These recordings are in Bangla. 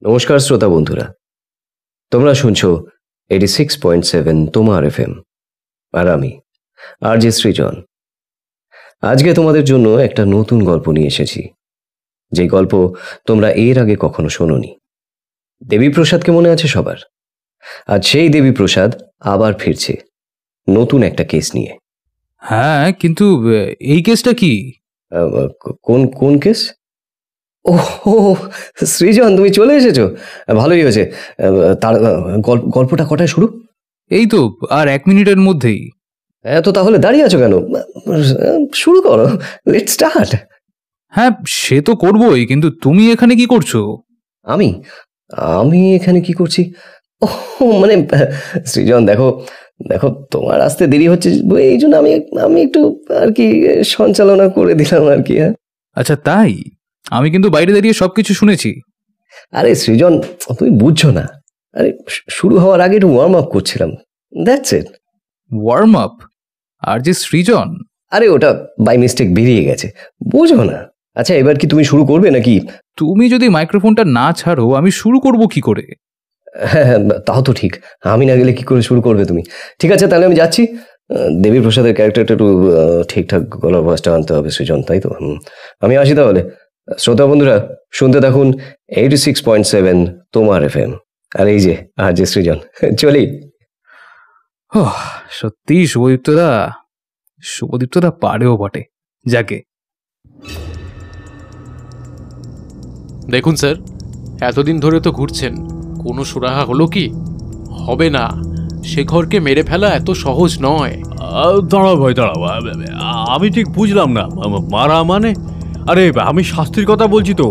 নমস্কার শ্রোতা বন্ধুরা, তোমরা শুনছো 86.7 তোমার FM, আর আমি আরজে সৃজন। আজকে তোমাদের জন্য একটা নতুন গল্প নিয়ে এসেছি, যে গল্প তোমরা এর আগে কখনো শোনোনি। দেবীপ্রসাদকে মনে আছে সবার? আজ সেই দেবীপ্রসাদ আবার ফিরছে নতুন একটা কেস নিয়ে। হ্যাঁ, কিন্তু এই কেসটা কি? কোন কোন কেস? ও সৃজন, তুমি চলে এসেছো, ভালোই হয়েছে। তার গল্পটা কটায় শুরু? এই তো আর 1 মিনিটের মধ্যেই। তো তাহলে দাঁড়িয়ে আছো কেন? শুরু করো, লেটস স্টার্ট। হ্যাঁ, সে তো করবোই, কিন্তু তুমি এখানে কি করছো? আমি আমি এখানে কি করছি? ও মানে সৃজন, দেখো দেখো তোমার আসতে দেরি হচ্ছে, এই জন্য আমি একটু আর কি সঞ্চালনা করে দিলাম আর কি। হ্যাঁ, আচ্ছা তাই? আমি কিন্তু বাইরে দাঁড়িয়ে সবকিছু শুনেছি। আরে সৃজন, তুমি বুঝছো না। আরে শুরু হওয়ার আগে একটু ওয়ার্ম আপ করছিলাম, দ্যাটস ইট। Warm up? আর যে সৃজন, আরে ওটা বাই মিস্টেক বেরিয়ে গেছে, বুঝো না। আচ্ছা, এবার কি তুমি শুরু করবে নাকি? তুমি যদি মাইক্রোফোনটা না ছাড়ো আমি শুরু করব কি করে? হ্যাঁ, তাও তো ঠিক, আমি না গেলে কি করে শুরু করবে তুমি? ঠিক আছে, তাহলে আমি যাচ্ছি। দেবীপ্রসাদের ক্যারেক্টারটা একটু ঠিকঠাক গলার ভয়েসটা আনতে হবে সৃজন, তাই তো? আমি আসি তাহলে। শ্রোতা বন্ধুরা, শুনতে থাকুন 86.7 তোমার FM, আর এই যে আর যে সৃজন, চলি। সত্যি শুভদীপ্তদা পারেও বটে। যাকে দেখুন স্যার, এতদিন ধরে তো ঘুরছেন, কোনো সুরাহা হলো কি? হবে না, শেখরকে মেরে ফেলা এত সহজ নয়। দাঁড়াও ভাই, দাঁড়াও, আমি ঠিক বুঝলাম না। মারা মানে? আরে আমি শাস্তির কথা বলছি তো।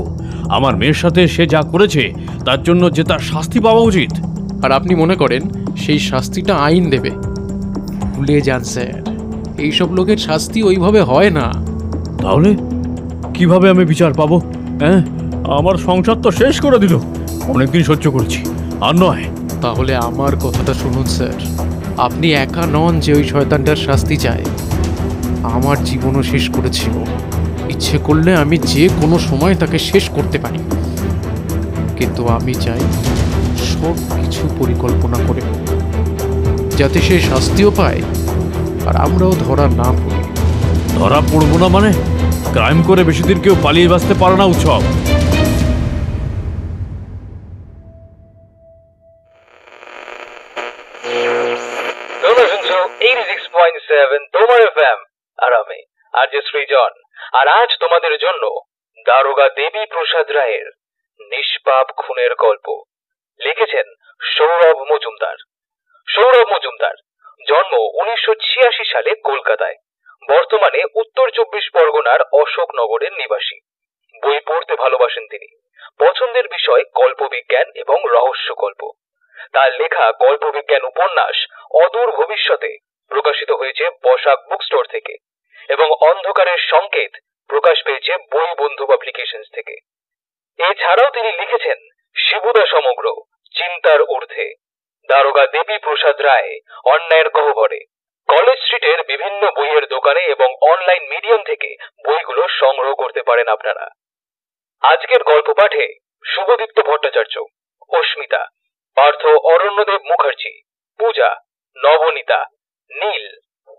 আমার মেয়ের সাথে সে যা করেছে তার জন্য যে তার শাস্তি পাওয়া উচিত। আর আপনি মনে করেন সেই শাস্তিটা আইন দেবে? ভুলে যান স্যার, এইসব লোকের শাস্তি ওইভাবে হয় না। তাহলে কিভাবে আমি বিচার পাবো? হ্যাঁ, আমার সংসার তো শেষ করে দিল, অনেকদিন সহ্য করেছি, আর নয়। তাহলে আমার কথাটা শুনুন স্যার, আপনি একা নন যে ওই শয়তানটার শাস্তি চায়। আমার জীবনও শেষ করেছিল, ইচ্ছে করলে আমি যে কোনো সময় তাকে শেষ করতে পারি, কিন্তু আমি চাই সব কিছু পরিকল্পনা করে, যাতে সে শাস্তিও পায় আর আমরাও ধরা না পড়ি। ধরা পড়বো না মানে? ক্রাইম করে বেশি দিন কেউ পালিয়ে বাঁচতে পারে না উৎসব। তোমার FM, আর আমি আরজে সৃজন। আর আজ তোমাদের জন্য দারোগা দেবীপ্রসাদ রায়ের নিষ্পাপ খুনের গল্প লিখেছেন সৌরভ মজুমদার। সৌরভ মজুমদার জন্ম 1986 সালে কলকাতায়, বর্তমানে উত্তর 24 পরগনার অশোকনগরের নিবাসী। বই পড়তে ভালোবাসেন তিনি, পছন্দের বিষয় কল্পবিজ্ঞান এবং রহস্য গল্প। তার লেখা কল্পবিজ্ঞান উপন্যাস অদূর ভবিষ্যতে প্রকাশিত হয়েছে বসাক বুক স্টোর থেকে, এবং অন্ধকারের সংকেত প্রকাশ পেয়েছে বই বন্ধু পাবলিকেশনস থেকে। এছাড়াও তিনি লিখেছেন শিবুদা সমগ্র, চিন্তার ঊর্ধ্বে, দারোগা দেবীপ্রসাদ রায়, অন্যায়ের গহ্বরে। কলেজ স্ট্রিটের বিভিন্ন বইয়ের দোকানে এবং অনলাইন মিডিয়াম থেকে বইগুলো সংগ্রহ করতে পারেন আপনারা। আজকের গল্প পাঠে শুভদীপ্ত ভট্টাচার্য, অস্মিতা, পার্থ অরণ্যদেব মুখার্জি, পূজা, নবনীতা, নীল,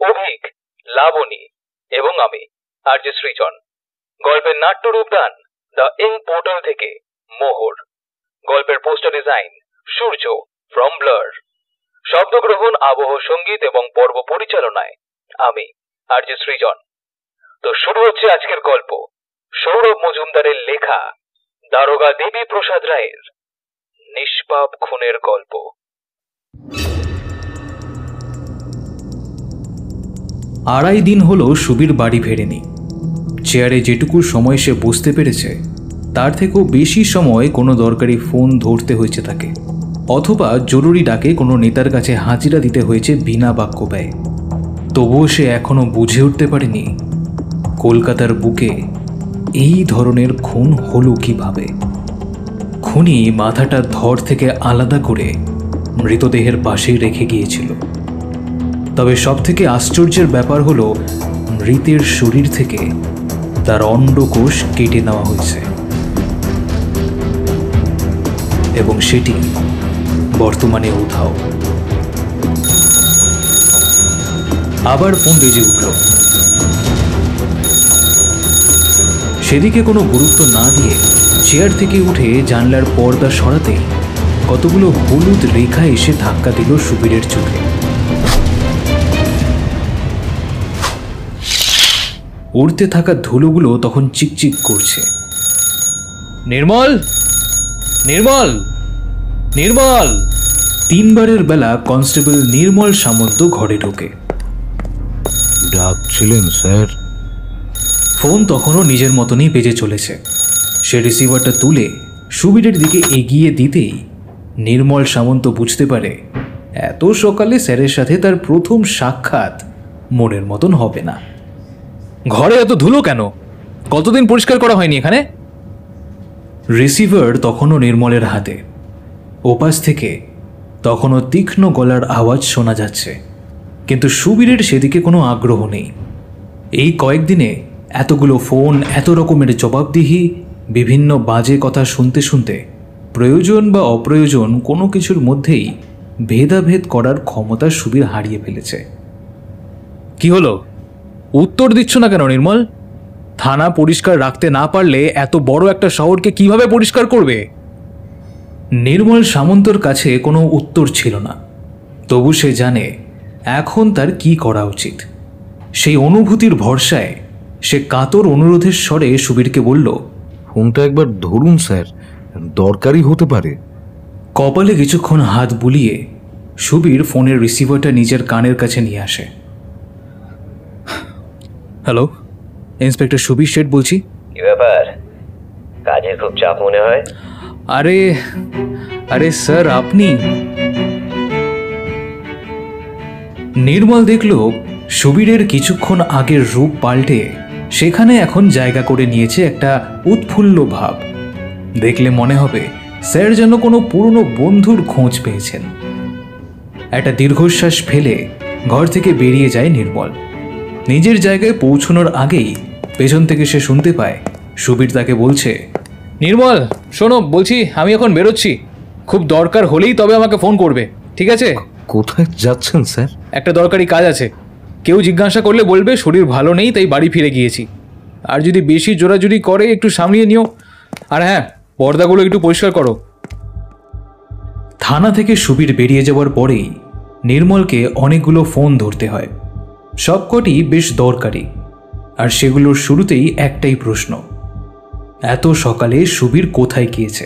অভিক, লাবণী এবং আমি আরজে সৃজন। গল্পের নাট্যরূপদান দ্য ইঙ্ক পোর্টাল থেকে মোহর। গল্পের poster design Surya from blur. শব্দগ্রহণ, আবহ সঙ্গীত এবং পর্ব পরিচালনায় আমি আরজে সৃজন। তো শুরু হচ্ছে আজকের গল্প, সৌরভ মজুমদারের লেখা দারোগা দেবীপ্রসাদ রায়ের নিষ্পাপ খুনের গল্প। আড়াই দিন হলো সুবীর বাড়ি ফেরেনি। চেয়ারে যেটুকু সময় সে বসতে পেরেছে তার থেকেও বেশি সময় কোনো দরকারি ফোন ধরতে হয়েছে তাকে, অথবা জরুরি ডাকে কোনো নেতার কাছে হাজিরা দিতে হয়েছে বিনা বাক্য ব্যয়। তবুও সে এখনও বুঝে উঠতে পারেনি কলকাতার বুকে এই ধরনের খুন হলো কিভাবে। খুনি মাথাটা ধর থেকে আলাদা করে মৃতদেহের পাশেই রেখে গিয়েছিল। তবে সব থেকে আশ্চর্যের ব্যাপার হলো মৃতের শরীর থেকে তার অন্ডকোষ কেটে নেওয়া হয়েছে এবং সেটি বর্তমানে উধাও। আবার ফোন বেজে উঠল। সেদিকে কোনো গুরুত্ব না দিয়ে চেয়ার থেকে উঠে জানলার পর্দা সরাতে কতগুলো হলুদ রেখা এসে ধাক্কা দিল সুবীরের চোখে। উড়তে থাকা ধুলোগুলো তখন চিকচিক করছে। নির্মল, নির্মল, নির্মল! 3 বারের বেলা কনস্টেবল নির্মল সামন্ত ঘরে ঢোকে। ডাকছিলেন স্যার? ফোন তখনও নিজের মতনই বেজে চলেছে। সে রিসিভারটা তুলে সুবীরের দিকে এগিয়ে দিতেই নির্মল সামন্ত বুঝতে পারে এত সকালে স্যারের সাথে তার প্রথম সাক্ষাৎ মনের মতন হবে না। ঘরে এত ধুলো কেন? কতদিন পরিষ্কার করা হয়নি এখানে? রিসিভার তখনও নির্মলের হাতে। ওপাশ থেকে তখনও তীক্ষ্ণ গলার আওয়াজ শোনা যাচ্ছে, কিন্তু সুবীরের সেদিকে কোনো আগ্রহ নেই। এই কয়েকদিনে এতগুলো ফোন, এত রকমের জবাবদিহি, বিভিন্ন বাজে কথা শুনতে শুনতে প্রয়োজন বা অপ্রয়োজন কোনো কিছুর মধ্যেই ভেদাভেদ করার ক্ষমতা সুবীর হারিয়ে ফেলেছে। কি হলো? উত্তর দিচ্ছ না কেন নির্মল? থানা পরিষ্কার রাখতে না পারলে এত বড় একটা শহরকে কিভাবে পরিষ্কার করবে? নির্মল সামন্তর কাছে কোনো উত্তর ছিল না, তবু সে জানে এখন তার কি করা উচিত। সেই অনুভূতির ভরসায় সে কাতর অনুরোধের স্বরে সুবীরকে বলল, ফোনটা একবার ধরুন স্যার, দরকারি হতে পারে। কপালে কিছুক্ষণ হাত বুলিয়ে সুবীর ফোনের রিসিভারটা নিজের কানের কাছে নিয়ে আসে। হ্যালো, ইন্সপেক্টর সুবীর শেঠ বলছি। কি ব্যাপার, কাজের খুব চাপ মনে হয়? আরে আরে স্যার, আপনি? নির্মল দেখল সুবীরের কিছুক্ষণ আগের রূপ পাল্টে সেখানে এখন জায়গা করে নিয়েছে একটা উৎফুল্ল ভাব। দেখলে মনে হবে স্যার যেন কোনো পুরনো বন্ধুর খোঁজ পেয়েছেন। একটা দীর্ঘশ্বাস ফেলে ঘর থেকে বেরিয়ে যায় নির্মল। নিজের জায়গায় পৌঁছানোর আগেই পেছন থেকে সে শুনতে পায় সুবীর তাকে বলছে, নির্মল শোনো, বলছি আমি এখন বেরোচ্ছি, খুব দরকার হলেই তবে আমাকে ফোন করবে, ঠিক আছে? কোথায় যাচ্ছেন স্যার? একটা দরকারি কাজ আছে, কেউ জিজ্ঞাসা করলে বলবে শরীর ভালো নেই তাই বাড়ি ফিরে গিয়েছি। আর যদি বেশি জোরাজুরি করে একটু সামলিয়ে নিও। আর হ্যাঁ, পর্দাগুলো একটু পরিষ্কার করো। থানা থেকে সুবীর বেরিয়ে যাওয়ার পরেই নির্মলকে অনেকগুলো ফোন ধরতে হয়। সবকটি বেশ দরকারি, আর সেগুলোর শুরুতেই একটাই প্রশ্ন, এত সকালে সুবীর কোথায় গিয়েছে?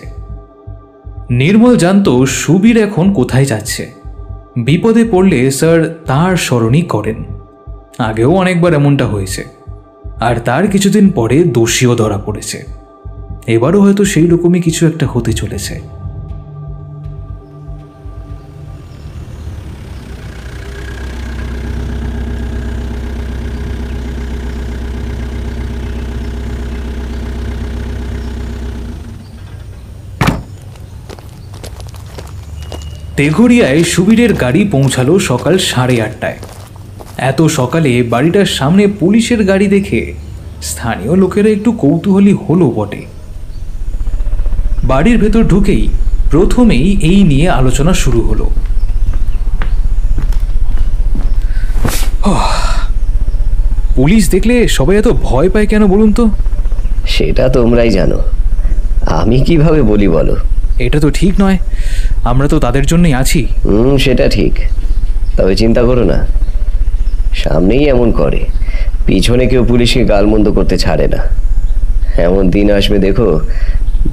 নির্মল জানতো সুবীর এখন কোথায় যাচ্ছে। বিপদে পড়লে স্যার তার স্মরণই করেন। আগেও অনেকবার এমনটা হয়েছে, আর তার কিছুদিন পরে দোষীও ধরা পড়েছে। এবারও হয়তো সেই রকমই কিছু একটা হতে চলেছে। তেঘরিয়ায় সুবীরের গাড়ি পৌঁছালো সকাল 8:30টায়। এত সকালে বাড়িটার সামনে পুলিশের গাড়ি দেখে স্থানীয় লোকেরা একটু কৌতূহলী হলো বটে। বাড়ির ভেতর ঢুকেই প্রথমেই এই নিয়ে আলোচনা শুরু হলো। পুলিশ দেখলে সবাই এত ভয় পায় কেন বলুন তো? সেটা তোমরাই জানো, আমি কিভাবে বলি বলো? এটা তো ঠিক নয়, আমরা তো তাদের জন্যই আছি। সেটা ঠিক, তবে চিন্তা করো না, সামনেই এমন করে, পিছনে কেউ পুলিশকে গালমন্দ করতে ছাড়ে না। এমন দিন আসবে দেখো,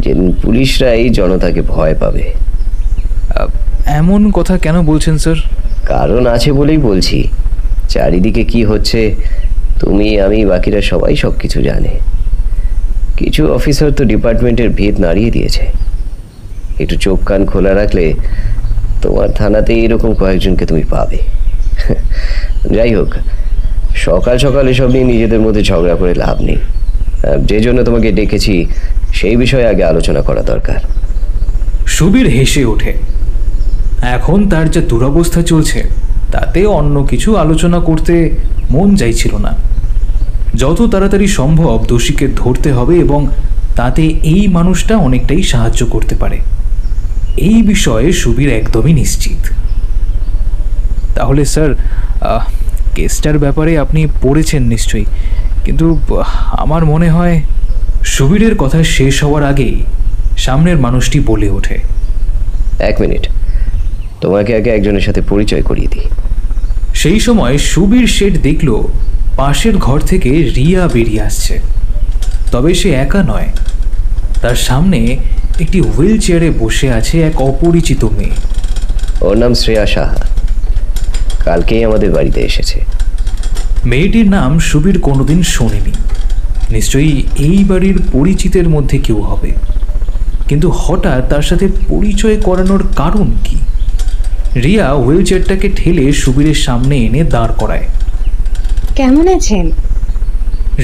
যেদিন পুলিশরা এই জনতাকে ভয় পাবে। এমন কথা কেন বলছেন স্যার? কারণ আছে বলেই বলছি। চারিদিকে কি হচ্ছে তুমি, আমি, বাকিরা সবাই সব কিছু জানে। কিছু অফিসার তো ডিপার্টমেন্টের ভিত নাড়িয়ে দিয়েছে। একটু চোখ কান খোলা রাখলে তোমার থানাতে এরকম কয়েকজনকে তুমি পাবে। যাই হোক, সকাল সকাল এসব নিয়ে নিজেদের মধ্যে ঝগড়া করে লাভ নেই। যে জন্য তোমাকে ডেকেছি সেই বিষয়ে আগে আলোচনা করা দরকার। সুবীর হেসে ওঠে। এখন তার যে দুরবস্থা চলছে তাতে অন্য কিছু আলোচনা করতে মন চাইছিল না। যত তাড়াতাড়ি সম্ভব দোষীকে ধরতে হবে এবং তাতে এই মানুষটা অনেকটাই সাহায্য করতে পারে, এই বিষয়ে সুবীর একদমই নিশ্চিত। তাহলে স্যার, কেসটার ব্যাপারে আপনি পড়েছেন নিশ্চয়ই, কিন্তু আমার মনে হয়। সুবীরের কথা শেষ হওয়ার আগেই সামনের মানুষটি বলে ওঠে, 1 মিনিট, তোমাকে আগে একজনের সাথে পরিচয় করিয়ে দিই। সেই সময় সুবীর শেঠ দেখল পাশের ঘর থেকে রিয়া বেরিয়ে আসছে। তবে সে একা নয়, তার সামনে একটি হুইল চেয়ারে বসে আছে এক অপরিচিত মেয়ে। ওর নাম শ্রেয়া সাহা, কালকেই আমাদের বাড়িতে এসেছে। মেয়েটির নাম সুবীর কোনোদিন শোনেনি, নিশ্চয়ই এই বাড়ির পরিচিতের মধ্যে কেউ হবে। কিন্তু হঠাৎ তার সাথে পরিচয় করানোর কারণ কি? রিয়া হুইল চেয়ারটাকে ঠেলে সুবীরের সামনে এনে দাঁড় করায়। কেমন আছেন?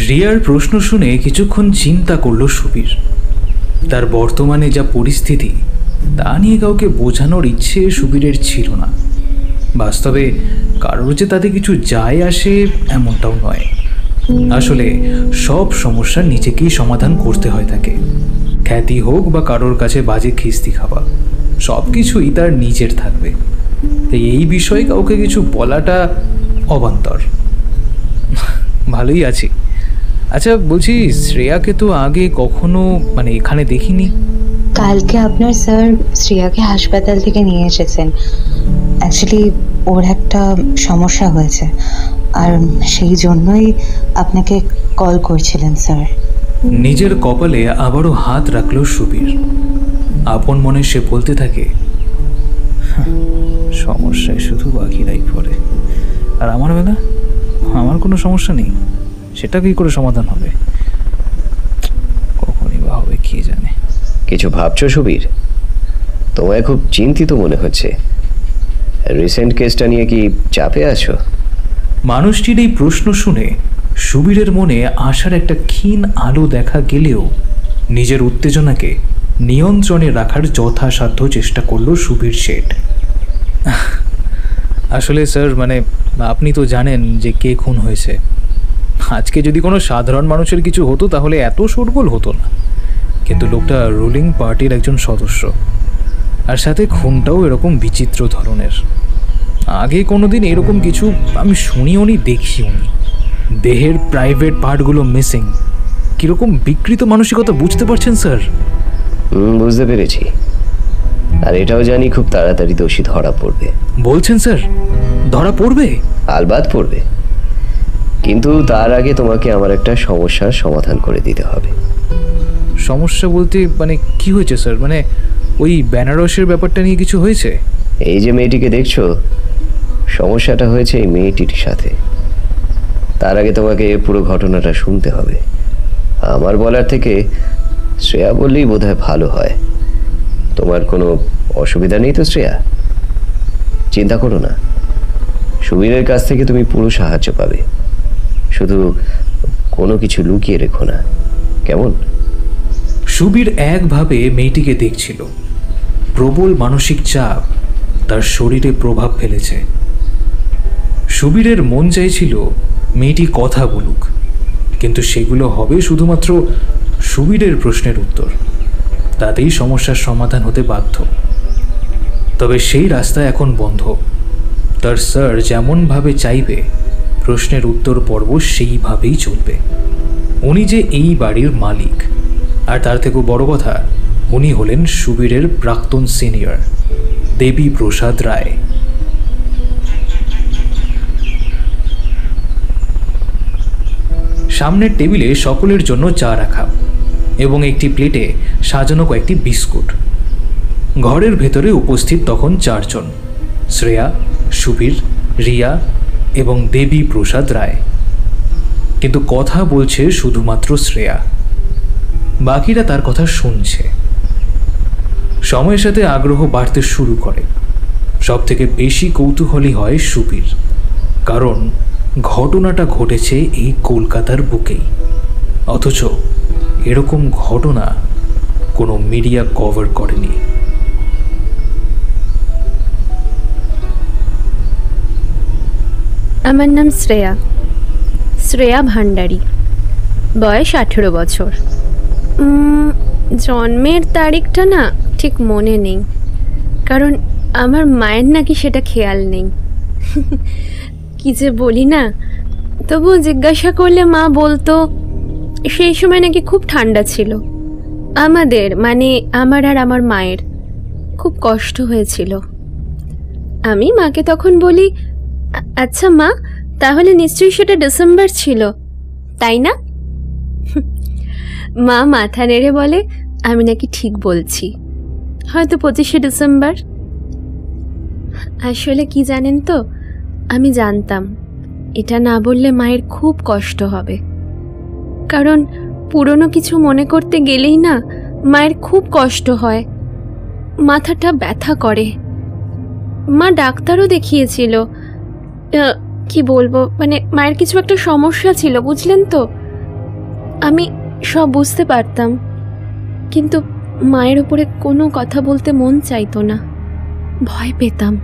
রিয়ার প্রশ্ন শুনে কিছুক্ষণ চিন্তা করল সুবীর। তার বর্তমানে যা পরিস্থিতি তা নিয়ে কাউকে বোঝানোর ইচ্ছে সুবীরের ছিল না। বাস্তবে কারোর যে তাতে কিছু যায় আসে এমনটাও নয়। আসলে সব সমস্যা নিজেকেই সমাধান করতে হয় তাকে। খ্যাতি হোক বা কারোর কাছে বাজে খিস্তি খাওয়া, সব কিছুই তার নিজের থাকবে। তাই এই বিষয়ে কাউকে কিছু বলাটা অবান্তর। ভালোই আছি। আচ্ছা বলছি, শ্রেয়াকে তো আগে কখনো এখানে দেখিনি। কালকে আপনার স্যার শ্রেয়াকে হাসপাতাল থেকে নিয়ে এসেছেন। অ্যাকচুয়ালি ওর একটা সমস্যা হয়েছে, আর সেই জন্যই আপনাকে কল করছিলেন স্যার। নিজের কপালে আবারও হাত রাখল সুবীর। আপন মনে সে বলতে থাকে, সমস্যায় শুধু বাকিরাই পড়ে, আর আমার বেলা আমার কোনো সমস্যা নেই, সেটা কি করে সমাধান হবে? কখনই বা হবে কে জানে। কিছু ভাবছো সুবীর? তোমায় খুব চিন্তিত মনে হচ্ছে। রিসেন্ট কেসটা নিয়ে কি চাপে আছো? মানুষটির এই প্রশ্ন শুনে সুবীরের মনে আশার একটা ক্ষীণ আলো দেখা গেলেও নিজের উত্তেজনাকে নিয়ন্ত্রণে রাখার যথাসাধ্য চেষ্টা করল সুবীর শেঠ। আসলে স্যার, আপনি তো জানেন যে কে খুন হয়েছে। আজকে যদি কোনো সাধারণ মানুষের কিছু হতো তাহলে এত শোরগোল হতো না, কিন্তু লোকটা রুলিং পার্টির একজন সদস্য, আর সাথে খুনটাও এরকম বিচিত্র ধরনের। আগে কোনোদিন এরকম কিছু আমি শুনিও নি, দেখিও নি। দেহের প্রাইভেট পার্টগুলো মিসিং, কিরকম বিকৃত মানসিকতা, বুঝতে পারছেন স্যার? বুঝতে পেরেছি, আর এটাও জানি খুব তাড়াতাড়ি দোষী ধরা পড়বে। বলছেন স্যার ধরা পড়বে? আলবাত পড়বে, কিন্তু তার আগে তোমাকে আমার একটা সমস্যার সমাধান করে দিতে হবে। সমস্যা বলতে কি হয়েছে স্যার? ওই বেনারসের ব্যাপারটা নিয়ে কিছু হয়েছে? এই যে মেয়েটিকে দেখছো, সমস্যাটা হয়েছে এই মেয়েটির সাথে। তার আগে তোমাকে পুরো ঘটনাটা শুনতে হবে। আমার বলার থেকে শ্রেয়া বললেই বোধহয় ভালো হয়। তোমার কোনো অসুবিধা নেই তো শ্রেয়া? চিন্তা করো না, সুবীরের কাছ থেকে তুমি পুরো সাহায্য পাবে। শুধু কোনো কিছু লুকিয়ে রেখো না, কেমন? সুবীর একভাবে মেয়েটিকে দেখছিল। প্রবল মানসিক চাপ তার শরীরে প্রভাব ফেলেছে। সুবীরের মন চাইছিল মেয়েটি কথা বলুক, কিন্তু সেগুলো হবে শুধুমাত্র সুবীরের প্রশ্নের উত্তর। তাতেই সমস্যার সমাধান হতে বাধ্য। তবে সেই রাস্তা এখন বন্ধ। তার স্যার যেমনভাবে চাইবে প্রশ্নের উত্তর পর্ব সেইভাবেই চলবে। উনি যে এই বাড়ির মালিক, আর তার থেকেও বড় কথা, উনি হলেন সুবীরের প্রাক্তন সিনিয়র দেবী প্রসাদ রায়। সামনের টেবিলে সকলের জন্য চা রাখা এবং একটি প্লেটে সাজানো কয়েকটি বিস্কুট। ঘরের ভেতরে উপস্থিত তখন 4 জন: শ্রেয়া, সুবীর, রিয়া এবং দেবী প্রসাদ রায়। কিন্তু কথা বলছে শুধুমাত্র শ্রেয়া, বাকিরা তার কথা শুনছে। সময়ের সাথে আগ্রহ বাড়তে শুরু করে। সব থেকে বেশি কৌতূহলী হয় সুবীর, কারণ ঘটনাটা ঘটেছে এই কলকাতার বুকেই, অথচ এরকম ঘটনা কোনো মিডিয়া কভার করেনি। আমার নাম শ্রেয়া, শ্রেয়া ভান্ডারী। বয়স 18 বছর। জন্মের তারিখটা না ঠিক মনে নেই, কারণ আমার মায়ের নাকি সেটা খেয়াল নেই। কি যে বলি না, তবুও জিজ্ঞাসা করলে মা বলতো সেই সময় নাকি খুব ঠান্ডা ছিল। আমাদের মানে আমার আর আমার মায়ের খুব কষ্ট হয়েছিল। আমি মাকে তখন বলি, আচ্ছা মা, তাহলে নিশ্চয়ই সেটা ডিসেম্বর ছিল, তাই না? মা মাথা নেড়ে বলে আমি নাকি ঠিক বলছি, হয়তো 25শে ডিসেম্বর। আসলে কি জানেন তো, আমি জানতাম এটা না বললে মায়ের খুব কষ্ট হবে, কারণ পুরনো কিছু মনে করতে গেলেই না মায়ের খুব কষ্ট হয়, মাথাটা ব্যথা করে। মা ডাক্তারও দেখিয়েছিল, কি বলবো, মানে মায়ের কিছু একটা সমস্যা ছিল, বুঝলেন তো। আমি সব বুঝতে পারতাম, কিন্তু মায়ের উপরে কোনো কথা বলতে মন চাইতো না, ভয় পেতাম।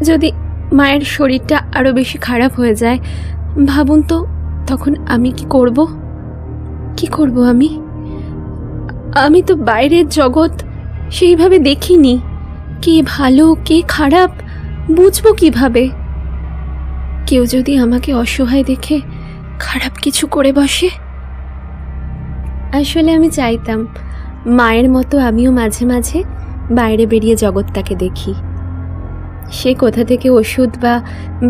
যদি মায়ের শরীরটা আরো বেশি খারাপ হয়ে যায়, ভাবুন তো তখন আমি কি করব? আমি তো বাইরের জগৎ সেইভাবে দেখিনি, কে ভালো কে খারাপ বুঝবো কিভাবে? কেউ যদি আমাকে অসহায় দেখে খারাপ কিছু করে বসে। আসলে আমি চাইতাম মায়ের মতো আমিও মাঝে মাঝে বাইরে বেরিয়ে জগৎটাকে দেখি। সে কোথা থেকে ওষুধ বা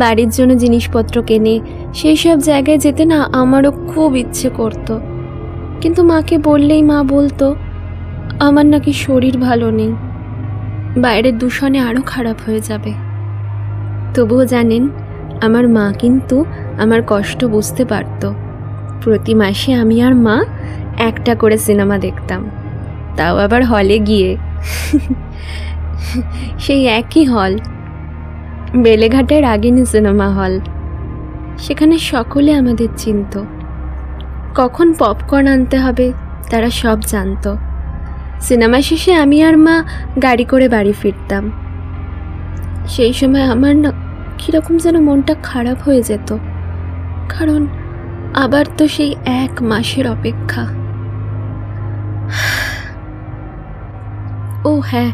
বাড়ির জন্য জিনিসপত্র কেনে, সেই সব জায়গায় যেতে না আমারও খুব ইচ্ছে করত, কিন্তু মাকে বললেই মা বলতো আমার নাকি শরীর ভালো নেই, বাইরের দূষণে আরও খারাপ হয়ে যাবে। তবুও জানেন, আমার মা কিন্তু আমার কষ্ট বুঝতে পারত। প্রতি মাসে আমি আর মা একটা করে সিনেমা দেখতাম, তাও আবার হলে গিয়ে। সেই একই হল, বেলেঘাটের রাগিনী সিনেমা হল। সেখানে সকলে আমাদের চিনত, কখন পপকর্ন আনতে হবে তারা সব জানত। সিনেমা শেষে আমি আর মা গাড়ি করে বাড়ি ফিরতাম। সেই সময় আমার না কীরকম যেন মনটা খারাপ হয়ে যেত, কারণ আবার তো সেই 1 মাসের অপেক্ষা। ও হ্যাঁ,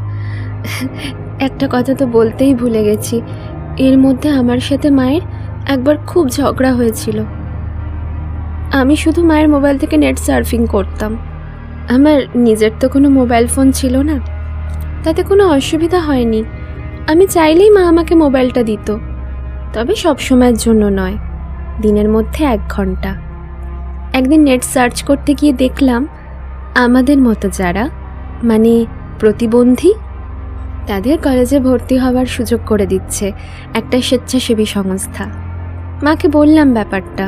একটা কথা তো বলতেই ভুলে গেছি, এর মধ্যে আমার সাথে মায়ের একবার খুব ঝগড়া হয়েছিল। আমি শুধু মায়ের মোবাইল থেকে নেট সার্ফিং করতাম, আমার নিজের তো কোনো মোবাইল ফোন ছিল না, তাতে কোনো অসুবিধা হয়নি। আমি চাইলেই মা আমাকে মোবাইলটা দিত, তবে সব সময়ের জন্য নয়, দিনের মধ্যে 1 ঘন্টা। একদিন নেট সার্চ করতে গিয়ে দেখলাম আমাদের মতো যারা মানে প্রতিবন্ধী, তাদের কলেজে ভর্তি হওয়ার সুযোগ করে দিচ্ছে একটা স্বেচ্ছাসেবী সংস্থা। মাকে বললাম ব্যাপারটা,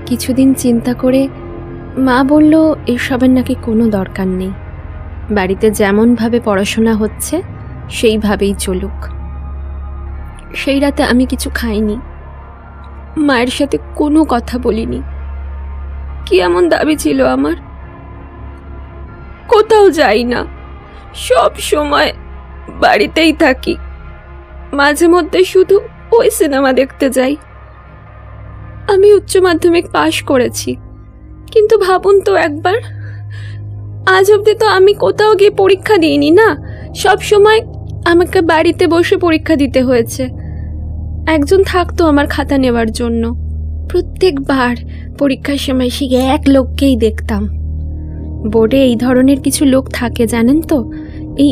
কিছুদিন চিন্তা করে মা বলল এসবের নাকি কোনো দরকার নেই, বাড়িতে যেমনভাবে পড়াশোনা হচ্ছে সেইভাবেই চলুক। সেই রাতে আমি কিছু খাইনি, মায়ের সাথে কোনো কথা বলিনি। কি এমন দাবি ছিল আমার? কোথাও যাই না, সব সময় বাড়িতেই থাকি, মাঝে মধ্যে শুধু ওই সিনেমা দেখতে যাই। আমি উচ্চ মাধ্যমিক পাশ করেছি, কিন্তু ভাবুন তো একবার, আজ অবধি তো আমি কোথাও গিয়ে পরীক্ষা দিইনি না, সব সময় আমাকে বাড়িতে বসে পরীক্ষা দিতে হয়েছে। একজন থাকতো আমার খাতা নেওয়ার জন্য, প্রত্যেকবার পরীক্ষার সময় সে 1 লোককেই দেখতাম। বোর্ডে এই ধরনের কিছু লোক থাকে জানেন তো, এই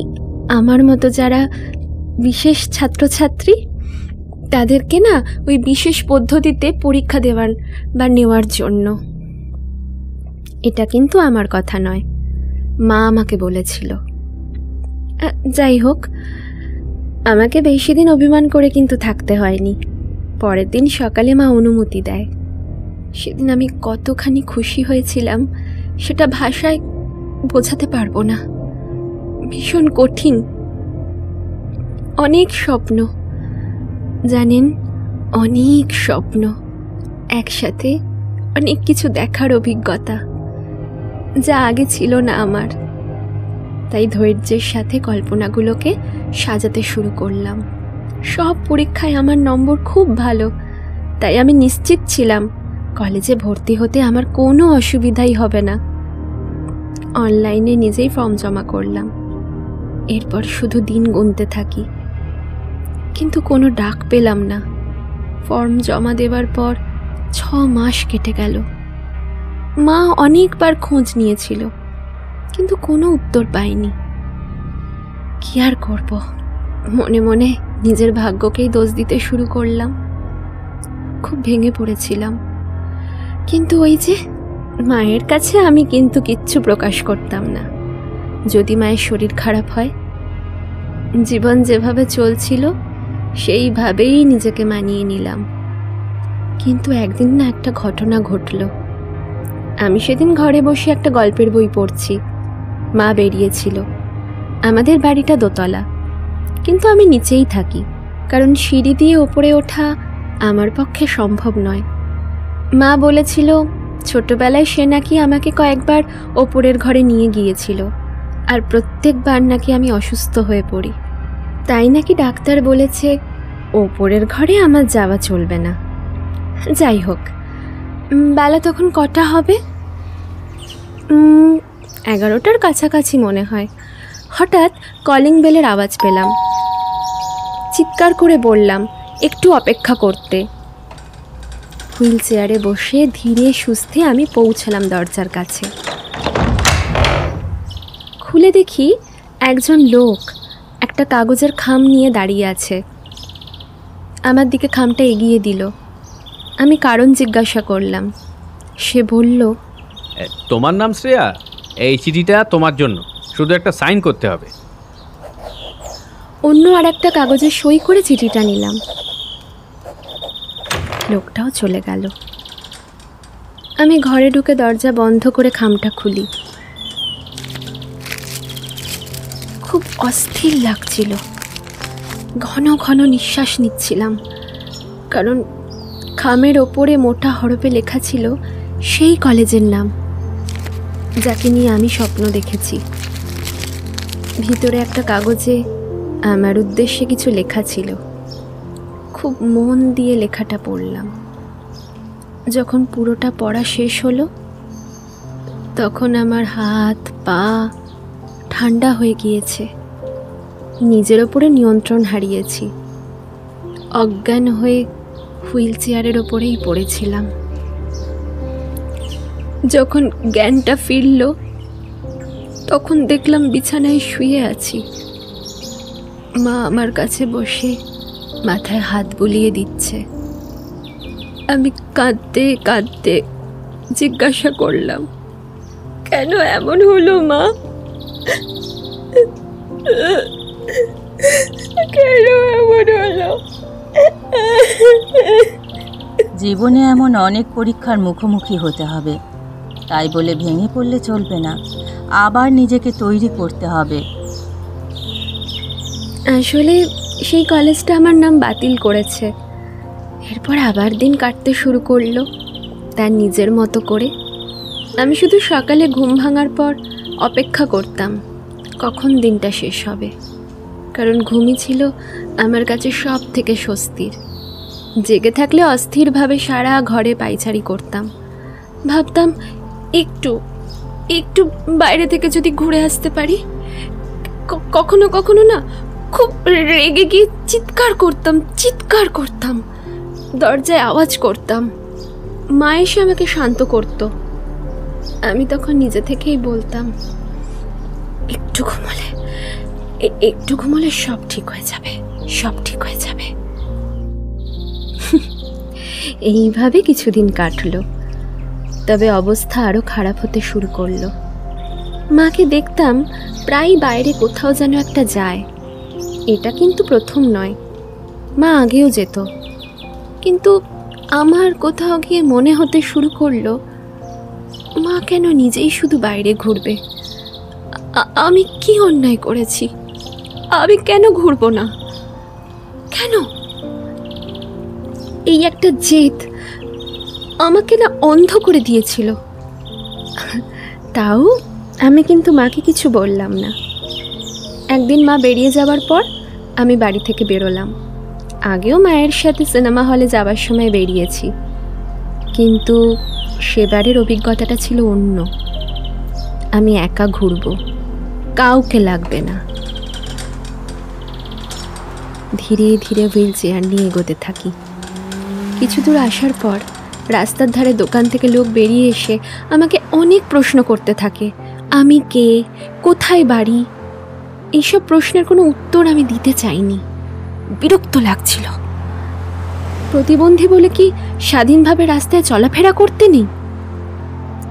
আমার মতো যারা বিশেষ ছাত্রছাত্রী, তাদেরকে না ওই বিশেষ পদ্ধতিতে পরীক্ষা দেওয়ার বা নেওয়ার জন্য। এটা কিন্তু আমার কথা নয়, মা আমাকে বলেছিল। যাই হোক, আমাকে বেশি দিন অভিমান করে কিন্তু থাকতে হয়নি। পরের দিন সকালে মা অনুমতি দেয়। সেদিন আমি কতখানি খুশি হয়েছিলাম সেটা ভাষায় বোঝাতে পারবো না, ভীষণ কঠিন। অনেক স্বপ্ন, জানেন, অনেক স্বপ্ন, একসাথে অনেক কিছু দেখার অভিজ্ঞতা, যা আগে ছিল না আমার। তাই ধৈর্যের সাথে কল্পনাগুলোকে সাজাতে শুরু করলাম। সব পরীক্ষায় আমার নম্বর খুব ভালো, তাই আমি নিশ্চিত ছিলাম কলেজে ভর্তি হতে আমার কোনো অসুবিধাই হবে না। অনলাইনে নিজেই ফর্ম জমা করলাম। এরপর শুধু দিন গুনতে থাকি, কিন্তু কোনো ডাক পেলাম না। ফর্ম জমা দেওয়ার পর 6 মাস কেটে গেল। মা অনেকবার খোঁজ নিয়েছিল, কিন্তু কোনো উত্তর পাইনি। কি আর করব, মনে মনে নিজের ভাগ্যকেই দোষ দিতে শুরু করলাম। খুব ভেঙে পড়েছিলাম, কিন্তু ওই যে মায়ের কাছে আমি কিন্তু কিচ্ছু প্রকাশ করতাম না। যদি মায়ের শরীর খারাপ হয়, জীবন যেভাবে চলছিল সেইভাবেই নিজেকে মানিয়ে নিলাম। কিন্তু একদিন না একটা ঘটনা ঘটল। আমি সেদিন ঘরে বসে একটা গল্পের বই পড়ছি। মা বেরিয়েছিল। আমাদের বাড়িটা দোতলা, কিন্তু আমি নিচেই থাকি, কারণ সিঁড়ি দিয়ে ওপরে ওঠা আমার পক্ষে সম্ভব নয়। মা বলেছিল ছোটবেলায় সে নাকি আমাকে কয়েকবার ওপরের ঘরে নিয়ে গিয়েছিল, আর প্রত্যেকবার নাকি আমি অসুস্থ হয়ে পড়ি। তাই নাকি ডাক্তার বলেছে ওপরের ঘরে আমার যাওয়া চলবে না। যাই হোক, বেলা তখন কটা হবে, 11টার কাছাকাছি মনে হয়। হঠাৎ কলিং বেলের আওয়াজ পেলাম। চিৎকার করে বললাম একটু অপেক্ষা করতে। হুইল চেয়ারে বসে ধীরে সুস্থে আমি পৌঁছালাম দরজার কাছে। খুলে দেখি একজন লোক একটা কাগজের খাম নিয়ে দাঁড়িয়ে আছে। আমার দিকে খামটা এগিয়ে দিল। আমি কারণ জিজ্ঞাসা করলাম। সে বলল, তোমার নাম শ্রেয়া, এই চিঠিটা তোমার জন্য, শুধু একটা সাইন করতে হবে। অন্য আর একটা কাগজে সই করে চিঠিটা নিলাম। লোকটাও চলে গেল। আমি ঘরে ঢুকে দরজা বন্ধ করে খামটা খুলি। খুব অস্থির লাগছিল। ঘন ঘন নিঃশ্বাস নিচ্ছিলাম, কারণ খামের ওপরে মোটা হরফে লেখা ছিল সেই কলেজের নাম যাকে নিয়ে আমি স্বপ্ন দেখেছি। ভিতরে একটা কাগজে আমার উদ্দেশ্যে কিছু লেখা ছিল। খুব মন দিয়ে লেখাটা পড়লাম। যখন পুরোটা পড়া শেষ হলো, তখন আমার হাত পা ঠান্ডা হয়ে গিয়েছে। নিজের ওপরে নিয়ন্ত্রণ হারিয়েছি। অজ্ঞান হয়ে হুইল চেয়ারের ওপরেই পড়েছিলাম। যখন জ্ঞানটা ফিরল, তখন দেখলাম বিছানায় শুয়ে আছি। মা আমার কাছে বসে মাথায় হাত বুলিয়ে দিচ্ছে। আমি কাঁদতে কাঁদতে জিজ্ঞাসা করলাম, কেন এমন হলো মা? কেন এমন হলো? জীবনে এমন অনেক পরীক্ষার মুখোমুখি হতে হবে, তাই বলে ভেঙে পড়লে চলবে না, আবার নিজেকে তৈরি করতে হবে। আসলে সেই কলেজটা আমার নাম বাতিল করেছে। এরপর আবার দিন কাটতে শুরু করলো তার নিজের মতো করে। আমি শুধু সকালে ঘুম ভাঙার পর অপেক্ষা করতাম কখন দিনটা শেষ হবে, কারণ ঘুমই ছিল আমার কাছে সব থেকে স্বস্তির। জেগে থাকলে অস্থিরভাবে সারা ঘরে পায়চারি করতাম। ভাবতাম একটু একটু বাইরে থেকে যদি ঘুরে আসতে পারি। কখনো কখনো না খুব রেগে গিয়ে চিৎকার করতাম, দরজায় আওয়াজ করতাম। মা এসে আমাকে শান্ত করত। আমি তখন নিজে থেকেই বলতাম, একটু ঘুমোলে সব ঠিক হয়ে যাবে। এইভাবে কিছুদিন কাটলো। তবে অবস্থা আরো খারাপ হতে শুরু করলো। মাকে দেখতাম প্রায় বাইরে কোথাও যেন একটা যায়। এটা কিন্তু প্রথম নয়, মা আগেও যেত। কিন্তু আমার কোথাও গিয়ে মনে হতে শুরু করলো, মা কেন নিজেই শুধু বাইরে ঘুরবে? আমি কি অন্যায় করেছি? আমি কেন ঘুরবো না? কেন? এই একটা জেদ আমাকে না অন্ধ করে দিয়েছিল। তাও আমি কিন্তু মাকে কিছু বললাম না। একদিন মা বেরিয়ে যাওয়ার পর আমি বাড়ি থেকে বেরোলাম। আগেও মায়ের সাথে সিনেমা হলে যাওয়ার সময় বেরিয়েছি, কিন্তু সেবারের অভিজ্ঞতাটা ছিল অন্য। আমি একা ঘুরবো, কাউকে লাগবে না। ধীরে ধীরে হুইল চেয়ার নিয়ে এগোতে থাকি। কিছু দূর আসার পর রাস্তার ধারে দোকান থেকে লোক বেরিয়ে এসে আমাকে অনেক প্রশ্ন করতে থাকে। আমি কে, কোথায় বাড়ি, এইসব প্রশ্নের কোনো উত্তর আমি দিতে চাইনি। বিরক্ত লাগছিল। প্রতিবন্ধী বলে কি স্বাধীনভাবে রাস্তায় চলাফেরা করতে নেই?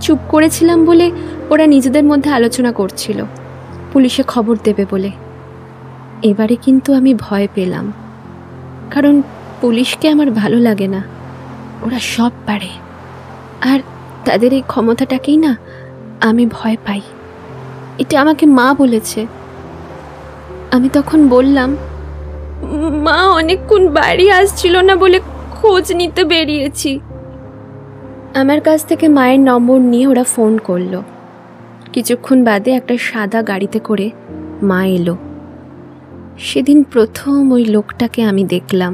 চুপ করেছিলাম বলে ওরা নিজেদের মধ্যে আলোচনা করছিল পুলিশে খবর দেবে বলে। এবারে কিন্তু আমি ভয় পেলাম, কারণ পুলিশকে আমার ভালো লাগে না। ওরা সব পারে, আর তাদের এই ক্ষমতাটাকেই না আমি ভয় পাই। এটা আমাকে মা বলেছে। আমি তখন বললাম, মা অনেকক্ষণ বাড়ি আসছিল না বলে খোঁজ নিতে বেরিয়েছি। আমার কাছ থেকে মায়ের নম্বর নিয়ে ওরা ফোন করলো। কিছুক্ষণ বাদে একটা সাদা গাড়িতে করে মা এলো। সেদিন প্রথম ওই লোকটাকে আমি দেখলাম।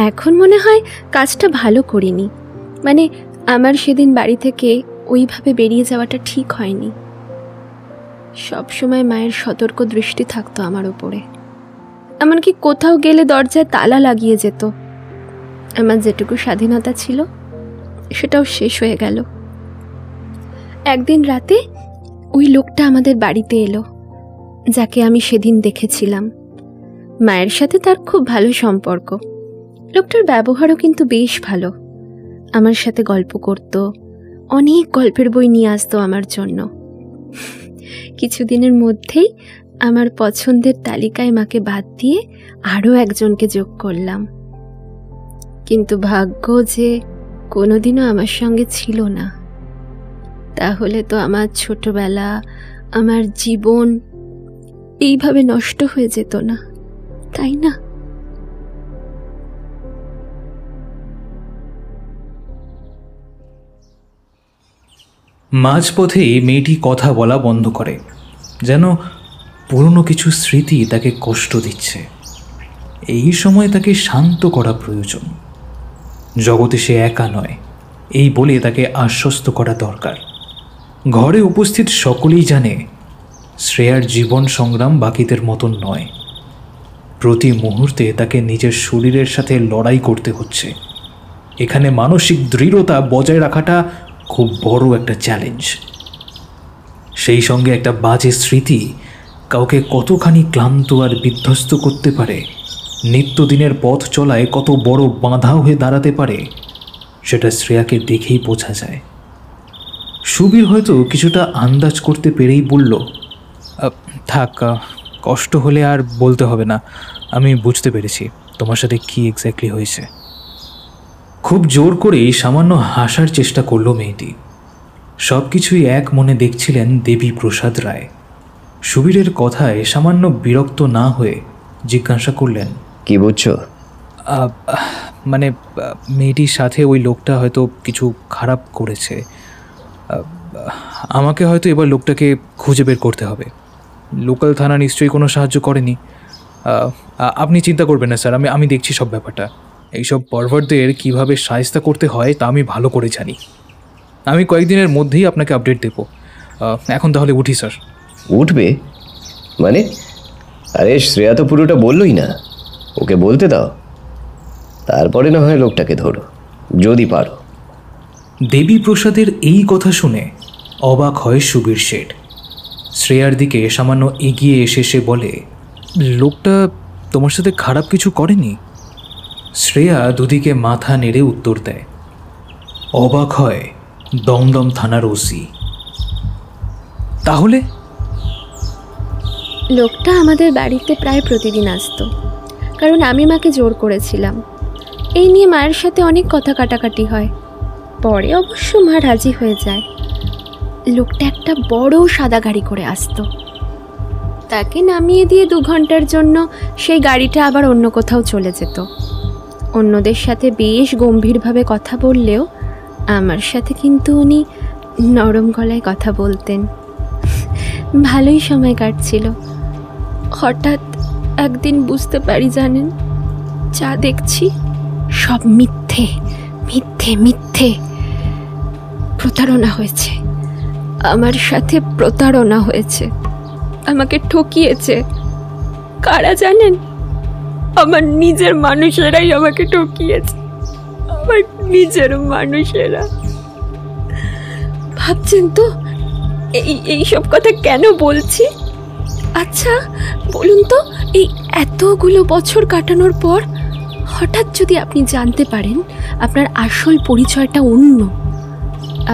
এখন মনে হয় কাজটা ভালো করিনি, মানে আমার সেদিন বাড়ি থেকে ওইভাবে বেরিয়ে যাওয়াটা ঠিক হয়নি। সবসময় মায়ের সতর্ক দৃষ্টি থাকতো আমার উপরে। এমনকি কোথাও গেলে দরজায় তালা লাগিয়ে যেত। আমার যেটুকু স্বাধীনতা ছিল সেটাও শেষ হয়ে গেল। একদিন রাতে ওই লোকটা আমাদের বাড়িতে এলো, যাকে আমি সেদিন দেখেছিলাম। মায়ের সাথে তার খুব ভালো সম্পর্ক। লোকটার ব্যবহারও কিন্তু বেশ ভালো। আমার সাথে গল্প করত, অনেক গল্পের বই নিয়ে আসতো আমার জন্য। কিছুদিনের মধ্যেই আমার পছন্দের তালিকায় মাকে বাদ দিয়ে আরও একজনকে যোগ করলাম। কিন্তু ভাগ্য যে কোনোদিনও আমার সঙ্গে ছিল না। তাহলে তো আমার ছোটবেলা, আমার জীবন এইভাবে নষ্ট হয়ে যেত না, তাই না? মাঝপথেই মেয়েটি কথা বলা বন্ধ করে, যেন পুরনো কিছু স্মৃতি তাকে কষ্ট দিচ্ছে। এই সময় তাকে শান্ত করা প্রয়োজন। জগতে সে একা নয়, এই বলে তাকে আশ্বস্ত করা দরকার। ঘরে উপস্থিত সকলেই জানে শ্রেয়ার জীবন সংগ্রাম বাকিদের মতন নয়। প্রতি মুহূর্তে তাকে নিজের শরীরের সাথে লড়াই করতে হচ্ছে। এখানে মানসিক দৃঢ়তা বজায় রাখাটা খুব বড় একটা চ্যালেঞ্জ। সেই সঙ্গে একটা বাজে স্মৃতি কাউকে কতখানি ক্লান্ত আর বিধ্বস্ত করতে পারে, নিত্যদিনের পথ চলায় কত বড় বাধা হয়ে দাঁড়াতে পারে, সেটা শ্রেয়াকে দেখেই বোঝা যায়। সুবীর হয়তো কিছুটা আন্দাজ করতে পেরেই বলল, থাক, কষ্ট হলে আর বলতে হবে না, আমি বুঝতে পেরেছি তোমার সাথে কি এক্স্যাক্টলি হয়েছে। খুব জোর করেই সামান্য হাসার চেষ্টা করল মেয়েটি। সব কিছুই এক মনে দেখছিলেন দেবী প্রসাদ রায়। সুবীরের কথায় সামান্য বিরক্ত না হয়ে জিজ্ঞাসা করলেন, কি বুঝছো? মানে মেয়েটির সাথে ওই লোকটা হয়তো কিছু খারাপ করেছে। আমাকে হয়তো এবার লোকটাকে খুঁজে বের করতে হবে। লোকাল থানা নিশ্চয়ই কোনো সাহায্য করেনি। আপনি চিন্তা করবেন না স্যার, আমি দেখছি সব ব্যাপারটা। এইসব পারভার্টদের কীভাবে শায়েস্তা করতে হয় তা আমি ভালো করে জানি। আমি কয়েকদিনের মধ্যেই আপনাকে আপডেট দেব। এখন তাহলে উঠি স্যার। উঠবে মানে? আরে শ্রেয়া তো পুরোটা বললই না, ওকে বলতে দাও, তারপরে না হয় লোকটাকে ধরো যদি পারো। দেবী প্রসাদের এই কথা শুনে অবাক হয় সুবীর শেঠ। শ্রেয়ার দিকে সামান্য এগিয়ে এসে সে বলে, লোকটা তোমার সাথে খারাপ কিছু করেনি? শ্রেয়া দুদিকে মাথা নেড়ে উত্তর দেয়। অবাক হয় দমদম থানার ওসি। তাহলে? লোকটা আমাদের বাড়িতে প্রায় প্রতিদিন আসতো, কারণ আমি মাকে জোর করেছিলাম। এই নিয়ে মায়ের সাথে অনেক কথা কাটাকাটি হয়। পরে অবশ্য মা রাজি হয়ে যায়। লোকটা একটা বড় সাদা গাড়ি করে আসতো। তাকে নামিয়ে দিয়ে 2 ঘন্টার জন্য সেই গাড়িটা আবার অন্য কোথাও চলে যেত। অন্যদের সাথে বেশ গম্ভীরভাবে কথা বললেও আমার সাথে কিন্তু উনি নরম গলায় কথা বলতেন। ভালোই সময় কাটছিল। হঠাৎ একদিন বুঝতে পারি, জানেন, যা দেখছি সব মিথ্যে, মিথ্যে মিথ্যে প্রতারণা হয়েছে, আমার সাথে প্রতারণা হয়েছে, আমাকে ঠকিয়েছে। কারা জানেন? আমার নিজের মানুষেরাই আমাকে ঠকিয়েছে, আমার নিজের মানুষেরা। ভাবছেন তো এই সব কথা কেন বলছি? আচ্ছা বলুন তো, এই এতগুলো বছর কাটানোর পর হঠাৎ যদি আপনি জানতে পারেন আপনার আসল পরিচয়টা অন্য,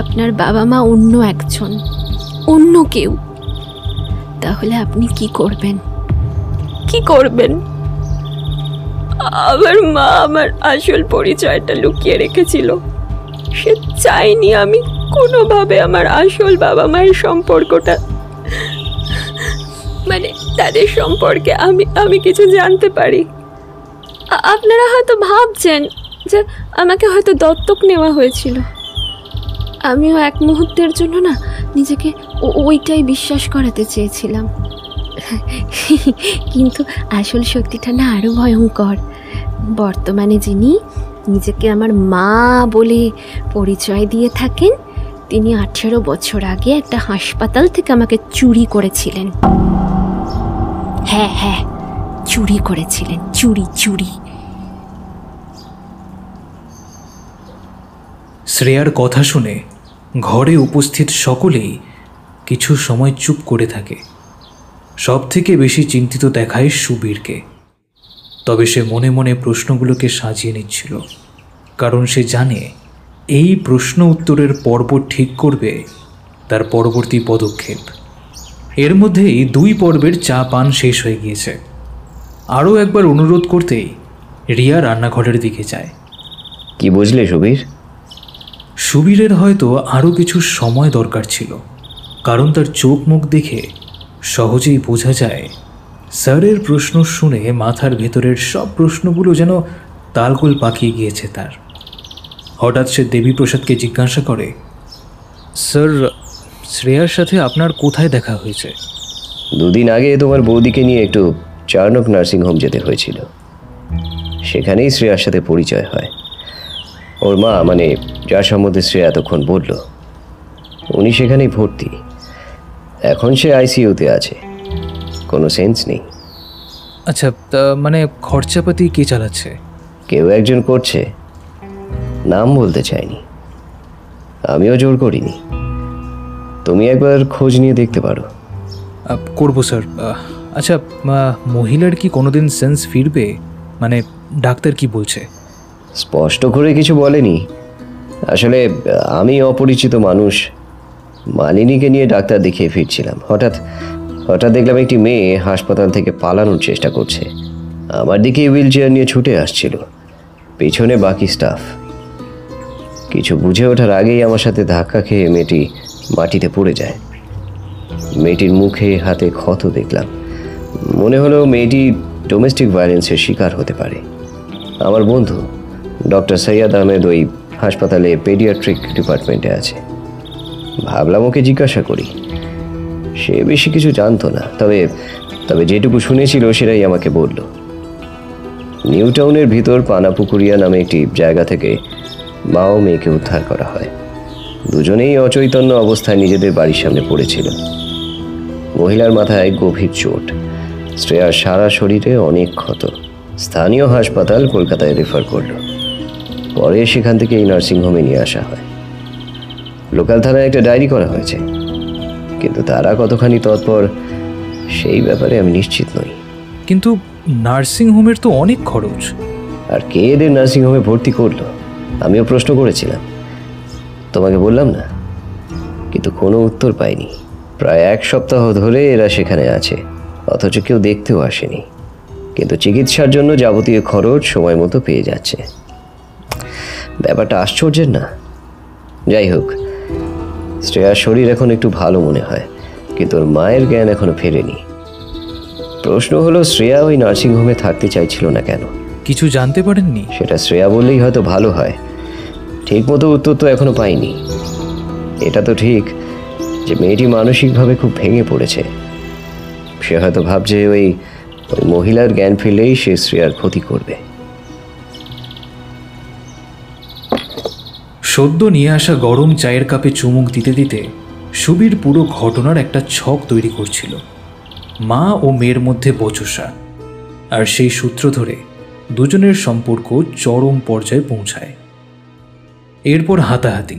আপনার বাবা মা অন্য একজন, অন্য কেউ, তাহলে আপনি কি করবেন? কি করবেন? আমার মা আমার আসল পরিচয়টা লুকিয়ে রেখেছিল। সে চাইনি আমি কোনোভাবে আমার আসল বাবা মায়ের সম্পর্কটা, মানে তাদের সম্পর্কে আমি কিছু জানতে পারি। আপনারা হয়তো ভাবছেন যে আমাকে হয়তো দত্তক নেওয়া হয়েছিল। আমিও এক মুহূর্তের জন্য না নিজেকে ওইটাই বিশ্বাস করাতে চেয়েছিলাম, কিন্তু আসল সত্যিটা না আরও ভয়ঙ্কর। বর্তমানে যিনি নিজেকে আমার মা বলে পরিচয় দিয়ে থাকেন, তিনি 18 বছর আগে একটা হাসপাতাল থেকে আমাকে চুরি করেছিলেন। হ্যাঁ হ্যাঁ, চুরি করেছিলেন, চুরি। শ্রেয়ার কথা শুনে ঘরে উপস্থিত সকলেই কিছু সময় চুপ করে থাকে। সব থেকে বেশি চিন্তিত দেখায় সুবীরকে। তবে সে মনে মনে প্রশ্নগুলোকে সাজিয়ে নিচ্ছিল, কারণ সে জানে এই প্রশ্ন উত্তরের পর্ব ঠিক করবে তার পরবর্তী পদক্ষেপ। এর মধ্যেই 2 পর্বের চা পান শেষ হয়ে গিয়েছে। আরও একবার অনুরোধ করতেই রিয়া রান্নাঘরের দিকে যায়। কি বুঝলে সুবীর? সুবীরের হয়তো আরও কিছু সময় দরকার ছিল, কারণ তার চোখ মুখ দেখে সহজেই বোঝা যায় স্যারের প্রশ্ন শুনে মাথার ভেতরের সব প্রশ্নগুলো যেন তালগোল পাকিয়ে গিয়েছে তার। হঠাৎ সে দেবীপ্রসাদকে জিজ্ঞাসা করে, স্যার, শ্রেয়ার সাথে আপনার কোথায় দেখা হয়েছে? 2 দিন আগে তোমার বৌদিকে নিয়ে একটু চার্নক নার্সিংহোম যেতে হয়েছিল। সেখানেই শ্রেয়ার সাথে পরিচয় হয়। ওর মা, মানে যার সম্বন্ধে শ্রেয়া এতক্ষণ বলল, উনি সেখানেই ভর্তি। এখন সে আইসিইউতে আছে, কোনো সেন্স নেই। আচ্ছা, তা মানে খরচাপাতি কে চালাচ্ছে? কেউ একজন করছে, নাম বলতে চাইনি, আমিও জোর করিনি। তুমি একবার খোঁজ নিয়ে দেখতে পারো। করবো স্যার। আচ্ছা, মহিলার কি কোনোদিন সেন্স ফিরবে? মানে ডাক্তার কি বলছে? স্পষ্ট করে কিছু বলেনি। আসলে আমি অপরিচিত মানুষ, মালিনীকে নিয়ে ডাক্তার দেখিয়ে ফিরছিলাম। হঠাৎ দেখলাম একটি মেয়ে হাসপাতাল থেকে পালানোর চেষ্টা করছে। আমার দিকে হুইল চেয়ার নিয়ে ছুটে আসছিল, পেছনে বাকি স্টাফ। কিছু বুঝে ওঠার আগেই আমার সাথে ধাক্কা খেয়ে মেয়েটি মাটিতে পড়ে যায়। মেয়েটির মুখে হাতে ক্ষত দেখলাম। মনে হলো মেয়েটি ডোমেস্টিক ভায়োলেন্সের শিকার হতে পারে। আমার বন্ধু ডক্টর সৈয়দ আহমেদ ওই হাসপাতালে পেডিয়াট্রিক ডিপার্টমেন্টে আছে। ভাবলাম ওকে জিজ্ঞাসা করি। সে বেশি কিছু জানতো না, তবে যেটুকু শুনেছিল সেটাই আমাকে বলল। নিউ টাউনের ভিতর পানাপুকুরিয়া নামে একটি জায়গা থেকে মা ও মেয়েকে উদ্ধার করা হয়। দুজনেই অচৈতন্য অবস্থায় নিজেদের বাড়ির সামনে পড়েছিল। মহিলার মাথায় গভীর চোট, শ্রেয়ার সারা শরীরে অনেক ক্ষত। স্থানীয় হাসপাতাল কলকাতায় রেফার করল। পরে সেখান থেকে এই নার্সিংহোমে নিয়ে আসা হয়। লোকাল থানায় একটা ডায়েরি করা হয়েছে, কিন্তু তারা কতখানি তৎপর সেই ব্যাপারে আমি নিশ্চিত নই। কিন্তু নার্সিংহোমের তো অনেক খরচ। আর কে এদের নার্সিংহোমে ভর্তি করলো আমিও প্রশ্ন করেছিলাম, তোমাকে বললাম না, কিন্তু কোনো উত্তর পাইনি। প্রায় 1 সপ্তাহ ধরে এরা সেখানে আছে, অথচ কেউ দেখতেও আসেনি। কিন্তু চিকিৎসার জন্য যাবতীয় খরচ সময় মতো পেয়ে যাচ্ছে। ব্যাপারটা আশ্চর্যের না? যাই হোক, শ্রেয়ার শরীর এখন একটু ভালো মনে হয়, কিন্তু ওর মায়ের জ্ঞান এখনো ফেরেনি। প্রশ্ন হলো, শ্রেয়া ওই নার্সিংহোমে থাকতে চাইছিল না কেন? কিছু জানতে পারেননি? সেটা শ্রেয়া বললেই হয়তো ভালো হয়। ঠিক মতো উত্তর তো এখনো পাইনি। এটা তো ঠিক যে মেয়েটি মানসিকভাবে খুব ভেঙে পড়েছে। সে হয়তো ভাবছে ওই মহিলার জ্ঞান ফিরলেই সে শ্রেয়ার ক্ষতি করবে। সদ্য নিয়ে আসা গরম চায়ের কাপে চুমুক দিতে দিতে সুবীর পুরো ঘটনার একটা ছক তৈরি করছিল। মা ও মেয়ের মধ্যে বচসা, আর সেই সূত্র ধরে দুজনের সম্পর্ক চরম পর্যায়ে পৌঁছায়। এরপর হাতাহাতি,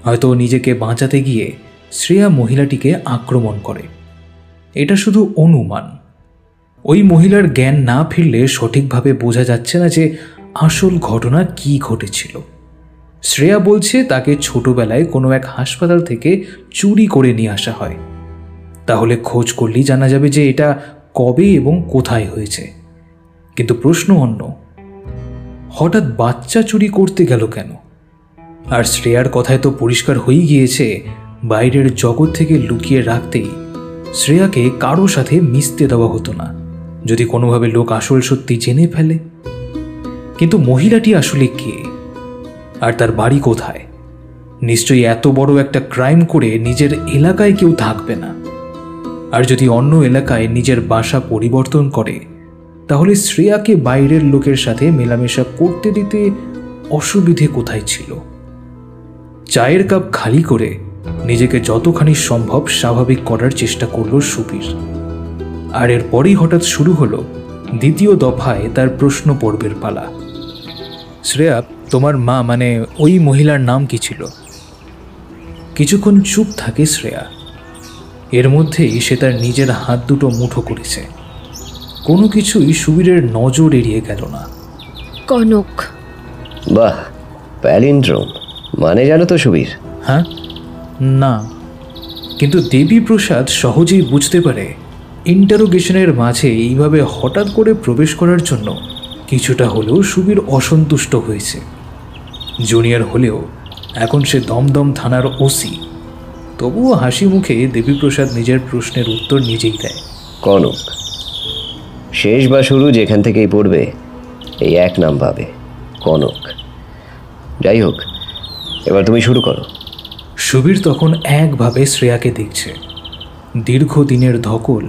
হয়তো নিজেকে বাঁচাতে গিয়ে শ্রেয়া মহিলাটিকে আক্রমণ করে। এটা শুধু অনুমান। ওই মহিলার জ্ঞান না ফিরলে সঠিকভাবে বোঝা যাচ্ছে না যে আসল ঘটনা কি ঘটেছিল। শ্রেয়া বলছে তাকে ছোটবেলায় কোনো এক হাসপাতাল থেকে চুরি করে নিয়ে আসা হয়। তাহলে খোঁজ করলেই জানা যাবে যে এটা কবে এবং কোথায় হয়েছে। কিন্তু প্রশ্ন অন্য, হঠাৎ বাচ্চা চুরি করতে গেল কেন? আর শ্রেয়ার কথায় তো পরিষ্কার হয়েই গিয়েছে বাইরের জগৎ থেকে লুকিয়ে রাখতেই শ্রেয়াকে কারো সাথে মিশতে দেওয়া হতো না, যদি কোনোভাবে লোক আসল সত্যি জেনে ফেলে। কিন্তু মহিলাটি আসলে কে, আর তার বাড়ি কোথায়? নিশ্চয়ই এত বড় একটা ক্রাইম করে নিজের এলাকায় কেউ থাকবে না। আর যদি অন্য এলাকায় নিজের বাসা পরিবর্তন করে, তাহলে শ্রেয়াকে বাইরের লোকের সাথে মেলামেশা করতে দিতে অসুবিধে কোথায় ছিল? চায়ের কাপ খালি করে নিজেকে যতখানি সম্ভব স্বাভাবিক করার চেষ্টা করল সুবীর। আর এরপরই হঠাৎ শুরু হলো দ্বিতীয় দফায় তার প্রশ্ন পর্বের পালা। শ্রেয়া, তোমার মা মানে ওই মহিলার নাম কি ছিল? কিছুক্ষণ চুপ থাকে শ্রেয়া। এর মধ্যেই সে তার নিজের হাত দুটো মুঠো করেছে। কোনো কিছুই সুবীরের নজর এড়িয়ে গেল না। কনক। বাহ, প্যালিন্ড্রোম মানে জানো তো সুবীর? হ্যাঁ, না, কিন্তু দেবী প্রসাদ সহজেই বুঝতে পারে ইন্টারোগেশনের মাঝে এইভাবে হঠাৎ করে প্রবেশ করার জন্য কিছুটা হলেও সুবীর অসন্তুষ্ট হয়েছে। জুনিয়র হলেও এখন সে দমদম থানার ওসি। তবুও হাসি মুখে দেবীপ্রসাদ নিজের প্রশ্নের উত্তর নিজেই দেয়। কনক, শেষ বা শুরু যেখান থেকেই পড়বে এই এক নাম পাবে, কনক। যাই হোক, এবার তুমি শুরু করো। সুবীর তখন একভাবে শ্রেয়াকে দেখছে। দীর্ঘদিনের ধকল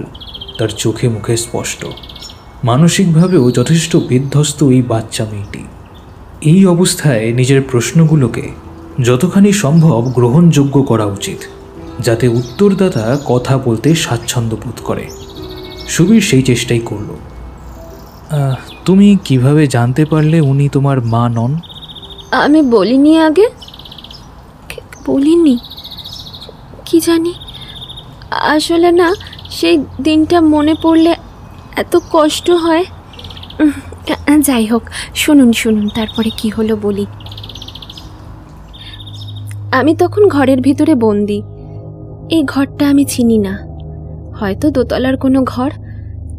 তার চোখে মুখে স্পষ্ট। মানসিকভাবেও যথেষ্ট বিধ্বস্ত এই বাচ্চা মেয়েটি। এই অবস্থায় নিজের প্রশ্নগুলোকে যতখানি সম্ভব গ্রহণযোগ্য করা উচিত, যাতে উত্তরদাতা কথা বলতে স্বাচ্ছন্দ্য বোধ করে। সুবীর সেই চেষ্টাই করল। তুমি কিভাবে জানতে পারলে উনি তোমার মা নন? আমি বলিনি আগে, বলিনি, কি জানি। আসলে না, সেই দিনটা মনে পড়লে এত কষ্ট হয়। যাই হোক, শুনুন শুনুন, তারপরে কি হলো বলি। আমি তখন ঘরের ভিতরে বন্দি। এই ঘরটা আমি চিনি না, হয়তো দোতলার কোনো ঘর,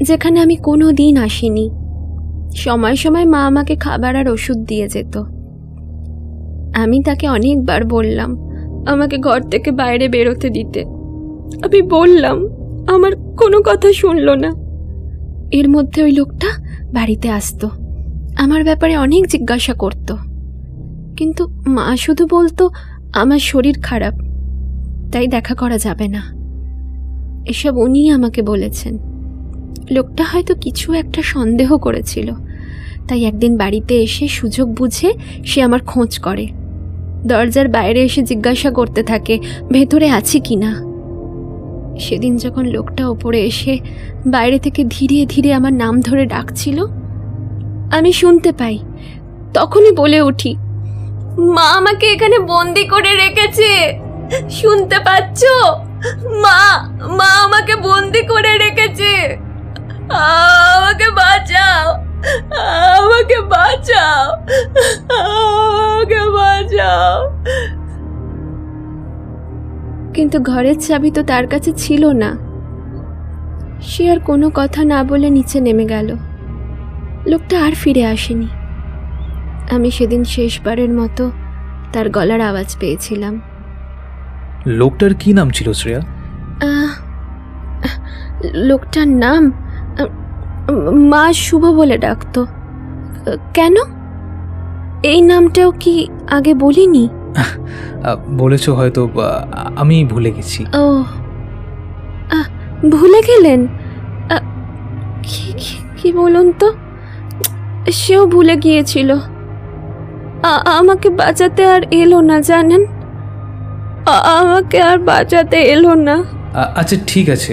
যেখানে আমি কোনো দিন আসিনি। সময় সময় মা আমাকে খাবার আর ওষুধ দিয়ে যেত। আমি তাকে অনেকবার বললাম আমাকে ঘর থেকে বাইরে বেরোতে দিতে। আমি বললাম, আমার কোনো কথা শুনলো না। এর মধ্যে ওই লোকটা বাড়িতে আসতো, আমার ব্যাপারে অনেক জিজ্ঞাসা করত। কিন্তু মা শুধু বলতো আমার শরীর খারাপ, তাই দেখা করা যাবে না। এসব উনিই আমাকে বলেছেন। লোকটা হয়তো কিছু একটা সন্দেহ করেছিল, তাই একদিন বাড়িতে এসে সুযোগ বুঝে সে আমার খোঁজ করে। দরজার বাইরে এসে জিজ্ঞাসা করতে থাকে ভেতরে আছি কিনা। সেদিন যখন লোকটা ওপরে এসে বাইরে থেকে ধীরে ধীরে আমার নাম ধরে ডাকছিল, আমি শুনতে পাই। তখনই বলে উঠি, মা আমাকে এখানে বন্দি করে রেখেছে, শুনতে পাচ্ছ? মা মা আমাকে বন্দি করে রেখেছে, আমাকে বাঁচাও, আমাকে বাঁচাও, আমাকে বাঁচাও। কিন্তু ঘরের চাবি তো তার কাছে ছিল না। সে আর কোনো কথা না বলে নিচে নেমে গেল। লোকটা আর ফিরে আসেনি। আমি সেদিন শেষবারের মতো তার গলার আওয়াজ পেয়েছিলাম। লোকটার কি নাম ছিল শ্রেয়া? লোকটার নাম মা শুভ বলে ডাকতো। কেন? এই নামটাও কি আগে বলিনি? বলেছ হয়তো, আমি ভুলে গেছি। ও, ভুলে গেলেন? কি বলুন তো? সেও ভুলে গিয়েছিল। আমাকে বাঁচাতে আর এলো না জানেন, আমাকে আর বাঁচাতে এলো না। আচ্ছা ঠিক আছে,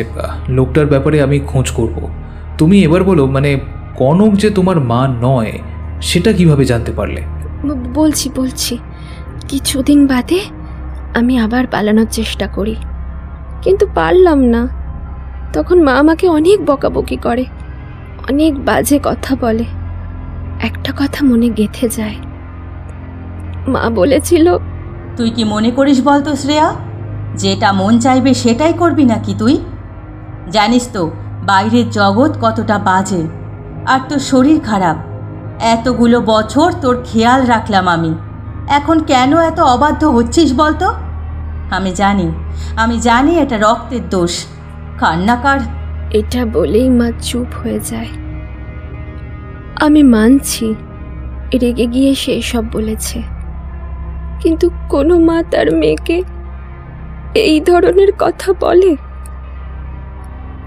লোকটার ব্যাপারে আমি খোঁজ করব। তুমি এবার বলো, মানে কনক যে তোমার মা নয় সেটা কিভাবে জানতে পারলে? বলছি কিছুদিন বাদে আমি আবার পালানোর চেষ্টা করি, কিন্তু পারলাম না। তখন মা আমাকে অনেক বকাবকি করে, অনেক বাজে কথা বলে। একটা কথা মনে গেঁথে যায়। মা বলেছিল, তুই কি মনে করিস বলতো শ্রেয়া, যেটা মন চাইবে সেটাই করবি নাকি তুই? জানিস তো বাইরের জগৎ কতটা বাজে, আর তোর শরীর খারাপ। এতগুলো বছর তোর খেয়াল রাখলাম আমি, এখন কেন এত অবাধ্য হচ্ছিস বলতো? আমি জানি এটা রক্তের দোষ, কান্নাকার। এটা বলেই মা চুপ হয়ে যায়। আমি মানছি রেগে গিয়ে সে সব বলেছে, কিন্তু কোনো মা তার মেয়েকে এই ধরনের কথা বলে?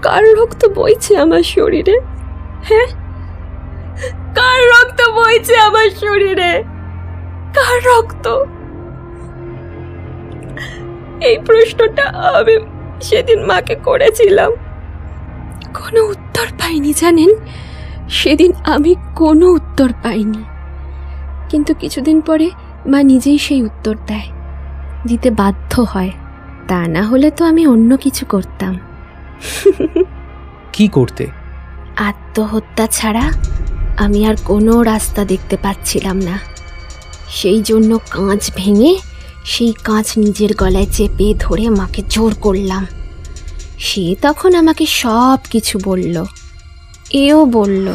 কার রক্ত বইছে আমার শরীরে? হ্যাঁ, কার রক্ত বইছে আমার শরীরে? কার রক্ত? এই প্রশ্নটা আমি সেদিন মাকে করেছিলাম, কোনো উত্তর পাইনি জানেন। সেদিন আমি কোনো উত্তর পাইনি, কিন্তু কিছুদিন পরে মা নিজেই সেই উত্তর দেয়, দিতে বাধ্য হয়। তা না হলে তো আমি অন্য কিছু করতাম। কি করতে? আত্মহত্যা ছাড়া আমি আর কোনো রাস্তা দেখতে পাচ্ছিলাম না। সেই জন্য কাঁচ ভেঙে সেই কাঁচ নিজের গলায় চেপে ধরে মাকে জোর করলাম। সে তখন আমাকে সব কিছু বলল। এও বলল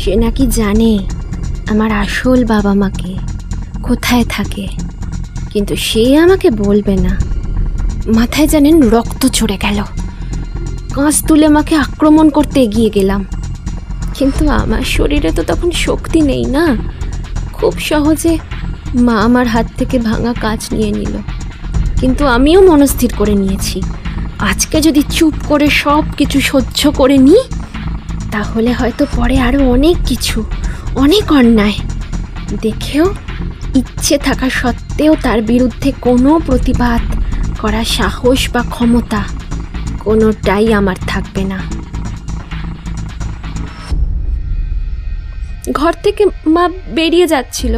সে নাকি জানে আমার আসল বাবা মাকে কোথায় থাকে, কিন্তু সে আমাকে বলবে না। মাথায় জানেন রক্ত চড়ে গেল। কাঁচ তুলে মাকে আক্রমণ করতে এগিয়ে গেলাম, কিন্তু আমার শরীরে তো তখন শক্তি নেই না। খুব সহজে মা আমার হাত থেকে ভাঙা কাঁচ নিয়ে নিল, কিন্তু আমিও মনস্থির করে নিয়েছি, আজকে যদি চুপ করে সব কিছু সহ্য করে নিই তাহলে হয়তো পরে আরও অনেক কিছু, অনেক অন্যায় দেখেও ইচ্ছে থাকা সত্ত্বেও তার বিরুদ্ধে কোনো প্রতিবাদ করার সাহস বা ক্ষমতা কোনোটাই আমার থাকবে না। ঘর থেকে মা বেরিয়ে যাচ্ছিল,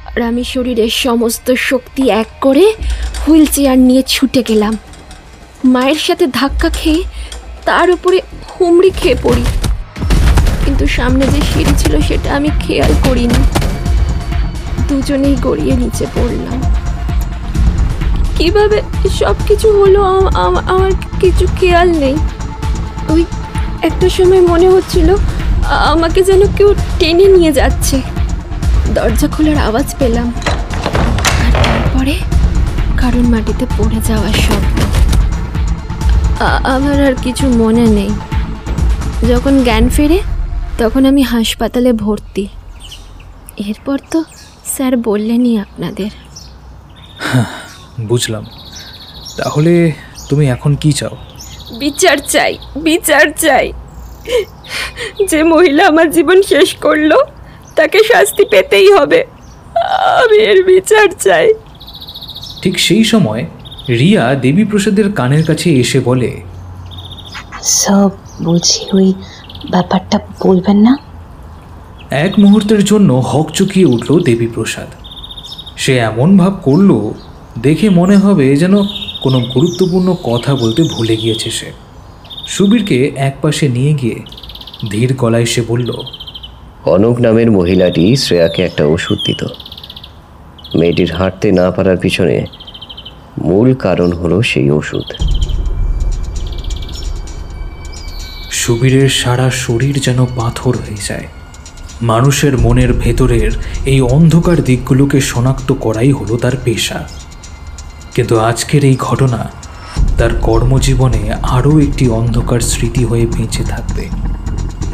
আর আমি শরীরের সমস্ত শক্তি এক করে হুইল চেয়ার নিয়ে ছুটে গেলাম। মায়ের সাথে ধাক্কা খেয়ে তার উপরে হুমড়ি খেয়ে পড়ি, কিন্তু সামনে যে সিঁড়ি ছিল সেটা আমি খেয়াল করিনি। দুজনেই গড়িয়ে নিচে পড়লাম। কিভাবে সব কিছু হলো আমার কিছু খেয়াল নেই। ওই একটা সময় মনে হচ্ছিল আমাকে যেন কেউ টেনে নিয়ে যাচ্ছে। দরজা খোলার আওয়াজ পেলাম, আর তারপরে কারণ মাটিতে পড়ে যাওয়ার শব্দ। আমার আর কিছু মনে নেই। যখন জ্ঞান ফেরে তখন আমি হাসপাতালে ভর্তি। এরপর তো স্যার বললেনই আপনাদের। বুঝলাম। তাহলে তুমি এখন কি চাও? বিচার চাই, বিচার চাই। যে মহিলা আমার জীবন শেষ করলো তাকে শাস্তি পেতেই হবে। আমি এর বিচার চাই। ঠিক সেই সময় রিয়া দেবীপ্রসাদের কানের কাছে এসে বলে, সব বলছি ওই ব্যাপারটা বলবেন না? এক মুহূর্তের জন্য হকচকিয়ে উঠল দেবীপ্রসাদ। সে এমন ভাব করল দেখে মনে হবে যেন কোনো গুরুত্বপূর্ণ কথা বলতে ভুলে গিয়েছে সে। সুবীরকে একপাশে নিয়ে গিয়ে ধীর গলায় সে বলল, কনক নামের মহিলাটি শ্রেয়াকে একটা ওষুধ দিত। মেয়েটির হাঁটতে না পারার পিছনে মূল কারণ হলো সেই ওষুধ। সুবীরের সারা শরীর যেন পাথর হয়ে যায়। মানুষের মনের ভেতরের এই অন্ধকার দিকগুলোকে শনাক্ত করাই হলো তার পেশা। কিন্তু আজকের এই ঘটনা তার কর্মজীবনে আরও একটি অন্ধকার স্মৃতি হয়ে বেঁচে থাকবে,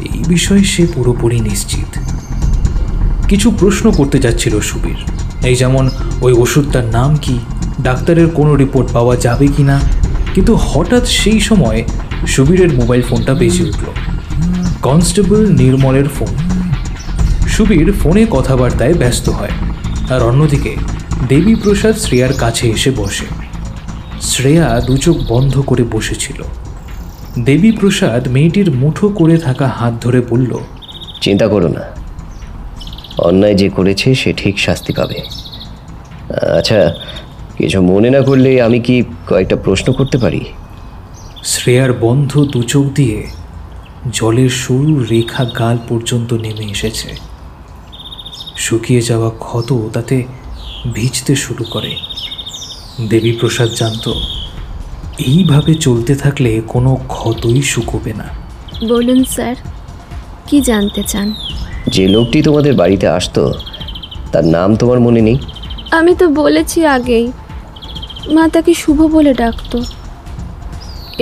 এই বিষয়ে সে পুরোপুরি নিশ্চিত। কিছু প্রশ্ন করতে যাচ্ছিল সুবীর, এই যেমন ওই ওষুধটার নাম কি, ডাক্তারের কোনো রিপোর্ট পাওয়া যাবে কি না। কিন্তু হঠাৎ সেই সময় সুবীরের মোবাইল ফোনটা বেজে উঠল। Constable নির্মলের phone. সুবীর ফোনে কথাবার্তায় ব্যস্ত হয়। আর অন্যদিকে দেবীপ্রসাদ শ্রেয়ার কাছে এসে বসে। শ্রেয়া দু চোখ বন্ধ করে বসেছিল। দেবীপ্রসাদ মেয়েটির মুঠো করে থাকা হাত ধরে বলল, চিন্তা করো না, অন্যায় যে করেছে সে ঠিক শাস্তি পাবে। আচ্ছা, কিছু মনে না করলে আমি কি কয়েকটা প্রশ্ন করতে পারি? শ্রেয়ার বন্ধ দু চোখ দিয়ে জলের সরু রেখা গাল পর্যন্ত নেমে এসেছে। শুকিয়ে যাওয়া ক্ষত তাতে ভিজতে শুরু করে। দেবীপ্রসাদ জানত এইভাবে চলতে থাকলে কোনো ক্ষতই শুকোবে না। বলুন স্যার, কি জানতে চান? যে লোকটি তোমাদের বাড়িতে আসতো তার নাম তোমার মনে নেই? আমি তো বলেছি আগেই, মা তাকে শুভ বলে ডাকতো।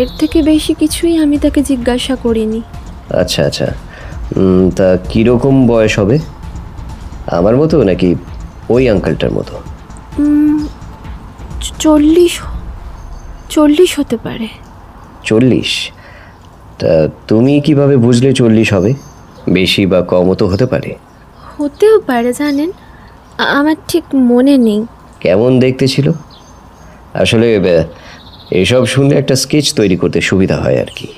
এর থেকে বেশি কিছুই আমি তাকে জিজ্ঞাসা করিনি। আচ্ছা আচ্ছা, তা কীরকম বয়স হবে? আমার মতো নাকি ওই আঙ্কেলটার মতো? 40 হতে পারে। 40? তা তুমি কিভাবে বুঝলে 40 হবে? বেশি বা কমও তো হতে পারে। হতেও পারে জানেন, আমার ঠিক মনে নেই। কেমন দেখতে ছিল? আসলে এসব শুনলে একটা স্কেচ তৈরি করতে সুবিধা হয় আর কি।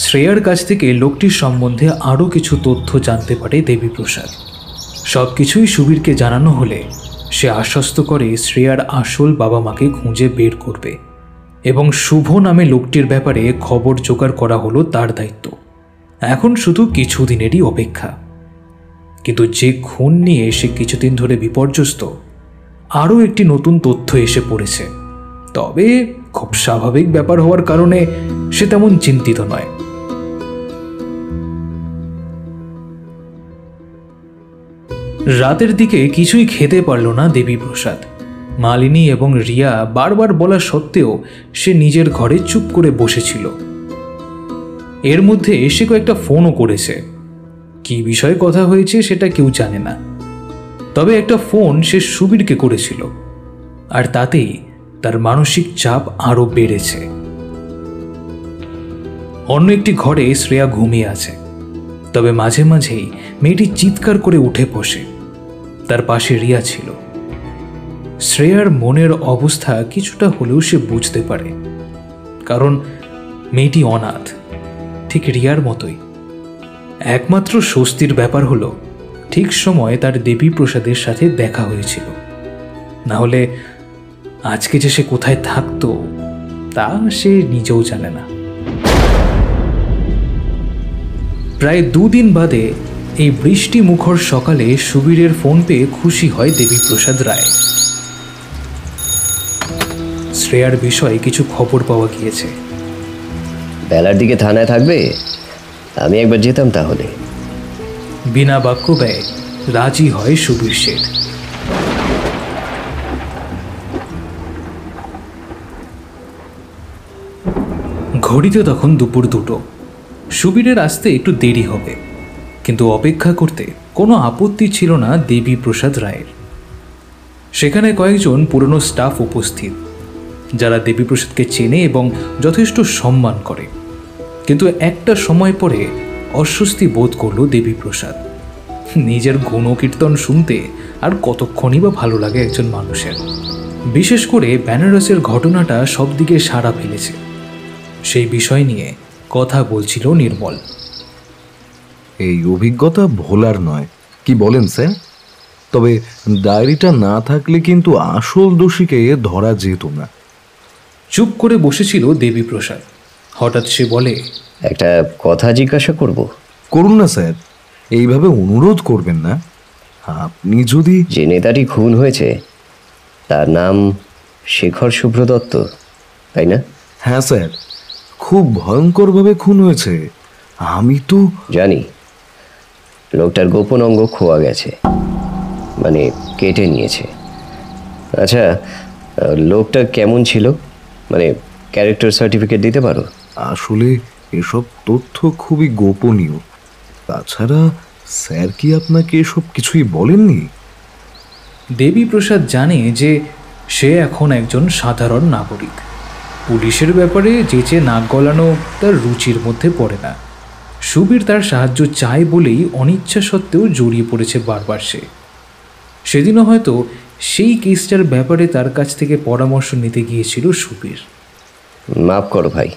শ্রেয়ার কাছ থেকে লোকটির সম্বন্ধে আরও কিছু তথ্য জানতে পারে দেবীপ্রসাদ। সব কিছুই সুবীরকে জানানো হলে সে আশ্বস্ত করে শ্রেয়ার আসল বাবা মাকে খুঁজে বের করবে এবং শুভ নামে লোকটির ব্যাপারে খবর জোগাড় করা হলো তার দায়িত্ব। এখন শুধু কিছুদিনেরই অপেক্ষা। কিন্তু যে খুন নিয়ে সে কিছুদিন ধরে বিপর্যস্ত, আরও একটি নতুন তথ্য এসে পড়েছে। তবে খুব স্বাভাবিক ব্যাপার হওয়ার কারণে সে তেমন চিন্তিত নয়। রাতের দিকে কিছুই খেতে পারল না দেবীপ্রসাদ। মালিনী এবং রিয়া বারবার বলা সত্ত্বেও সে নিজের ঘরে চুপ করে বসেছিল। এর মধ্যে সে কয়েকটা ফোনও করেছে। কি বিষয়ে কথা হয়েছে সেটা কেউ জানে না। তবে একটা ফোন সে সুবীরকে করেছিল, আর তাতেই তার মানসিক চাপ আরও বেড়েছে। অন্য একটি ঘরে শ্রেয়া ঘুমিয়ে আছে, তবে মাঝে মাঝেই মেয়েটি চিৎকার করে উঠে বসে। তার পাশে রিয়া ছিল। শ্রেয়ার মনের অবস্থা কিছুটা হলেও সে বুঝতে পারে, কারণ মেয়েটি অনাথ, ঠিক রিয়ার মতোই। একমাত্র স্বস্তির ব্যাপার হলো ঠিক সময় তার দেবীপ্রসাদের সাথে দেখা হয়েছিল। না হলে আজকে যে সে কোথায় থাকতো তা সে নিজেও জানে না। প্রায় 2 দিন বাদে এই বৃষ্টি মুখর সকালে সুবীরের ফোন পেয়ে খুশি হয় দেবীপ্রসাদ রায়। শ্রেয়ার বিষয়ে কিছু খবর পাওয়া গিয়েছে। বেলার দিকে থানায় থাকবে, আমি একবার যেতাম তাহলে। বিনা বাক্য ব্যয়ে রাজি হয় সুবীর শেঠ। ঘড়িতে তখন দুপুর 2টো। সুবীরের আসতে একটু দেরি হবে, কিন্তু অপেক্ষা করতে কোনো আপত্তি ছিল না দেবীপ্রসাদ রায়ের। সেখানে কয়েকজন পুরনো স্টাফ উপস্থিত, যারা দেবীপ্রসাদকে চেনে এবং যথেষ্ট সম্মান করে। কিন্তু একটা সময় পরে অস্বস্তি বোধ করল দেবীপ্রসাদ। নিজের গুণকীর্তন শুনতে আর কতক্ষণই বা ভালো লাগে একজন মানুষের। বিশেষ করে বেনারসের ঘটনাটা সব দিকে সাড়া ফেলেছে। সেই বিষয় নিয়ে কথা বলছিল নির্মল। এই অভিজ্ঞতা ভোলার নয়, কি বলেন স্যার? তবে ডায়েরিটা না থাকলে কিন্তু আসল দোষীকে ধরা যেত না। চুপ করে বসেছিল দেবীপ্রসাদ। হঠাৎ সে বলে, একটা কথা জিজ্ঞাসা করব? করুন না স্যার, এইভাবে অনুরোধ করবেন না। আপনি যদি... যে নেতাটি খুন হয়েছে তার নাম শেখর শুভ্র দত্ত, তাই না? হ্যাঁ স্যার, খুব ভয়ঙ্করভাবে খুন হয়েছে। আমি তো জানি। লোকটার গোপন অঙ্গ খোয়া গেছে, মানে কেটে নিয়েছে। আচ্ছা, লোকটা কেমন ছিল, মানে ক্যারেক্টার সার্টিফিকেট দিতে পারো? আসলে এসব তথ্য খুবই গোপনীয়। তাছাড়া স্যার কি আপনাকে এসব কিছুই বলেননি? দেবীপ্রসাদ জানে যে সে এখন একজন সাধারণ নাগরিক। পুলিশের ব্যাপারে যেচে নাক গলানো তার রুচির মধ্যে পড়ে না। সুবীর তার সাহায্য চায় বলেই অনিচ্ছা সত্ত্বেও জড়িয়ে পড়েছে বারবার সে। সেদিনও হয়তো সেই কেসটার ব্যাপারে তার কাছ থেকে পরামর্শ নিতে গিয়েছিল সুবীর। মাফ করো ভাই,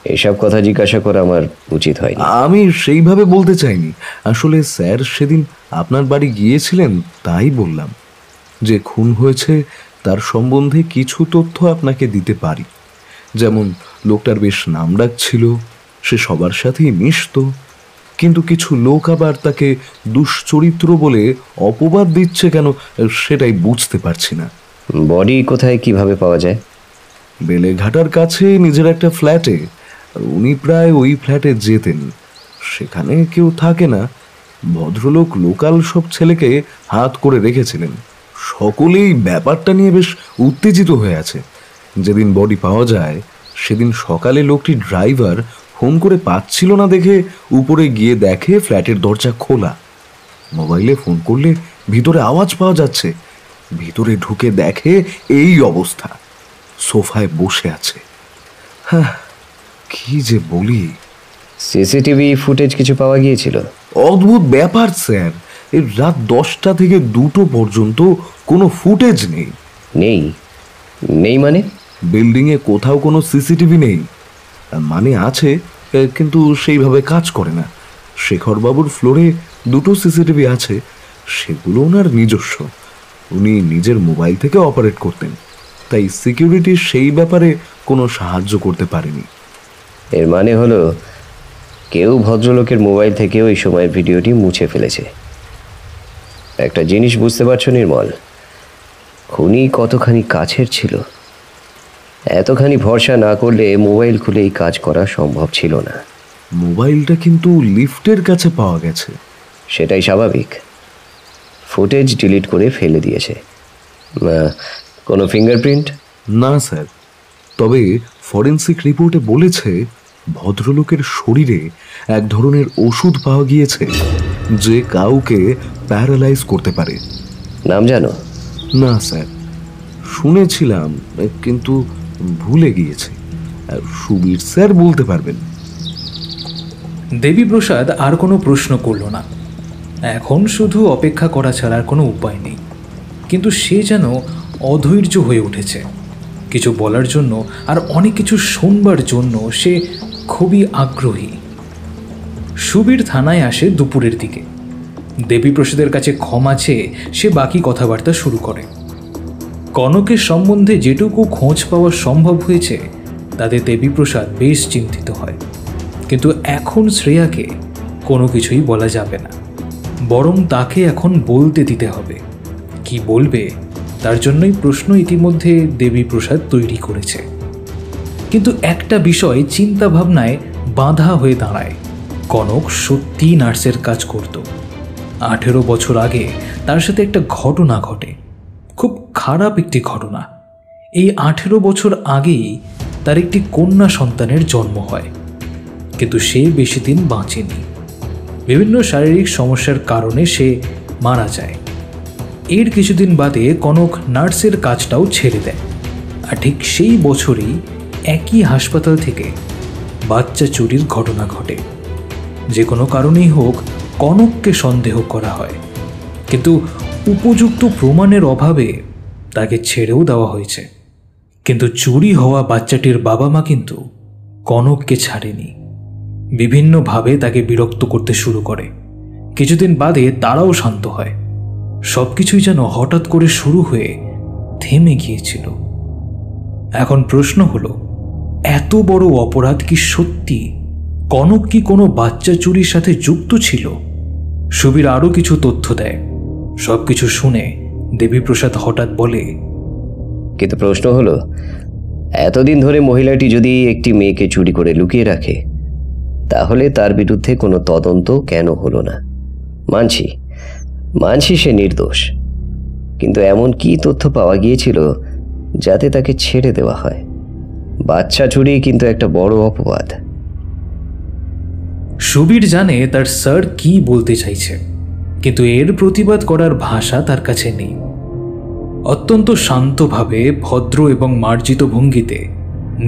এসব কথা জিজ্ঞাসা করা আমার উচিত হয়নি। আমি সেইভাবে বলতে চাইনি। আসলে স্যার সেদিন আপনার বাড়ি গিয়েছিলেন, তাই বললাম যে খুন হয়েছে তার সম্বন্ধে কিছু তথ্য আপনাকে দিতে পারি। যেমন লোকটার বেশ নামডাক ছিল, সে সবার সাথেই মিশত, কিন্তু কিছু লোক আবার তাকে দুশ্চরিত্র বলে অপবাদ দিচ্ছে কেন সেটাই বুঝতে পারছি না। বডি কোথায় কিভাবে পাওয়া যায়? বেলেঘাটার কাছে নিজের একটা ফ্ল্যাটে। উনি প্রায় ওই ফ্ল্যাটে যেতেন। সেখানে কেউ থাকে না। ভদ্রলোক লোকাল সব ছেলেকে হাত করে রেখেছিলেন। সকলেই ব্যাপারটা নিয়ে বেশ উত্তেজিত হয়ে আছে। যেদিন বডি পাওয়া যায় সেদিন সকালে লোকটি ড্রাইভার ফোন করে পাচ্ছিল না দেখে উপরে গিয়ে দেখে ফ্ল্যাটের দরজা খোলা। মোবাইলে ফোন করলে ভিতরে আওয়াজ পাওয়া যাচ্ছে। ভিতরে ঢুকে দেখে এই অবস্থা, সোফায় বসে আছে। হ্যাঁ, কি যে বলি। সিসিটিভি ফুটেজ কিছু পাওয়া গিয়েছিল? অদ্ভুত ব্যাপার স্যার, এই রাত 10টা থেকে 2টো পর্যন্ত কোনো ফুটেজ নেই। নেই? নেই মানে? বিল্ডিংয়ে কোথাও কোনো সিসিটিভি নেই। মানে আছে, কিন্তু সেইভাবে কাজ করে না। শেখরবাবুর ফ্লোরে 2টো সিসিটিভি আছে, সেগুলো ওনার নিজস্ব। উনি নিজের মোবাইল থেকে অপারেট করতেন, তাই সিকিউরিটি সেই ব্যাপারে কোনো সাহায্য করতে পারেনি। এর মানে হলো কেউ ভদ্রলোকের মোবাইল থেকে ওই সময়ের ভিডিওটি মুছে ফেলেছে। একটা জিনিস বুঝতে পারছো নির্মল, খুনি কতখানি কাছের ছিল। এতখানি ভরসা না করলে মোবাইল খুলে এই কাজ করা সম্ভব ছিল না। মোবাইলটা কিন্তু লিফটের কাছে পাওয়া গেছে। সেটাই স্বাভাবিক। ফুটেজ ডিলিট করে ফেলে দিয়েছে। কোনো ফিঙ্গারপ্রিন্ট? না স্যার, তবে ফরেন্সিক রিপোর্টে বলেছে ভদ্রলোকের শরীরে এক ধরনের ওষুধ পাওয়া গিয়েছে যে কাউকে প্যারালাইজ করতে পারে। নাম জানো? না স্যার, শুনেছিলাম কিন্তু ভুলে গিয়েছি। সুবীর স্যার বলতে পারবেন। দেবীপ্রসাদ আর কোনো প্রশ্ন করল না। এখন শুধু অপেক্ষা করা ছাড়া আর কোনো উপায় নেই। কিন্তু সে যেন অধৈর্য হয়ে উঠেছে কিছু বলার জন্য, আর অনেক কিছু শুনবার জন্য সে খুবই আগ্রহী। সুবীর থানায় আসে দুপুরের দিকে। দেবীপ্রসাদের কাছে ক্ষমা চেয়ে সে বাকি কথাবার্তা শুরু করে। কনকের সম্বন্ধে যেটুকু খোঁজ পাওয়া সম্ভব হয়েছে তাতে দেবীপ্রসাদ বেশ চিন্তিত হয়। কিন্তু এখন শ্রেয়াকে কোনো কিছুই বলা যাবে না, বরং তাকে এখন বলতে দিতে হবে। কি বলবে তার জন্যই প্রশ্ন ইতিমধ্যে দেবীপ্রসাদ তৈরি করেছে। কিন্তু একটা বিষয় চিন্তা ভাবনায় বাধা হয়ে দাঁড়ায়। কনক সত্যিই নার্সের কাজ করত। 18 বছর আগে তার সাথে একটা ঘটনা ঘটে, খুব খারাপ একটি ঘটনা। এই 18 বছর আগেই তার একটি কন্যা সন্তানের জন্ম হয়, কিন্তু সে বেশি দিন বাঁচেনি। বিভিন্ন শারীরিক সমস্যার কারণে সে মারা যায়। এর কিছুদিন বাদে কনক নার্সের কাজটাও ছেড়ে দেয়। আর ঠিক সেই বছরই একই হাসপাতাল থেকে বাচ্চা চুরির ঘটনা ঘটে। যে কোনো কারণেই হোক কনককে সন্দেহ করা হয়, কিন্তু উপযুক্ত প্রমাণের অভাবে তাকে ছেড়েও দেওয়া হয়েছে। কিন্তু চুরি হওয়া বাচ্চাটির বাবা মা কিন্তু কনককে ছাড়েনি। বিভিন্নভাবে তাকে বিরক্ত করতে শুরু করে। কিছুদিন বাদে তারাও শান্ত হয়। সবকিছুই যেন হঠাৎ করে শুরু হয়ে থেমে গিয়েছিল। এখন প্রশ্ন হলো, এত বড় অপরাধ কি সত্যি? কনক কি কোনো বাচ্চা চুরির সাথে যুক্ত ছিল? সুবীর আরও কিছু তথ্য দেয়। সবকিছু শুনে দেবীপ্রসাদ হঠাৎ বলে, কিন্তু প্রশ্ন হলো, এতদিন ধরে মহিলাটি যদি একটি মেয়েকে চুরি করে লুকিয়ে রাখে, তাহলে তার বিরুদ্ধে কোনো তদন্ত কেন হলো না? মানছি সে নির্দোষ, কিন্তু এমন কি তথ্য পাওয়া গিয়েছিল যাতে তাকে ছেড়ে দেওয়া হয়? বাচ্চা চুরি কিন্তু একটা বড় অপবাদ। সুবীর জানে তার স্যার কি বলতে চাইছে, কিন্তু এর প্রতিবাদ করার ভাষা তার কাছে নেই। অত্যন্ত শান্তভাবে, ভদ্র এবং মার্জিত ভঙ্গিতে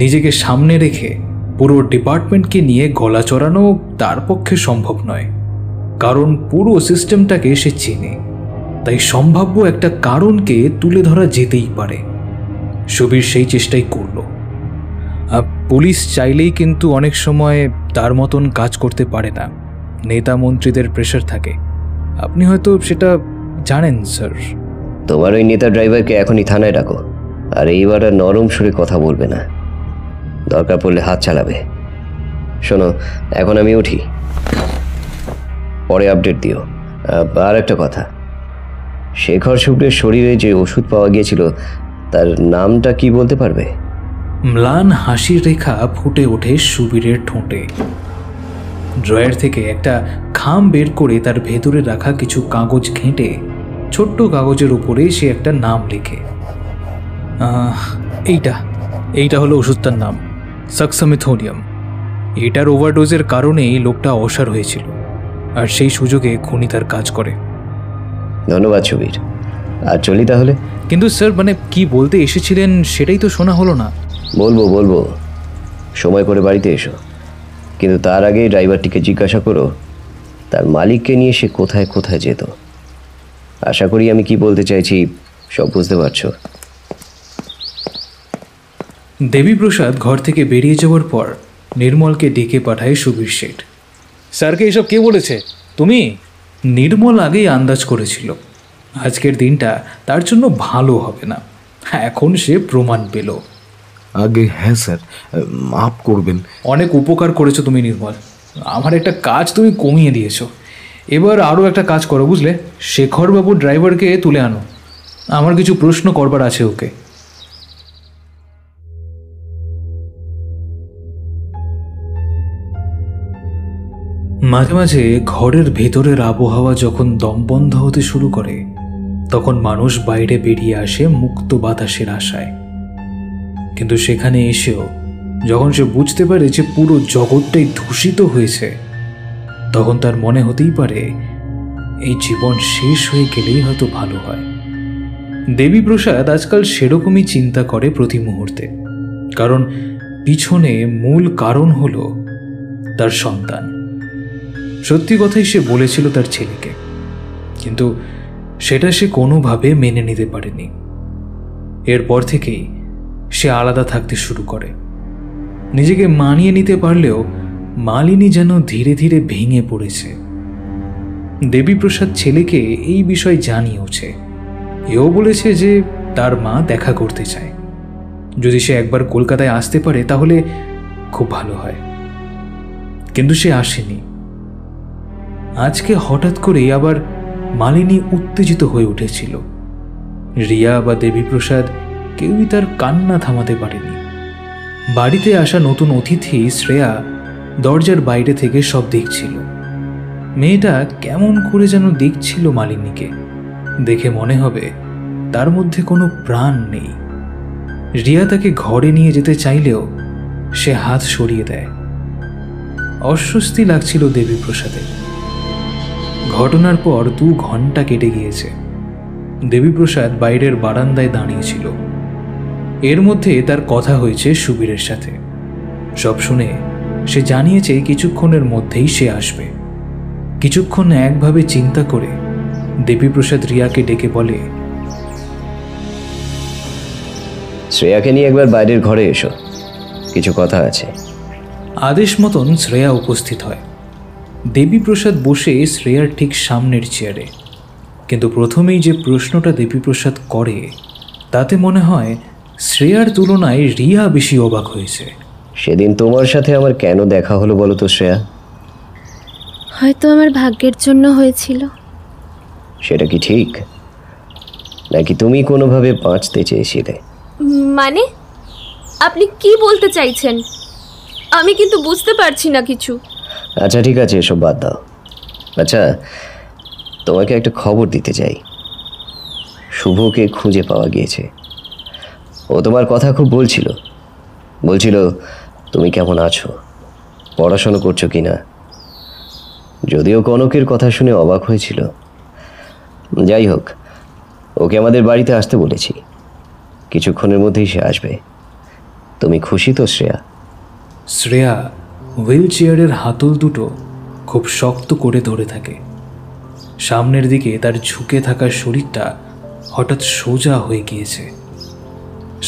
নিজেকে সামনে রেখে পুরো ডিপার্টমেন্টকে নিয়ে গলা চড়ানো তার পক্ষে সম্ভব নয়, কারণ পুরো সিস্টেমটাকে সে চেনে। তাই সম্ভাব্য একটা কারণকে তুলে ধরা যেতেই পারে। সুবীর সেই চেষ্টাই করল। পুলিশ চাইলেই কিন্তু অনেক সময় তার মতন কাজ করতে পারে না, নেতা মন্ত্রীদের প্রেশার থাকে। আপনি হয়তো সেটা জানেন স্যার। তোমার ওই নেতা ড্রাইভারকে এখনই থানায় ডাকো, আর এইবার আর নরম সুরে কথা বলবে না, দরকার পড়লে হাত চালাবে। শোনো, এখন আমি উঠি, পরে আপডেট দিও। আর একটা কথা, শেখর শুক্রের শরীরে যে ওষুধ পাওয়া গিয়েছিল তার নামটা কি বলতে পারবে? ম্লান হাসির রেখা ফুটে ওঠে সুবীরের ঠোঁটে। ড্রয়ার থেকে একটা খাম বের করে তার ভেতরে রাখা কিছু কাগজ ঘেঁটে ছোট্ট কাগজের উপরে সে একটা নাম লেখে। এইটা হলো ওষুধটার নাম, সাক্সামিথোনিয়াম। এটার ওভারডোজের কারণেই লোকটা অসাড় হয়েছিল, আর সেই সুযোগে খুনি তার কাজ করে। ধন্যবাদ সুবীর, আর চলি তাহলে। কিন্তু স্যার, মানে কি বলতে এসেছিলেন সেটাই তো শোনা হলো না। বলবো, সময় করে বাড়িতে এসো, কিন্তু তার আগে ড্রাইভারটিকে জিজ্ঞাসা করো তার মালিককে নিয়ে সে কোথায় কোথায় যেত। আশা করি আমি কি বলতে চাইছি সব বুঝতে পারছো। দেবীপ্রসাদ ঘর থেকে বেরিয়ে যাওয়ার পর নির্মলকে ডেকে পাঠায় সুবীর শেঠ। স্যারকে এসব কে বলেছে? তুমি? নির্মল আগেই আন্দাজ করেছিল আজকের দিনটা তার জন্য ভালো হবে না। এখন সে প্রমাণ পেল। আগে হ্যাঁ স্যার, মাফ করবেন। অনেক উপকার করেছো তুমি নির্মল, আমার একটা কাজ তুমি কমিয়ে দিয়েছো। এবার আরও একটা কাজ করো, বুঝলে? শেখরবাবু ড্রাইভারকে তুলে আনো, আমার কিছু প্রশ্ন করবার আছে ওকে। মাঝে মাঝে ঘরের ভেতরের আবহাওয়া যখন দমবন্ধ হতে শুরু করে, তখন মানুষ বাইরে বেরিয়ে আসে মুক্ত বাতাসের আশায়। কিন্তু সেখানে এসেও যখন সে বুঝতে পারে যে পুরো জগৎটাই দূষিত হয়েছে, তখন তার মনে হতেই পারে এই জীবন শেষ হয়ে গেলেই হয়তো ভালো হয়। দেবীপ্রসাদ আজকাল সেরকমই চিন্তা করে প্রতি মুহূর্তে, কারণ পিছনে মূল কারণ হলো তার সন্তান। সত্যি কথাই সে বলেছিল তার ছেলেকে, কিন্তু সেটা সে কোনোভাবে মেনে নিতে পারেনি। এরপর থেকেই সে আলাদা থাকতে শুরু করে। নিজেকে মানিয়ে নিতে পারলেও মালিনী যেন ধীরে ধীরে ভেঙে পড়েছে। দেবীপ্রসাদ ছেলেকে এই বিষয় জানিয়েছে। এও বলেছে যে তার মা দেখা করতে চায়। যদি সে একবার কলকাতায় আসতে পারে তাহলে খুব ভালো হয়। কিন্তু সে আসেনি। আজকে হঠাৎ করেই আবার মালিনী উত্তেজিত হয়ে উঠেছিল। রিয়া বা দেবীপ্রসাদ কেউই তার কান্না থামাতে পারেনি। বাড়িতে আসা নতুন অতিথি শ্রেয়া দরজার বাইরে থেকে সব দেখছিল। মেয়েটা কেমন করে যেন দেখছিল মালিনীকে। দেখে মনে হবে তার মধ্যে কোনো প্রাণ নেই। রিয়া তাকে ঘরে নিয়ে যেতে চাইলেও সে হাত সরিয়ে দেয়। অস্বস্তি লাগছিল দেবীপ্রসাদের। ঘটনার পর 2 ঘন্টা কেটে গিয়েছে। দেবীপ্রসাদ বাইরের বারান্দায় দাঁড়িয়েছিল। এর মধ্যে তার কথা হয়েছে সুবীরের সাথে। সব শুনে সে জানিয়েছে কিছুক্ষণের মধ্যেই সে আসবে। কিছুক্ষণ একভাবে চিন্তা করে দেবীপ্রসাদ রিয়াকে ডেকে বলে, শ্রেয়াকে নিয়ে একবার বাইরের ঘরে এসো, কিছু কথা আছে। আদেশ মতন শ্রেয়া উপস্থিত হয়। দেবীপ্রসাদ বসে শ্রেয়ার ঠিক সামনের চেয়ারে। কিন্তু প্রথমেই যে প্রশ্নটা দেবীপ্রসাদ করে তাতে মনে হয় শ্রেয়ার তুলনায় রিয়া বেশি অবাক হয়েছে। সেদিন তোমার সাথে আমার কেন দেখা হলো বলো তো শ্রেয়া? হয়তো আমার ভাগ্যের জন্য হয়েছিল। সেটা কি ঠিক, নাকি তুমি কোনোভাবে বাঁচতে চেয়েছিলে? মানে আপনি কি বলতে চাইছেন? আমি কিন্তু বুঝতে পারছি না কিছু। আচ্ছা ঠিক আছে, এসব বাদ দাও। আচ্ছা, তোমাকে একটা খবর দিতে চাই। শুভকে খুঁজে পাওয়া গিয়েছে। ও তোমার কথা খুব বলছিল তুমি কেমন আছো, পড়াশোনা করছো কি না। যদিও কনকের কথা শুনে অবাক হয়েছিল। যাই হোক, ওকে আমাদের বাড়িতে আসতে বলেছি। কিছুক্ষণের মধ্যেই সে আসবে। তুমি খুশি তো শ্রেয়া? শ্রেয়া হুইল চেয়ারের হাতল দুটো খুব শক্ত করে ধরে থাকে। সামনের দিকে তার ঝুঁকে থাকা শরীরটা হঠাৎ সোজা হয়ে গিয়েছে।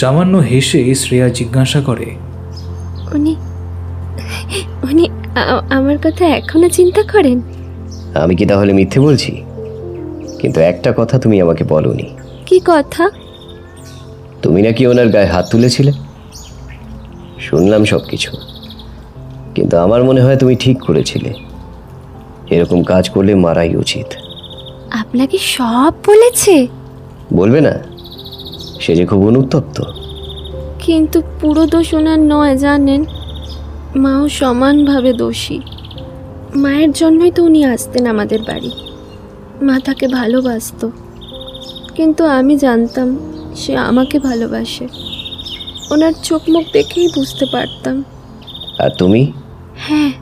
সামান্য হেসে শ্রেয়া জিজ্ঞাসা করে, উনি উনি আমার কথা এখনো চিন্তা করেন? আমি কি তাহলে মিথ্যে বলছি? কিন্তু একটা কথা তুমি আমাকে বলোনি। কি কথা? তুমি নাকি ওনার গায়ে হাত তুলেছিলে। শুনলাম সব কিছু, কিন্তু আমার মনে হয় তুমি ঠিক করেছিলে। এরকম কাজ করলে মারাই উচিত। আপনাকে সব বলেছে? বলবে না? সে যে খুব অনুতপ্ত। কিন্তু পুরো দোষ ওনার নয় জানেন, মাও সমানভাবে দোষী। মায়ের জন্যই তো উনি আসতেন আমাদের বাড়ি। মা তাকে ভালোবাসতো, কিন্তু আমি জানতাম সে আমাকে ভালোবাসে। ওনার চোখ মুখ দেখেই বুঝতে পারতাম। আর তুমি? হ্যাঁ,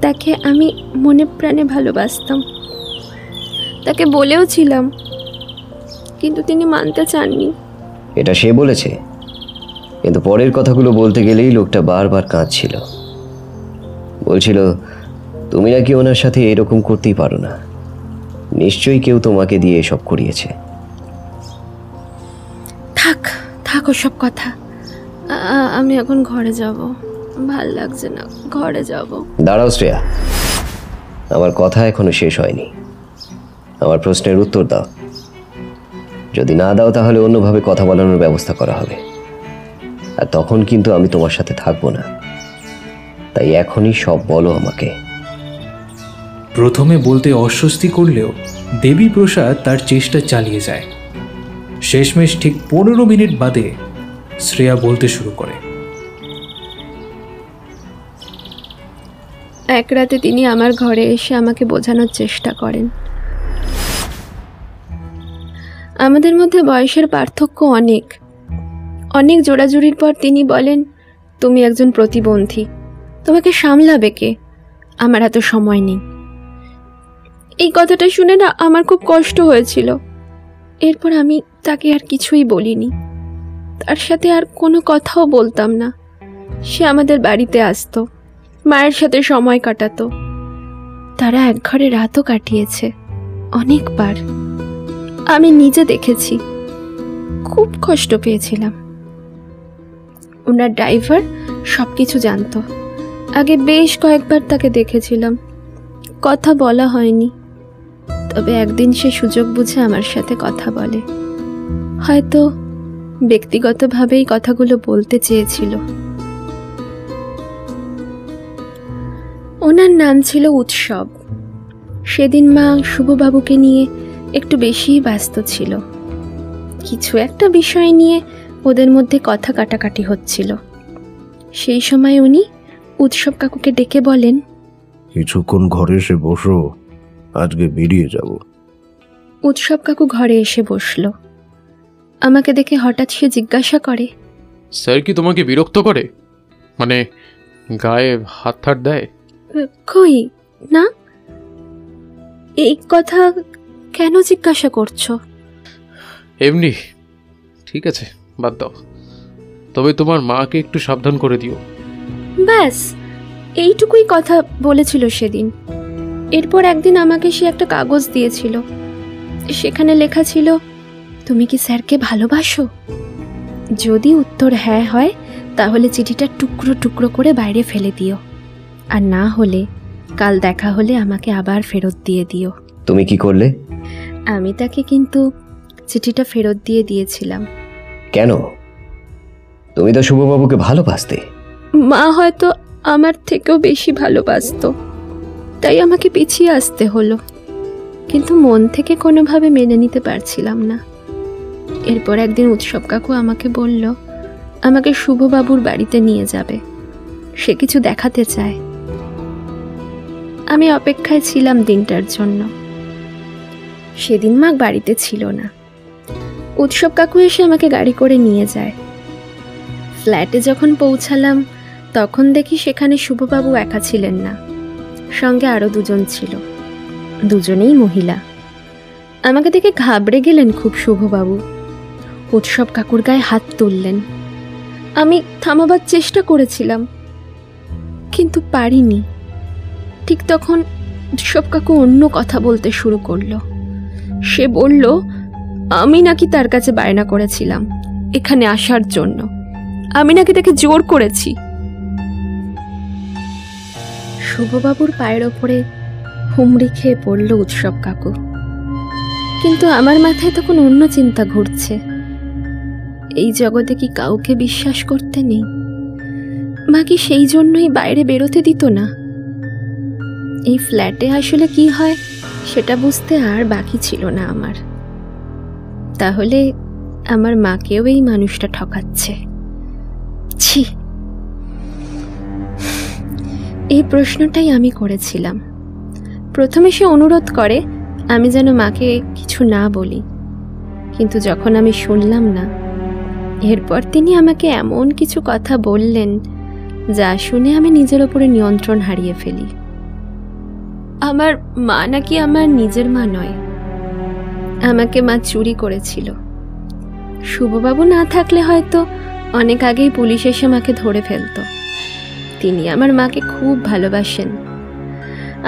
তাকে আমি মনে প্রাণে ভালোবাসতাম। তাকে বলেও ছিলাম, কিন্তু তিনি মানতে চাননি। এটা সে বলেছে, কিন্তু পরের কথাগুলো বলতে গেলেই লোকটা বারবার কাঁদছিল। বলছিল তুমি নাকি ওনার সাথে এরকম করতেই পারো না। নিশ্চয়ই কেউ তোমাকে দিয়ে এসব করিয়েছে। থাক থাক ওসব কথা। আমি এখন ঘরে যাব, ভাল লাগছে না, ঘরে যাব। দাঁড়াও শ্রেয়া, আমার কথা এখনো শেষ হয়নি। আমার প্রশ্নের উত্তর দাও। যদি না দাও তাহলে অন্যভাবে কথা বলানোর ব্যবস্থা করা হবে, আর তখন কিন্তু আমি তোমার সাথে থাকবো না। তাই এখনই সব বলো আমাকে। প্রথমে বলতে অস্বস্তি করলেও দেবীপ্রসাদ তার চেষ্টা চালিয়ে যায়। শেষমেশ ঠিক 15 মিনিট বাদে শ্রেয়া বলতে শুরু করে। এক রাতে তিনি আমার ঘরে এসে আমাকে বোঝানোর চেষ্টা করেন। আমাদের মধ্যে বয়সের পার্থক্য অনেক। অনেক জোড়াজুড়ির পর তিনি বলেন, তুমি একজন প্রতিবন্ধী, তোমাকে সামলাবে কে? আমার এত সময় নেই। এই কথাটা শুনে না আমার খুব কষ্ট হয়েছিল। এরপর আমি তাকে আর কিছুই বলিনি, তার সাথে আর কোনো কথাও বলতাম না। সে আমাদের বাড়িতে আসতো, মায়ের সাথে সময় কাটাতো। তারা এক ঘরে রাতও কাটিয়েছে অনেকবার। আমি নিজে দেখেছি, খুব কষ্ট পেয়েছিলাম। ওনার ড্রাইভার সব কিছু জানতো। আগে বেশ কয়েকবার তাকে দেখেছিলাম, কথা বলা হয়নি। তবে একদিন সে সুযোগ বুঝে আমার সাথে কথা বলে। হয়তো ব্যক্তিগতভাবেই কথাগুলো বলতে চেয়েছিল। ওনার নাম ছিল উৎসব। সেদিন মা শুভবাবুকে নিয়ে একটু বেশিই ব্যস্ত ছিল। কিছু একটা বিষয় নিয়ে ওদের মধ্যে কথা কাটাকাটি হচ্ছিল। সেই সময় উনি উৎসব কাকুকে ডেকে বলেন, কিছুক্ষণ ঘরে এসে বসো, আজকে বেরিয়ে যাব। উৎসব কাকু ঘরে এসে বসল। আমাকে দেখে হঠাৎ সে জিজ্ঞাসা করে, স্যার কি তোমাকে বিরক্ত করে? মানে গায়ে হাত ঠাট দেয়? কই না, এই কথা কেন জিজ্ঞাসা করছো? এমনি। ঠিক আছে, বাদ দাও। তবে তোমার মাকে একটু সাবধান করে দিও। ব্যাস এইটুকুই কথা বলেছিল সেদিন। এরপর একদিন আমাকে সে একটা কাগজ দিয়েছিল। সেখানে লেখা ছিল, তুমি কি স্যারকে ভালোবাসো? যদি উত্তর হ্যাঁ হয় তাহলে চিঠিটা টুকরো টুকরো করে বাইরে ফেলে দিও, আর না হলে কাল দেখা হলে আমাকে আবার ফেরত দিয়ে দিও। তুমি কি করলে? আমি তাকে কিন্তু চিঠিটা ফেরত দিয়ে দিয়েছিলাম। কেন? তুমি তো শুভবাবুকে ভালোবাসতে। মা হয়তো আমার থেকেও বেশি ভালোবাসতো, তাই আমাকে পিছিয়ে আসতে হলো। কিন্তু মন থেকে কোনোভাবে মেনে নিতে পারছিলাম না। এরপর একদিন উৎসব কাকু আমাকে বলল, আমাকে শুভবাবুর বাড়িতে নিয়ে যাবে, সে কিছু দেখাতে চায়। আমি অপেক্ষায় ছিলাম দিনটার জন্য। সেদিন মা বাড়িতে ছিল না। উৎসব কাকু এসে আমাকে গাড়ি করে নিয়ে যায়। ফ্ল্যাটে যখন পৌঁছালাম তখন দেখি সেখানে শুভবাবু একা ছিলেন না, সঙ্গে আরও দুজন ছিল। দুজনেই মহিলা। আমাকে দেখে ঘাবড়ে গেলেন খুব শুভবাবু। উৎসব কাকুর গায়ে হাত তুললেন। আমি থামাবার চেষ্টা করেছিলাম, কিন্তু পারিনি। ঠিক তখন উৎসব কাকু অন্য কথা বলতে শুরু করলো। সে বলল আমি নাকি তার কাছে বায়না করেছিলাম এখানে আসার জন্য, আমি নাকি তাকে জোর করেছি। শুভবাবুর পায়ের ওপরে হুমড়ি খেয়ে পড়ল উৎসব কাকু। কিন্তু আমার মাথায় তখন অন্য চিন্তা ঘুরছে। এই জগতে কি কাউকে বিশ্বাস করতে নেই? মা কি সেই জন্যই বাইরে বেরোতে দিত না? এই ফ্ল্যাটে আসলে কি হয় সেটা বুঝতে আর বাকি ছিল না আমার। তাহলে আমার মাকেও এই মানুষটা ঠকাচ্ছে। ছি, এই প্রশ্নটাই আমি করেছিলাম। প্রথমে সে অনুরোধ করে আমি যেন মাকে কিছু না বলি, কিন্তু যখন আমি শুনলাম না, এরপর তিনি আমাকে এমন কিছু কথা বললেন যা শুনে আমি নিজের ওপরে নিয়ন্ত্রণ হারিয়ে ফেলি। আমার মা নাকি আমার নিজের মা নয়, আমাকে মা চুরি করেছিল। শুভবাবু না থাকলে হয়তো অনেক আগেই পুলিশ এসে মাকে ধরে ফেলত। তিনি আমার মাকে খুব ভালোবাসেন।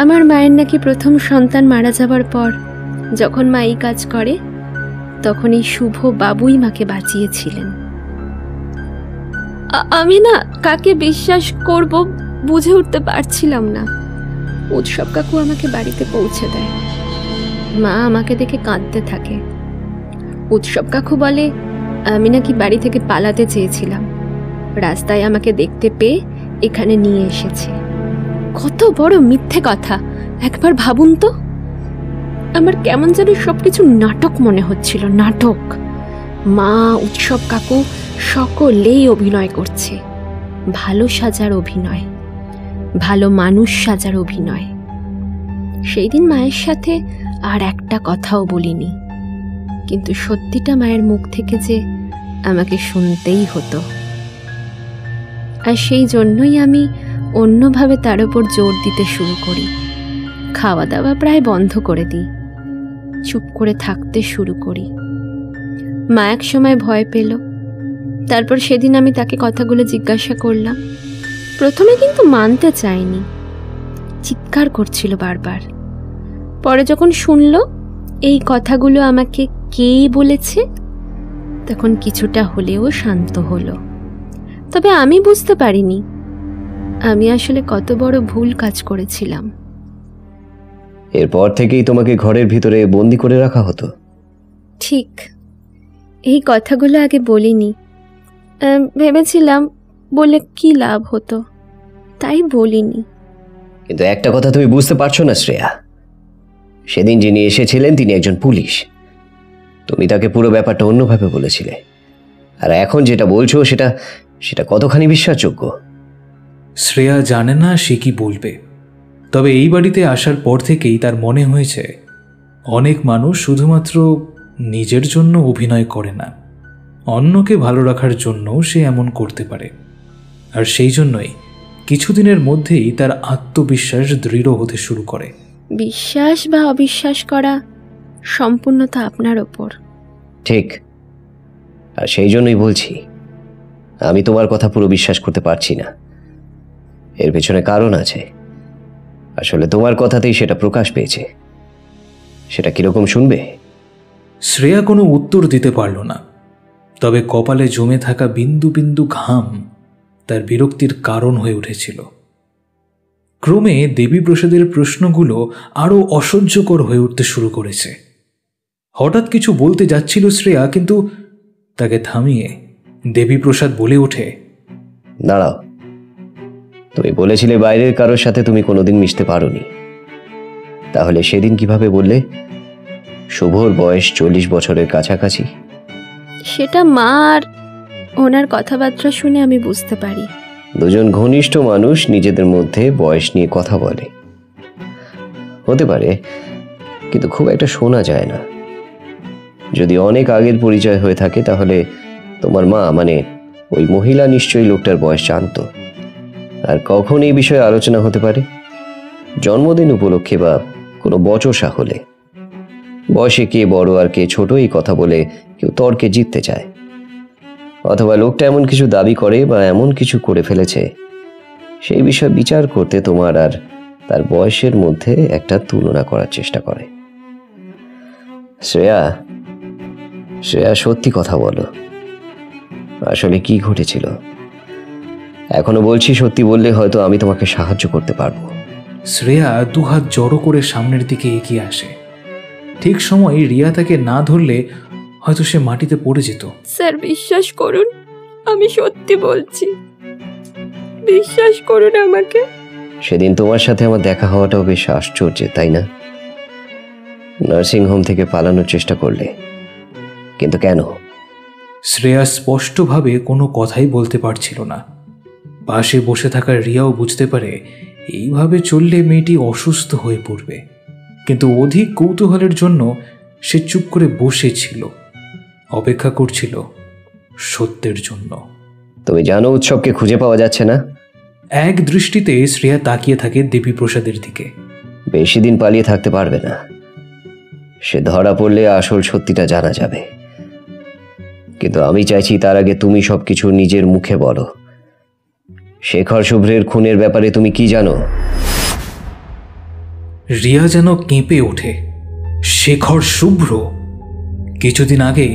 আমার মায়ের নাকি প্রথম সন্তান মারা যাবার পর যখন মা এই কাজ করে, তখন এই শুভ বাবুই মাকে বাঁচিয়েছিলেন। আমি না কাকে বিশ্বাস করব বুঝে উঠতে পারছিলাম না। উৎসব কাকু আমাকে বাড়িতে পৌঁছে দেয়। মা আমাকে দেখে কাঁদতে থাকে। উৎসব কাকু বলে আমি নাকি বাড়ি থেকে পালাতে চেয়েছিলাম, রাস্তায় আমাকে দেখতে পেয়ে এখানে নিয়ে এসেছে। কত বড় মিথ্যে কথা একবার ভাবুন তো। আমার কেমন যেন সবকিছু নাটক মনে হচ্ছিল, নাটক। মা, উৎসব কাকু সকলেই অভিনয় করছে। ভালো সাজার অভিনয়, ভালো মানুষ সাজার অভিনয়। সেই দিন মায়ের সাথে আর একটা কথাও বলিনি, কিন্তু সত্যিটা মায়ের মুখ থেকে যে আমাকে শুনতেই হতো। আর সেই জন্যই আমি অন্যভাবে তার উপর জোর দিতে শুরু করি। খাওয়া দাওয়া প্রায় বন্ধ করে দিই, চুপ করে থাকতে শুরু করি। মা এক সময় ভয় পেল। তারপর সেদিন আমি তাকে কথাগুলো জিজ্ঞাসা করলাম। প্রথমে কিন্তু মানতে চায়নি, চিৎকার করছিল বারবার। পরে যখন শুনল এই কথাগুলো আমাকে কে বলেছে, তখন কিছুটা হলেও শান্ত হলো। তবে আমি বুঝতে পারিনি আমি আসলে কত বড় ভুল কাজ করেছিলাম। এরপর থেকেই তোমাকে ঘরের ভিতরে বন্দি করে রাখা হতো? ঠিক, এই কথাগুলো আগে বলিনি। ভেবেছিলাম বলে কি লাভ হতো, তাই বলিনি। কিন্তু একটা কথা তুমি বুঝতে পারছো না শ্রেয়া, সেদিন যিনি এসেছিলেন তিনি একজন পুলিশ। তুমি তাকে পুরো ব্যাপারটা অন্যভাবে বলেছিলে, আর এখন যেটা বলছো সেটা সেটা কতখানি বিশ্বাসযোগ্য? শ্রেয়া জানে না সে কি বলবে। তবে এই বাড়িতে আসার পর থেকেই তার মনে হয়েছে অনেক মানুষ শুধুমাত্র নিজের জন্য অভিনয় করে না, অন্যকে ভালো রাখার জন্য সে এমন করতে পারে। আর সেই জন্যই কিছুদিনের মধ্যেই তার আত্মবিশ্বাস দৃঢ় হতে শুরু করে। বিশ্বাস বা অবিশ্বাস করা সম্পূর্ণতা আপনার ওপর। ঠিক, আর সেই জন্যই বলছি আমি তোমার কথা পুরো বিশ্বাস করতে পারছি না। এর পেছনে কারণ আছে। আসলে তোমার কথাতেই সেটা প্রকাশ পেয়েছে। সেটা কিরকম শুনবে? শ্রেয়া কোনো উত্তর দিতে পারল না। তবে কপালে জমে থাকা বিন্দু বিন্দু ঘাম তার বিরক্তির কারণ হয়ে উঠেছিল। ক্রমে দেবীপ্রসাদের প্রশ্নগুলো আরও অসহ্যকর হয়ে উঠতে শুরু করেছে। হঠাৎ কিছু বলতে যাচ্ছিল শ্রেয়া, কিন্তু তাকে থামিয়ে দেবীপ্রসাদ বলে ওঠে, দাঁড়াও, তুমি বলেছিলে বাইরের কারোর সাথে তুমি কোনোদিন মিশতে পারোনি। তাহলে সেদিন কিভাবে বললে শুভর বয়স 40 বছরের কাছাকাছি? সেটা মা আর ওনার কথাবার্তা শুনে আমি বুঝতে পারি। দুজন ঘনিষ্ঠ মানুষ নিজেদের মধ্যে বয়স নিয়ে কথা বলে, হতে পারে, কিন্তু খুব একটা শোনা যায় না। যদি অনেক আগের পরিচয় হয়ে থাকে তাহলে তোমার মা, মানে ওই মহিলা, নিশ্চয়ই লোকটার বয়স জানত। আর কখন এই বিষয়ে আলোচনা হতে পারে? জন্মদিন উপলক্ষে বা কোনো বচসা হলে। বয়সে কে বড় আর কে ছোট এই কথা বলে কেউ তর্কে জিততে চায়। অথবা লোকটা এমন কিছু দাবি করে বা এমন কিছু করে ফেলেছে সেই বিষয়ে বিচার করতে তোমার আর তার বয়সের মধ্যে একটা তুলনা করার চেষ্টা করে। শ্রেয়া, সত্যি কথা বলো, আসলে কি ঘটেছিল? এখনো বলছি, সত্যি বললে হয়তো আমি তোমাকে সাহায্য করতে পারবো। শ্রেয়া দুহাত জড়ো করে সামনের দিকে এগিয়ে আসে। ঠিক সময় রিয়া তাকে না ধরলে হয়তো সে মাটিতে পড়ে যেত। স্যার বিশ্বাস করুন, আমি সত্যি বলছি, বিশ্বাস করুন আমাকে। সেদিন তোমার সাথে আমার দেখা হওয়াটাও বেশ আশ্চর্য, তাই না? নার্সিংহোম থেকে পালানোর চেষ্টা করলে, কিন্তু কেন? শ্রেয়া স্পষ্টভাবে কোনো কথাই বলতে পারছিল না। পাশে বসে থাকা রিয়াও বুঝতে পারে এইভাবে চললে মেয়েটি অসুস্থ হয়ে পড়বে, কিন্তু অধিক কৌতূহলের জন্য সে চুপ করে বসেছিল, অপেক্ষা করছিল সত্যের জন্য। তুমি জানো উৎসবকে খুঁজে পাওয়া যাচ্ছে না? এক দৃষ্টিতে শ্রেয়া তাকিয়ে থাকে দেবীপ্রসাদের দিকে। বেশি দিন পালিয়ে থাকতে পারবে না, সে ধরা পড়লে আসল সত্যিটা জানা যাবে। কিন্তু আমি চাইছি তার আগে তুমি সবকিছু নিজের মুখে বলো। শেখর শুভ্রের খুনের ব্যাপারে তুমি কি জানো? রিয়া যেন কেঁপে ওঠে। শেখর শুভ্র কিছুদিন আগে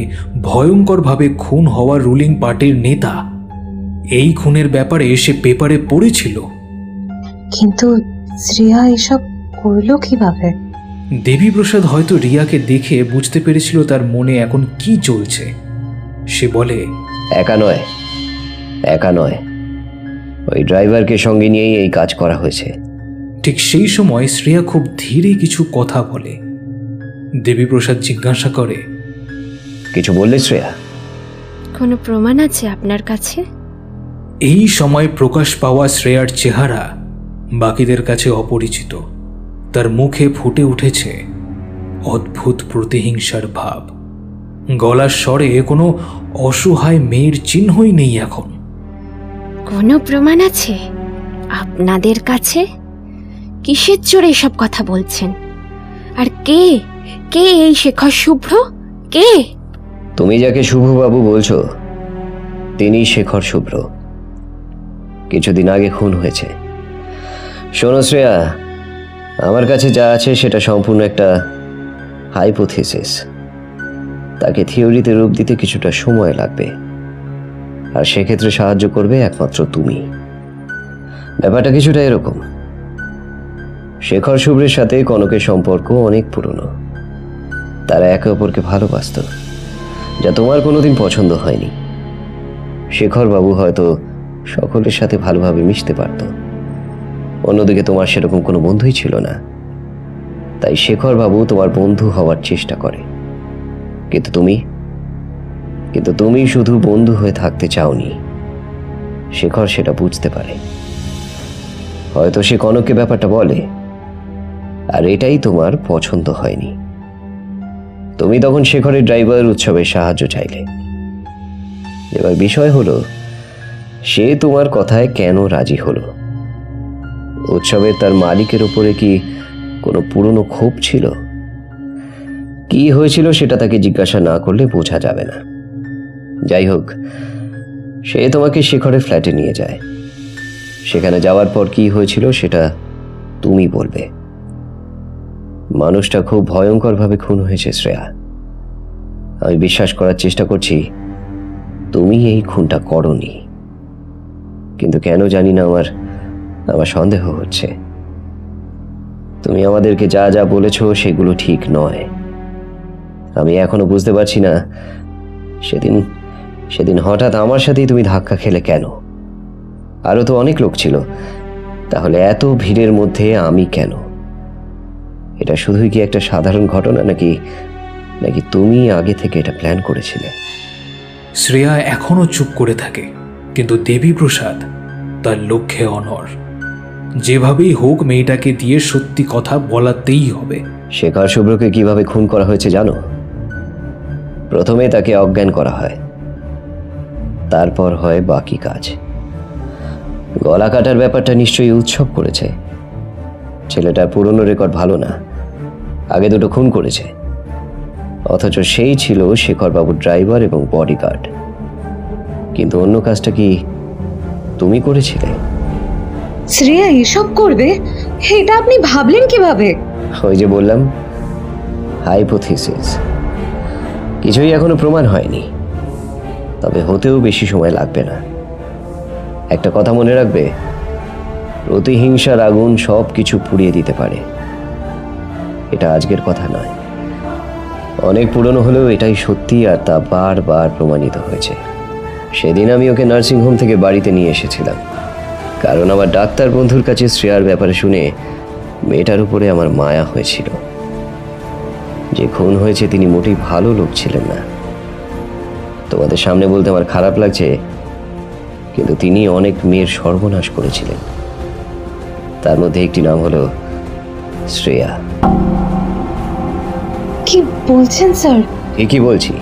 ভয়ঙ্করভাবে খুন হওয়া রুলিং পার্টির নেতা, এই খুনের ব্যাপারে সে পেপারে পড়েছিল। কিন্তু শ্রেয়া এসব করলো কিভাবে? দেবীপ্রসাদ হয়তো রিয়াকে দেখে বুঝতে পেরেছিল তার মনে এখন কি চলছে। সে বলে, একা নয়, ওই ড্রাইভারকে সঙ্গে নিয়েই এই কাজ করা হয়েছে। ঠিক সেই সময় শ্রেয়া খুব ধীরে কিছু কথা বলে। দেবীপ্রসাদ জিজ্ঞাসা করে, কিছু বললে শ্রেয়া? কোনো প্রমাণ আছে আপনার কাছে? এই সময় প্রকাশ পাওয়া শ্রেয়ার চেহারা বাকিদের কাছে অপরিচিত। তার মুখে ফুটে উঠেছে অদ্ভুত প্রতিহিংসার ভাব। গলার স্বরে কোনো অসহায় মেয়ের চিহ্নই নেই এখন। কোনো প্রমাণ আছে আপনাদের কাছে? কিসের জোরে এসব কথা বলছেন? আর কে এই শেখর শুভ্র? কে? তুমি যাকে শুভবাবু বলছো, তিনি শেখর শুভ্র। কিছুদিন আগে খুন হয়েছে। শোনো শ্রেয়া, আমার কাছে যা আছে সেটা সম্পূর্ণ একটা হাইপোথিসিস। তাকে থিওরিতে রূপ দিতে কিছুটা সময় লাগবে, আর সেক্ষেত্রে সাহায্য করবে একমাত্র তুমি। ব্যাপারটা কিছুটা এরকম, শেখর শুভ্রের সাথে কনকের সম্পর্ক অনেক পুরনো। তারা একে অপরকে ভালোবাসত, যা তোমার কোনোদিন পছন্দ হয়নি। শেখর বাবু হয়তো সকলের সাথে ভালোভাবে মিশতে পারত, অন্যদিকে তোমার সেরকম কোনো বন্ধুই ছিল না। তাই শেখর বাবু তোমার বন্ধু হওয়ার চেষ্টা করে, কিন্তু তুমি শুধু বন্ধু হয়ে থাকতে চাওনি। শেখর সেটা বুঝতে পারে, হয়তো সে কনককে ব্যাপারটা বলে, আর এটাই তোমার পছন্দ হয়নি। তুমি তখন শেখরের ড্রাইভার উৎসবের সাহায্য চাইলে। এবার বিষয় হলো, সে তোমার কথায় কেন রাজি হলো? উৎসবের তার মালিকের উপরে কি কোনো পুরনো ক্ষোভ ছিল? কি হয়েছিল সেটা তাকে জিজ্ঞাসা না করলে বোঝা যাবে না। যাই হোক, সে তোমাকে শেখরের ফ্ল্যাটে নিয়ে যায়। সেখানে যাওয়ার পর কি হয়েছিল সেটা তুমি বলবে। মানুষটা খুব ভয়ঙ্করভাবে খুন হয়েছে শ্রেয়া। আমি বিশ্বাস করার চেষ্টা করছি তুমি এই খুনটা করোনি, কিন্তু কেন জানি না আমার সন্দেহ হচ্ছে। তুমি আমাদেরকে যা যা বলেছো সেগুলো ঠিক নয়। আমি এখনো বুঝতে পারছি না সেদিন হঠাৎ আমার সাথেই তুমি ধাক্কা খেলে কেন? আরো তো অনেক লোক ছিল, তাহলে এত ভিড়ের মধ্যে আমি কেন? এটা শুধুই কি একটা সাধারণ ঘটনা, নাকি তুমি আগে থেকে এটা প্ল্যান করেছিলে? শ্রেয়া এখনো চুপ করে থাকে, কিন্তু দেবীপ্রসাদ তার লক্ষ্যে অনড়। যেভাবেই হোক মেয়েটাকে দিয়ে সত্যি কথা বলাতেই হবে। শেখর শুভ্রকে কিভাবে খুন করা হয়েছে জানো? প্রথমে তাকে অজ্ঞান করা হয়, তারপর হয় বাকি কাজ। গলা কাটার ব্যাপারটা নিশ্চয়ই উৎসব করেছে। ছেলেটার পুরনো রেকর্ড ভালো না, আগে দুটো খুন করেছে, অথচ সেই ছিল শেখরবাবুর ড্রাইভার এবং বডিগার্ড। কিন্তু অন্য কাজটা কি তুমি করেছিলে? শ্রেয়া এসব করবে, এটা আপনি ভাবলেন কিভাবে? ওই যে বললাম, হাইপোথিসিস। কিছুই এখনো প্রমাণ হয়নি, তবে হতেও বেশি সময় লাগবে না। একটা কথা মনে রাখবে, প্রতিহিংসার আগুন সব কিছু পুড়িয়ে দিতে পারে। এটা আজকের কথা নয়, অনেক পুরনো হলেও এটাই সত্যি, আর তা বারবার প্রমাণিত হয়েছে। সেদিন আমি ওকে নার্সিংহোম থেকে বাড়িতে নিয়ে এসেছিলাম, কারণ আমার ডাক্তার বন্ধুর কাছে শ্রেয়ার ব্যাপারে শুনে মেয়েটার উপরে আমার মায়া হয়েছিল। যে খুন হয়েছে তিনি মোটেই ভালো লোক ছিলেন না। তোমাদের সামনে বলতে আমার খারাপ লাগছে, কিন্তু তিনি অনেক মেয়ের সর্বনাশ করেছিলেন। তার মধ্যে একটি নাম হলো শ্রেয়া। কি বলছেন স্যার? ঠিকই বলছি।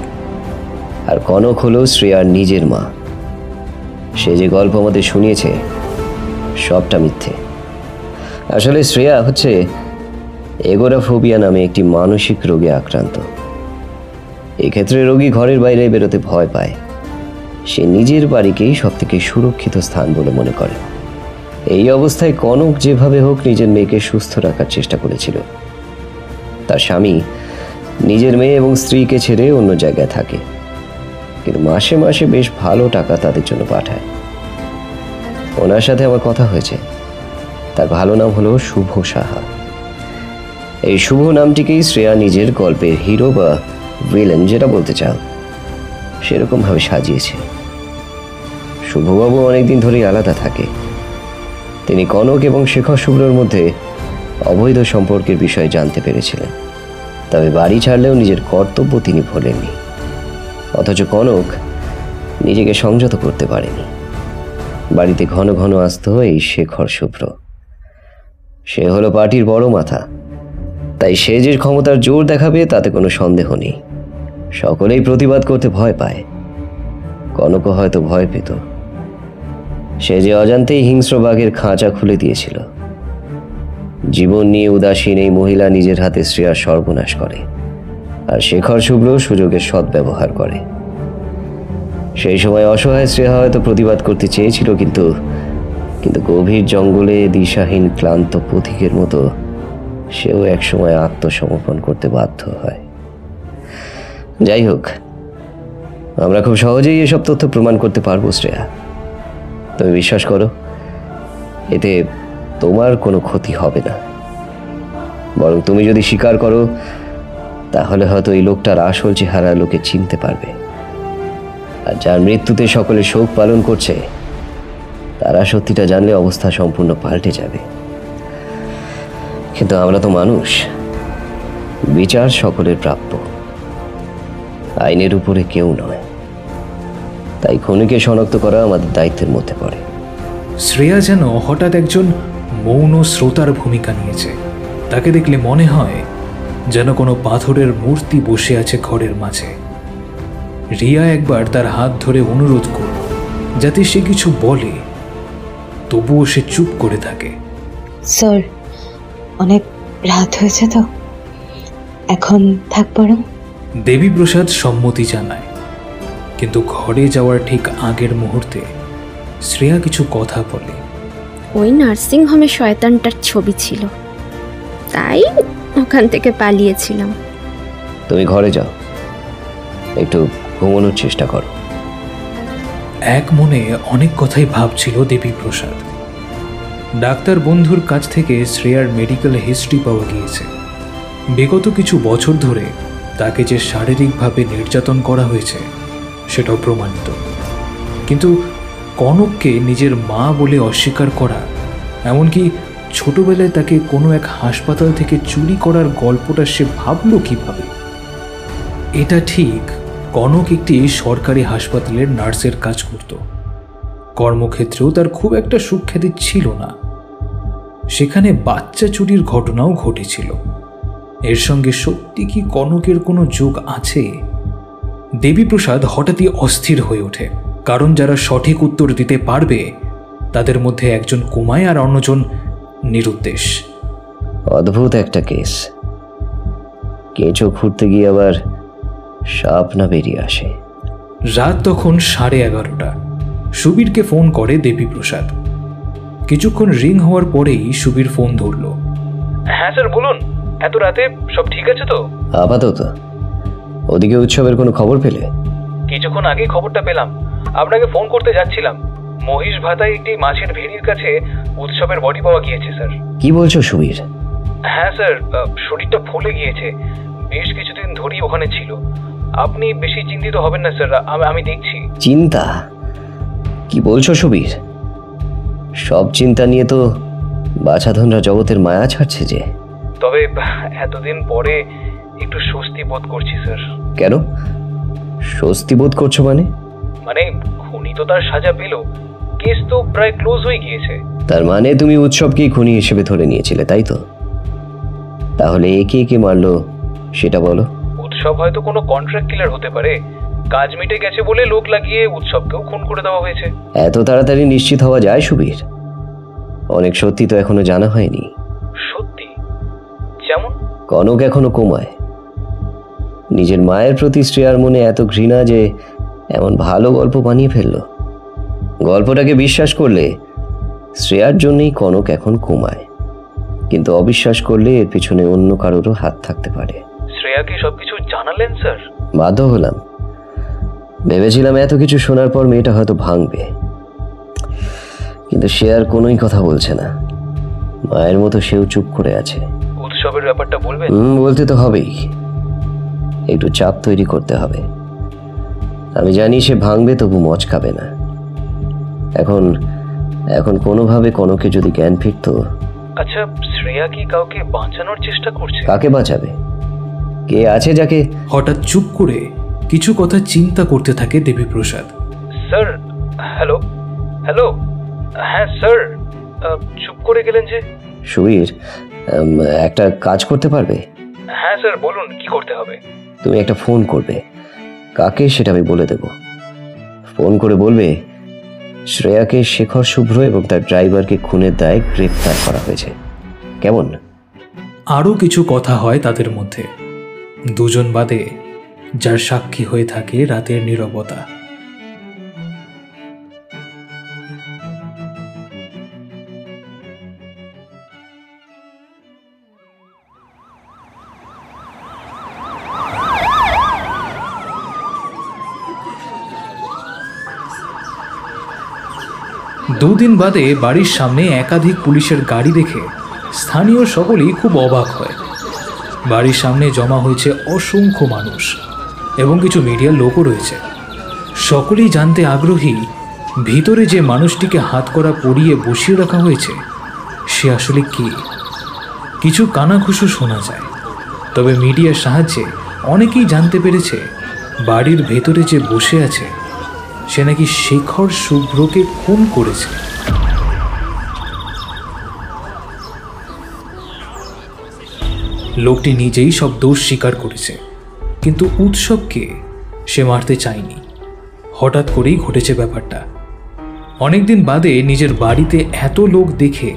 আর কনক হলো শ্রেয়ার নিজের মা। সে যে গল্প আমাদের শুনিয়েছে সবটা মিথ্যে। আসলে শ্রেয়া হচ্ছে এগোরাফোবিয়া নামে একটি মানসিক রোগে আক্রান্ত। এক্ষেত্রে রোগী ঘরের বাইরে বেরোতে ভয় পায়। সে নিজের বাড়িকেই সব থেকে সুরক্ষিত স্থান বলে মনে করে। এই অবস্থায় কনক যেভাবে হোক নিজের মেয়েকে সুস্থ রাখার চেষ্টা করেছিল। তার স্বামী নিজের মেয়ে এবং স্ত্রীকে ছেড়ে অন্য জায়গায় থাকে, কিন্তু মাসে মাসে বেশ ভালো টাকা তাদের জন্য পাঠায়। ওনার সাথে আমার কথা হয়েছে। তার ভালো নাম হলো শুভ সাহা। এই শুভ নামটিকেই শ্রেয়া নিজের গল্পের হিরো বা ভিলেন, যেটা বলতে চাও, সেরকম ভাবে সাজিয়েছে। শুভবাবু অনেকদিন ধরেই আলাদা থাকে। তিনি কনক এবং শেখর শুভ্রর মধ্যে অবৈধ সম্পর্কের বিষয়ে জানতে পেরেছিলেন, তবে বাড়ি ছাড়লেও নিজের কর্তব্য তিনি ভোলেননি। অথচ কনক নিজেকে সংযত করতে পারেনি। বাড়িতে ঘন ঘন আসতো এই শেখর শুভ্র। সে হলো পার্টির বড় মাথা, তাই সে যে ক্ষমতার জোর দেখাবে তাতে কোনো সন্দেহ নেই। সকলেই প্রতিবাদ করতে ভয় পায়, কনকও হয়তো ভয় পেত। সে যে অজান্তেই হিংস্র বাঘের খাঁচা খুলে দিয়েছিল। জীবন নিয়ে উদাসীন এই মহিলা নিজের হাতে শ্রেয়ার সর্বনাশ করে, আর শেখর শুভ্র সুযোগের সদ্ব্যবহার করে। সেই সময় অসহায় শ্রেয়া হয়তো প্রতিবাদ করতে চেয়েছিল, কিন্তু গভীর জঙ্গলে দিশাহীন ক্লান্ত পথিকের মতো সেও একসময় আত্মসমর্পণ করতে বাধ্য হয়। যাই হোক, আমরা খুব সহজেই এসব তথ্য প্রমাণ করতে পারবো শ্রেয়া। তুমি বিশ্বাস করো, এতে তোমার কোনো ক্ষতি হবে না। বরং তুমি যদি স্বীকার করো, তাহলে হয়তো এই লোকটার আসল চেহারা লোকে চিনতে পারবে। আর যার মৃত্যুতে সকলে শোক পালন করছে, তারা সত্যিটা জানলে অবস্থা সম্পূর্ণ পাল্টে যাবে। কিন্তু আমরা তো মানুষ, বিচার সকলের প্রাপ্য, আইনের উপরে কেউ নয়। তাই খুনিকে শনাক্ত করা আমাদের দায়িত্বের মধ্যে পড়ে। শ্রেয়া যেন হঠাৎ একজন মৌন শ্রোতার ভূমিকা নিয়েছে। তাকে দেখলে মনে হয় যেন কোনো পাথরের মূর্তি বসে আছে ঘরের মাঝে। রিয়া একবার তার হাত ধরে অনুরোধ করল যাতে সে কিছু বলে, তবুও সে চুপ করে থাকে। স্যার, অনেক রাত হয়েছে তো, এখন থাক বরং। দেবীপ্রসাদ সম্মতি জানায়, কিন্তু ঘরে যাওয়ার ঠিক আগের মুহূর্তে শ্রেয়া কিছু কথা বলে। ওই নার্সিংহোমে শয়তানটার ছবি ছিল, তাই ওখান থেকে পালিয়েছিলাম। তুমি ঘরে যাও, একটু ঘুমানোর চেষ্টা করো। এক মনে অনেক কথাই ভাবছিল দেবীপ্রসাদ। ডাক্তার বন্ধুর কাছ থেকে শ্রেয়ার মেডিকেল হিস্ট্রি পাওয়া গিয়েছে। বিগত কিছু বছর ধরে তাকে যে শারীরিকভাবে নির্যাতন করা হয়েছে সেটাও প্রমাণিত। কিন্তু কনককে নিজের মা বলে অস্বীকার করা, এমনকি ছোটবেলায় তাকে কোনো এক হাসপাতাল থেকে চুরি করার গল্পটা সে ভাবল কিভাবে? এটা ঠিক, কনক একটি সরকারি হাসপাতালের নার্সের কাজ করত। কর্মক্ষেত্রেও তার খুব একটা সুখ্যাতি ছিল না। সেখানে বাচ্চা চুরির ঘটনাও ঘটেছিল। এর সঙ্গে সত্যি কি কনকের কোনো যোগ আছে? দেবীপ্রসাদ হঠাৎই অস্থির হয়ে ওঠে, কারণ যারা সঠিক উত্তর দিতে পারবে তাদের মধ্যে একজন কুমায় আর অন্যজন নিরুদ্দেশ। অদ্ভুত একটা কেস। কেঁচো খুঁড়তে গিয়ে আবার সাপ না বেরিয়ে আসে। রাত তখন 11:30। সুবীরকে ফোন করে দেবীপ্রসাদ। কিছুক্ষণ রিং হওয়ার পরেই সুবীর ফোন ধরলো। হ্যাঁ স্যার বলুন, এত রাতে সব ঠিক আছে তো? আপাতত। ওদিকে উৎসবের কোনো খবর পেলে? কিছুক্ষণ আগেই খবরটা পেলাম, আপনাকে ফোন করতে যাচ্ছিলাম। মহিষ ভাতায় একটি মাছের ভেড়ির কাছে উৎসবের বডি পাওয়া গিয়েছে স্যার। কি বলছো সুবীর? হ্যাঁ স্যার, শরীরটা ফুলে গিয়েছে, বেশ কিছুদিন ধরেই ওখানে ছিল। আপনি বেশি চিন্তিত হবেন না স্যার, আমি দেখছি। চিন্তা? কি বলছো সুবীর? সব চিন্তা নিয়ে তো বাছাধনরা জগতের মায়া ছাড়ছে যে। তবে এতদিন পরে একটু স্বস্তি বোধ করছি স্যার। কেন স্বস্তি বোধ করছো মানে? খুনি তো তার সাজা পেল, কেস তো প্রায় ক্লোজ হয়ে গিয়েছে। তার মানে তুমি উৎসবকেই খুনি হিসেবে ধরে নিয়েছিলে, তাই তো? তাহলে একে কে মারলো সেটা বলো। উৎসব হয়তো কোনো কন্ট্রাক্ট কিলার হতে পারে, কাজ মিটে গেছে বলে লোক লাগিয়ে উৎসবকেও খুন করে দেওয়া হয়েছে। এত তাড়াতাড়ি নিশ্চিত হওয়া যায় সুবীর? অনেক সত্যি তো এখনো জানা হয়নি। সত্যি? যেমন? কনক এখনো কোমায়। নিজের মায়ের প্রতি শ্রেয়ার মনে এত ঘৃণা যে এমন ভালো গল্প বানিয়ে ফেললো। গল্পটাকে বিশ্বাস করলে শ্রেয়ার জন্যই কনক এখন কোমায়, কিন্তু অবিশ্বাস করলে এর পিছনে অন্য কারোরও হাত থাকতে পারে। শ্রেয়াকে সবকিছু জানালেন স্যার? বাধ্য হলাম। ভেবেছিলাম এত কিছু শোনার পর মেয়েটা হয়তো ভাঙবে, কিন্তু সে আর কোনোই কথা বলছে না। মায়ের মতো সেও চুপ করে আছে। উৎসবের ব্যাপারটা বলবেন? বলতে তো হবেই, একটু চাপ তৈরি করতে হবে। আমি জানি সে ভাঙবে, তবু মচকাবে না। এখন এখন কোনোভাবে কনকে যদি জ্ঞান ফিরত। আচ্ছা, শ্রেয়া কি কাউকে বাঁচানোর চেষ্টা করছে? কাকে বাঁচাবে? কে আছে যাকে? হঠাৎ চুপ করে কিছু কথা চিন্তা করতে থাকে দেবীপ্রসাদ। স্যার, হ্যালো হ্যালো, হ্যাঁ স্যার, চুপ করে গেলেন যে? সুবীর, একটা কাজ করতে পারবে? হ্যাঁ স্যার বলুন, কি করতে হবে? তুমি একটা ফোন করবে। কাকে সেটা আমি বলে দেব। ফোন করে বলবে শ্রেয়াকে শেখর শুভ্র এবং তার ড্রাইভারকে খুনের দায়ে গ্রেফতার করা হয়েছে। কেমন? আরও কিছু কথা হয় তাদের মধ্যে, দুজন বাদে, যার সাক্ষী হয়ে থাকে রাতের নীরবতা। দুদিন বাদে বাড়ির সামনে একাধিক পুলিশের গাড়ি দেখে স্থানীয় সকলেই খুব অবাক হয়। বাড়ির সামনে জমা হয়েছে অসংখ্য মানুষ এবং কিছু মিডিয়ার লোকও রয়েছে। সকলেই জানতে আগ্রহী ভিতরে যে মানুষটিকে হাতকড়া পরিয়ে বসিয়ে রাখা হয়েছে সে আসলে কে। কিছু কানাঘুষো শোনা যায়, তবে মিডিয়ার সাহায্যে অনেকেই জানতে পেরেছে বাড়ির ভেতরে যে বসে আছে সে নাকি শেখর শুভ্রকে খুন করেছে। লোকটি নিজেই সব দোষ স্বীকার করেছে, কিন্তু উৎসবকে সে মারতে চায়নি। হঠাৎ করেই ঘটেছে ব্যাপারটা। অনেকদিন বাদে নিজের বাড়িতে এত লোক দেখে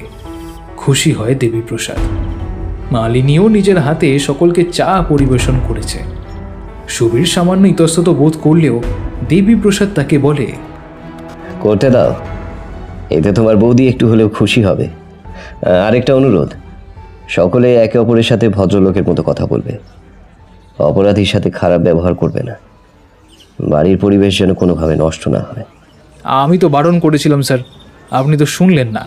খুশি হয় দেবীপ্রসাদ। মালিনীও নিজের হাতে সকলকে চা পরিবেশন করেছে। সুবীর সামান্য ইতস্তত বোধ করলেও দেবীপ্রসাদ তাকে বলে, করতে দাও, এতে তোমার বৌদি একটু হলেও খুশি হবে। আরেকটা অনুরোধ, সকলে একে অপরের সাথে ভদ্রলোকের মতো কথা বলবে, অপরাধীর সাথে খারাপ ব্যবহার করবে না। বাড়ির পরিবেশ যেন কোনোভাবে নষ্ট না হয়। আমি তো বারণ করেছিলাম স্যার, আপনি তো শুনলেন না।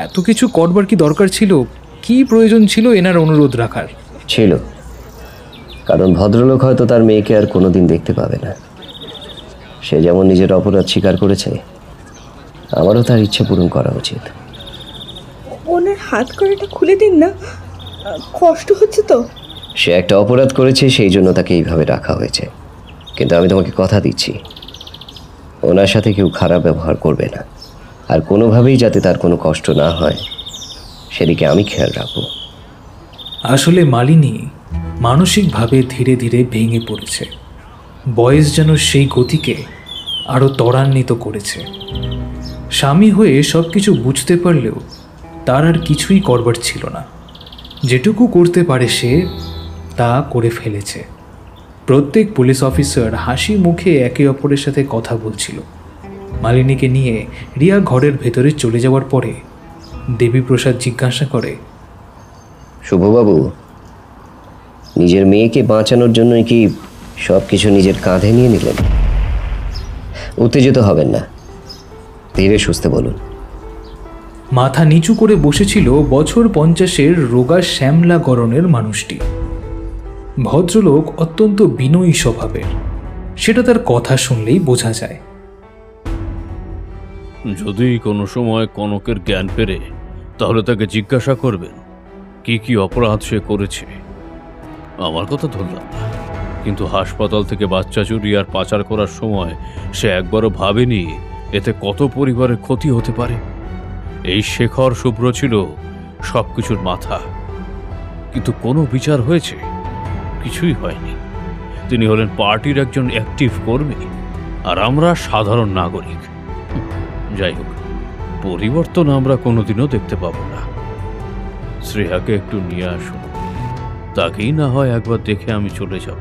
এত কিছু করবার কি দরকার ছিল? কি প্রয়োজন ছিল এনার অনুরোধ রাখার? ছিল, কারণ ভদ্রলোক হয়তো তার মেয়েকে আর কোনোদিন দেখতে পাবে না। সে যেমন নিজের অপরাধ স্বীকার করেছে, আমারও তার ইচ্ছে পূরণ করা উচিত। ওনার হাত কড়াটা খুলে দিন না, কষ্ট হচ্ছে তো। সে একটা অপরাধ করেছে, সেই জন্য তাকে এইভাবে রাখা হয়েছে। কিন্তু আমি তোমাকে কথা দিচ্ছি, ওনার সাথে কেউ খারাপ ব্যবহার করবে না, আর কোনোভাবেই যাতে তার কোনো কষ্ট না হয় সেদিকে আমি খেয়াল রাখবো। আসলে মালিনী মানসিকভাবে ধীরে ধীরে ভেঙে পড়েছে। বয়স যেন সেই গতিকে আরও ত্বরান্বিত করেছে। স্বামী হয়ে সব কিছু বুঝতে পারলেও তার আর কিছুই করবার ছিল না। যেটুকু করতে পারে সে তা করে ফেলেছে। প্রত্যেক পুলিশ অফিসার হাসি মুখে একে অপরের সাথে কথা বলছিল। মালিনীকে নিয়ে রিয়া ঘরের ভেতরে চলে যাওয়ার পরে দেবীপ্রসাদ জিজ্ঞাসা করে, শুভবাবু, নিজের মেয়েকে বাঁচানোর জন্যই কি সব কিছু নিজের কাঁধে নিয়ে নিলেন? উত্তেজিত হবেন না, ধীরে সুস্থে বলুন। মাথা নিচু করে বসেছিল বছর 50-এর রোগা শ্যামলা গরনের মানুষটি। ভদ্রলোক অত্যন্ত বিনয়ী স্বভাবের, সেটা তার কথা শুনলেই বোঝা যায়। যদি কোনো সময় কনকের জ্ঞান ফেরে তাহলে তাকে জিজ্ঞাসা করবেন কি কি অপরাধ সে করেছে। আমার কথা ধরলাম না, কিন্তু হাসপাতাল থেকে বাচ্চা চুরি আর পাচার করার সময় সে একবারও ভাবেনি এতে কত পরিবারের ক্ষতি হতে পারে। এই শেখর শুভ্র ছিল সবকিছুর মাথা, কিন্তু কোনো বিচার হয়েছে? কিছুই হয়নি। তিনি হলেন পার্টির একজন অ্যাক্টিভ কর্মী, আর আমরা সাধারণ নাগরিক। যাই হোক, পরিবর্তন আমরা কোনোদিনও দেখতে পাবো না। শ্রেয়াকে একটু নিয়ে আসুন, তাকেই না হয় একবার দেখে আমি চলে যাব।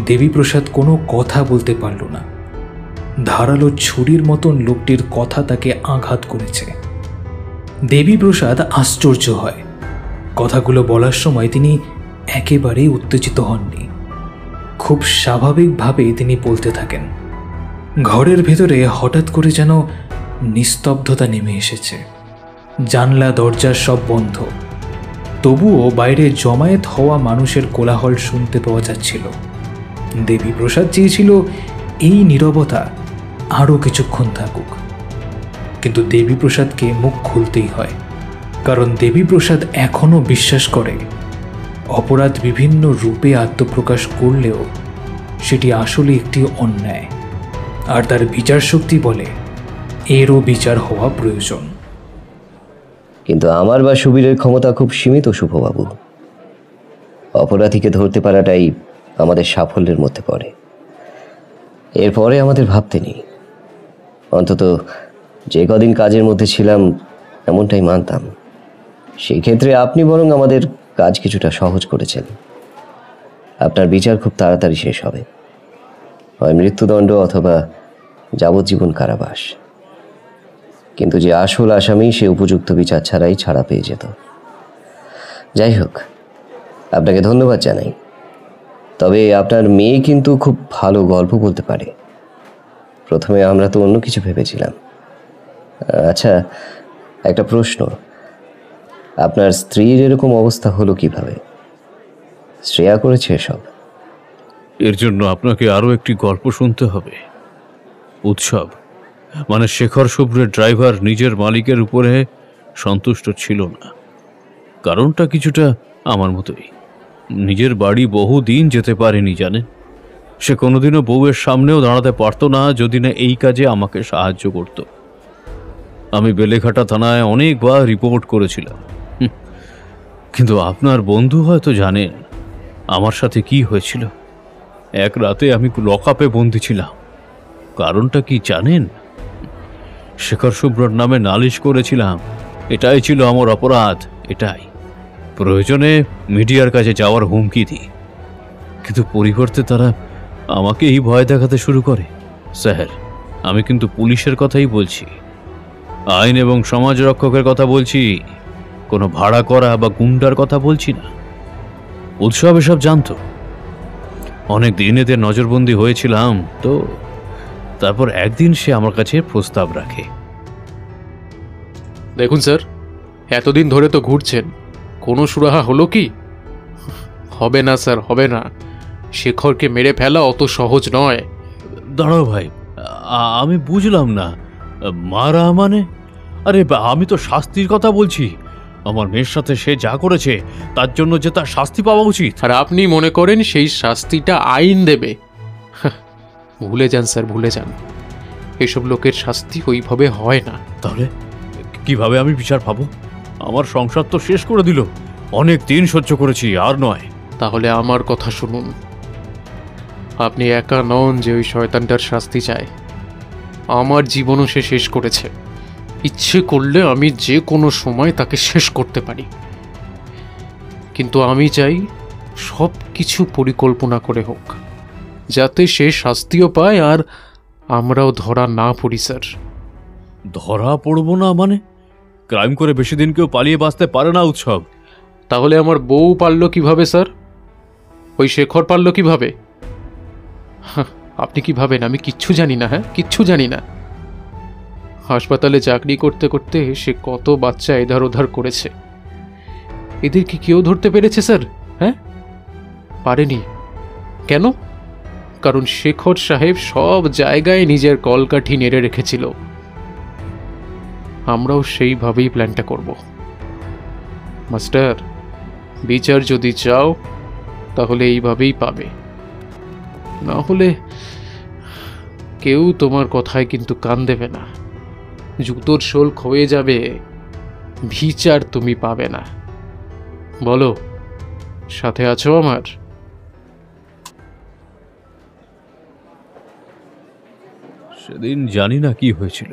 দেবীপ্রসাদ কোনো কথা বলতে পারল না। ধারালো ছুরির মতন লোকটির কথা তাকে আঘাত করেছে। দেবীপ্রসাদ আশ্চর্য হয়। কথাগুলো বলার সময় তিনি একেবারেই উত্তেজিত হননি। খুব স্বাভাবিকভাবে তিনি বলতে থাকেন। ঘরের ভেতরে হঠাৎ করে যেন নিস্তব্ধতা নেমে এসেছে। জানলা দরজা সব বন্ধ, তবুও বাইরে জমায়েত হওয়া মানুষের কোলাহল শুনতে পাওয়া যাচ্ছিল। দেবীপ্রসাদ চেয়েছিল এই নীরবতা আরও কিছুক্ষণ থাকুক, কিন্তু দেবীপ্রসাদকে মুখ খুলতেই হয়, কারণ দেবীপ্রসাদ এখনও বিশ্বাস করে অপরাধ বিভিন্ন রূপে আত্মপ্রকাশ করলেও সেটি আসলে একটি অন্যায়, আর তার বিচার শক্তি বলে এরও বিচার হওয়া প্রয়োজন। কিন্তু আমার বা সুবীরের ক্ষমতা খুব সীমিত শুভবাবু। অপরাধীকে ধরতে পারাটাই আমাদের সাফল্যের মধ্যে পড়ে। এরপরে আমাদের ভাবতে নেই। অন্তত যে কদিন কাজের মধ্যে ছিলাম এমনটাই মানতাম। সেই ক্ষেত্রে আপনি বরং আমাদের কাজ কিছুটা সহজ করেছেন। আপনার বিচার খুব তাড়াতাড়ি শেষ হবে, হয় মৃত্যুদণ্ড অথবা যাবজ্জীবন কারাবাস। কিন্তু যে আসল আসামি সে উপযুক্ত বিচার ছাড়াই ছাড়া পেয়ে যেত। যাই হোক, আপনাকে ধন্যবাদ জানাই। তবে আপনার মেয়ে কিন্তু খুব ভালো গল্প বলতে পারে। প্রথমে আমরা তো অন্য কিছু ভেবেছিলাম। আচ্ছা, একটা প্রশ্ন, আপনার স্ত্রীর এরকম অবস্থা হলো কিভাবে? শ্রেয়া করেছে এসব? এর জন্য আপনাকে আরও একটি গল্প শুনতে হবে। উৎসব মানে শেখর শুভ্রের ড্রাইভার নিজের মালিকের উপরে সন্তুষ্ট ছিল না। কারণটা কিছুটা আমার মতোই। নিজের বাড়ি বহুদিন যেতে পারেনি, জানেন। সে কোনোদিনও বউয়ের সামনেও দাঁড়াতে পারতো না যদি না এই কাজে আমাকে সাহায্য করত। আমি বেলেঘাটা থানায় অনেকবার রিপোর্ট করেছিলাম, কিন্তু আপনার বন্ধু হয়তো জানেন আমার সাথে কি হয়েছিল। এক রাতে আমি লকআপে বন্দি ছিলাম। কারণটা কি জানেন? শেখর শুভ্রর নামে নালিশ করেছিলাম। এটাই ছিল আমার অপরাধ, এটাই। প্রয়োজনে মিডিয়ার কাছে যাওয়ার হুমকি দিই, কিন্তু পরিবর্তে তারা আমাকে এই ভয় দেখাতে শুরু করে। স্যার, আমি কিন্তু পুলিশের কথাই বলছি, আইন এবং সমাজ রক্ষকের কথা বলছি, কোনো ভাড়া করা বা গুন্ডার কথা বলছি না। উৎসব এসব জানতো। অনেক দিন এদের নজরবন্দি হয়েছিলাম তো। তারপর একদিন সে আমার কাছে প্রস্তাব রাখে। দেখুন স্যার, এতদিন ধরে তো ঘুরছেন, কোনো সুরাহা হলো কি? হবে না স্যার, হবে না। শেখরকে মেরে ফেলা অত সহজ নয়। দাঁড়াও ভাই, আমি বুঝলাম না। মারা মানে? আরে আমি তো শাস্তির কথা বলছি। আমার মেয়ের সাথে সে যা করেছে তার জন্য যে তার শাস্তি পাওয়া উচিত। আর আপনি মনে করেন সেই শাস্তিটা আইন দেবে? ভুলে যান স্যার, ভুলে যান। এসব লোকের শাস্তি ওইভাবে হয় না। তাহলে কিভাবে আমি বিচার পাবো? আমার সংসার তো শেষ করে দিল। অনেক দিন সহ্য করেছি, আর নয়। তাহলে আমার কথা শুনুন। আপনি একা নন যে ওই শয়তানটার শাস্তি চায়। আমার জীবনও সে শেষ করেছে। ইচ্ছে করলে আমি যে কোনো সময় তাকে শেষ করতে পারি, কিন্তু আমি চাই সব কিছু পরিকল্পনা করে হোক, যাতে সে শাস্তিও পায় আর আমরাও ধরা না পড়ি। স্যার, ধরা পড়ব না মানে? ক্রাইম করে বেশি দিন কেউ পালিয়ে বাঁচতে পারে না উৎসব। তাহলে আমার বউ পারলো কিভাবে স্যার? ওই শেখর পারলো কিভাবে? হাহ, আপনি কি ভাবেন আমি কিচ্ছু জানি না? হ্যাঁ, কিচ্ছু জানি না। হাসপাতালে চাকরি করতে করতে সে কত বাচ্চা এধার ওধার করেছে। এদের কি কেউ ধরতে পেরেছে স্যার? হ্যাঁ, পারেনি। কেন? কারণ শেখর সাহেব সব জায়গায় নিজের কলকাঠি নেড়ে রেখেছিল। আমরাও সেইভাবেই প্ল্যানটা করব। মাস্টার, বিচার যদি চাও তাহলে এইভাবেই পাবে, না হলে কেউ তোমার কথায় কিন্তু কান দেবে না। জুতোর শোল ক্ষয়ে যাবে, বিচার তুমি পাবে না। বলো, সাথে আছো আমার? সেদিন জানি না কি হয়েছিল,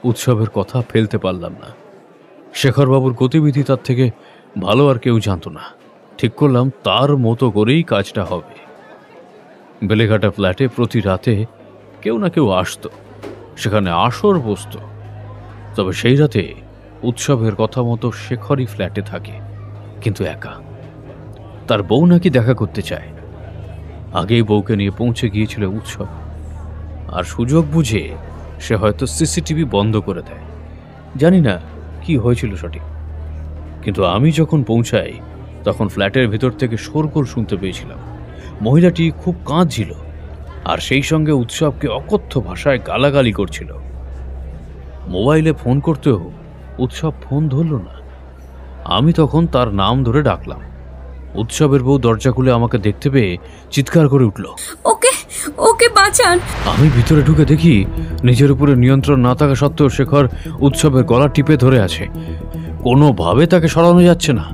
উৎসবের কথা ফেলতে পারলাম না। শেখরবাবুর গতিবিধি তার থেকে ভালো আর কেউ জানতো না। ঠিক করলাম তার মতো করেই কাজটা হবে। বেলেঘাটা ফ্ল্যাটে প্রতি রাতে কেউ না কেউ আসতো, সেখানে আসর বসত। তবে সেই রাতে উৎসবের কথা মতো শেখরই ফ্ল্যাটে থাকে, কিন্তু একা। তার বউ নাকি দেখা করতে চায়। আগেই বউকে নিয়ে পৌঁছে গিয়েছিল উৎসব, আর সুযোগ বুঝে সে হয়তো সিসিটিভি বন্ধ করে দেয়। জানি না কি হয়েছিল সঠিক, কিন্তু আমি যখন পৌঁছাই তখন ফ্ল্যাটের ভেতর থেকে শোরগোল শুনতে পেয়েছিলাম। মহিলাটি খুব কাঁদছিল, আর সেই সঙ্গে উৎসবকে অকথ্য ভাষায় গালাগালি করছিল। মোবাইলে ফোন করতেও উৎসব ফোন ধরল না। আমি তখন তার নাম ধরে ডাকলাম। উৎসবের বউ দরজা খুলে আমাকে দেখতে পেয়ে চিৎকার করে উঠল, ওকে ওকে বাঁচান। আমি ভিতরে ঢুকে দেখি নিজের উপরে নিয়ন্ত্রণ না থাকা সত্ত্বেও শেখর উৎসবের গলা টিপে ধরে আছে। কোনোভাবে তাকে সরানো যাচ্ছে না।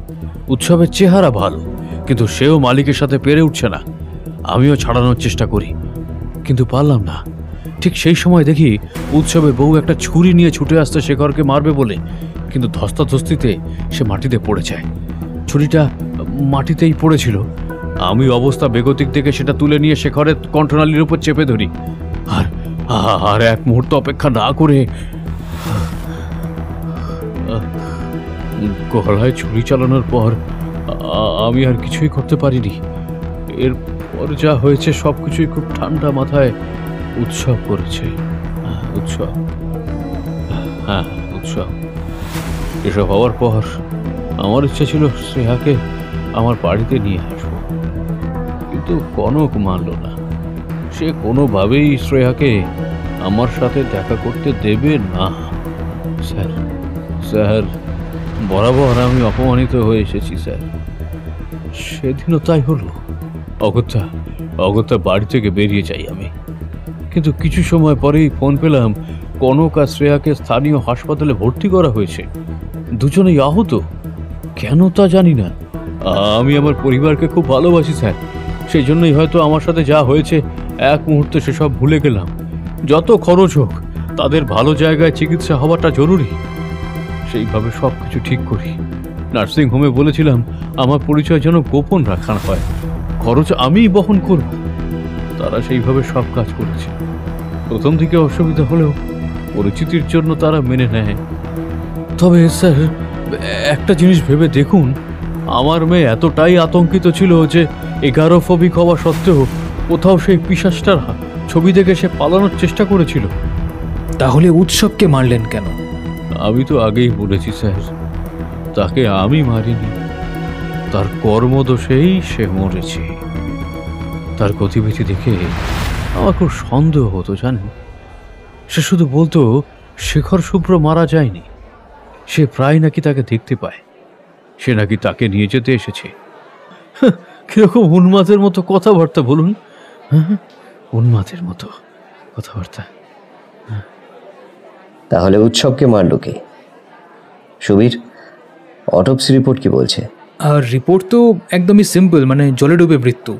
উৎসবের চেহারা ভালো, কিন্তু সেও মালিকের সাথে পেরে উঠছে না। আমিও ছাড়ানোর চেষ্টা করি, কিন্তু পারলাম না। ঠিক সেই সময় দেখি উৎসবের বউ একটা ছুরি নিয়ে ছুটে আসতে শেখরকে মারবে বলে, কিন্তু ধস্তাধস্তিতে সে মাটিতে পড়ে যায়। ছুরিটা মাটিতেই পড়েছিল। আমি অবস্থা বেগতিক দেখে সেটা তুলে নিয়ে শেখরের কণ্ঠনালীর উপর চেপে ধরি, আর এক মুহূর্ত অপেক্ষা না করে গলায় ছুরি চালানোর পর আমি আর কিছুই করতে পারিনি। এরপর যা হয়েছে সবকিছুই খুব ঠান্ডা মাথায় উৎসব করেছে। উৎসব, হ্যাঁ উৎসব। এসব হওয়ার পর আমার ইচ্ছা ছিল শ্রেয়াকে আমার বাড়িতে নিয়ে আসবো, কিন্তু কনক মানল না। সে কোনোভাবেই শ্রেয়াকে আমার সাথে দেখা করতে দেবে না। স্যার স্যার বরাবর আমি অপমানিত হয়ে এসেছি স্যার। সেদিনও তাই হলো। অগত্যা বাড়ি থেকে বেরিয়ে যাই আমি, কিন্তু কিছু সময় পরেই ফোন পেলাম কনক আর শ্রেয়াকে স্থানীয় হাসপাতালে ভর্তি করা হয়েছে। দুজনেই আহত, কেন তা জানি না। আমি আমার পরিবারকে খুব ভালোবাসি স্যার, সেই জন্যই হয়তো আমার সাথে যা হয়েছে এক মুহূর্তে সেসব ভুলে গেলাম। যত খরচ হোক তাদের ভালো জায়গায় চিকিৎসা হওয়াটা জরুরি। সেইভাবে সব কিছু ঠিক করি। নার্সিং হোমে বলেছিলাম আমার পরিচয় যেন গোপন রাখা হয়, খরচ আমিই বহন করব। তারা সেইভাবে সব কাজ করেছে। প্রথম দিকে অসুবিধা হলেও পরিচিতির জন্য তারা মেনে নেয়। তবে স্যার একটা জিনিস ভেবে দেখুন, আমার মেয়ে এতটাই আতঙ্কিত ছিল যে এগারোফোবিক হওয়া সত্ত্বেও কোথাও সেই পিশাচটার ছবি দেখে সে পালানোর চেষ্টা করেছিল। তাহলে উৎসবকে মারলেন কেন? আমি তো আগেই বলেছি স্যার, তাকে আমি মারিনি, তার কর্মদোষেই সে মরেছে। তার গতিবিধি দেখে আমার খুব সন্দেহ হতো জানেন। সে শুধু বলতো শেখর শুভ্র মারা যায়নি, সে প্রায় নাকি তাকে দেখতে পায়, সে নাকি তাকে নিয়ে যেতে এসেছে। কিরকম উন্মাদের মতো কথাবার্তা বলুন। উন্মাদের মতো কথাবার্তা। তাহলে উৎসবকে মারল কে? সুবীর, অটোপসি রিপোর্ট কি বলছে? আর রিপোর্ট তো একদমই সিম্পল, মানে জলে ডুবে মৃত্যু।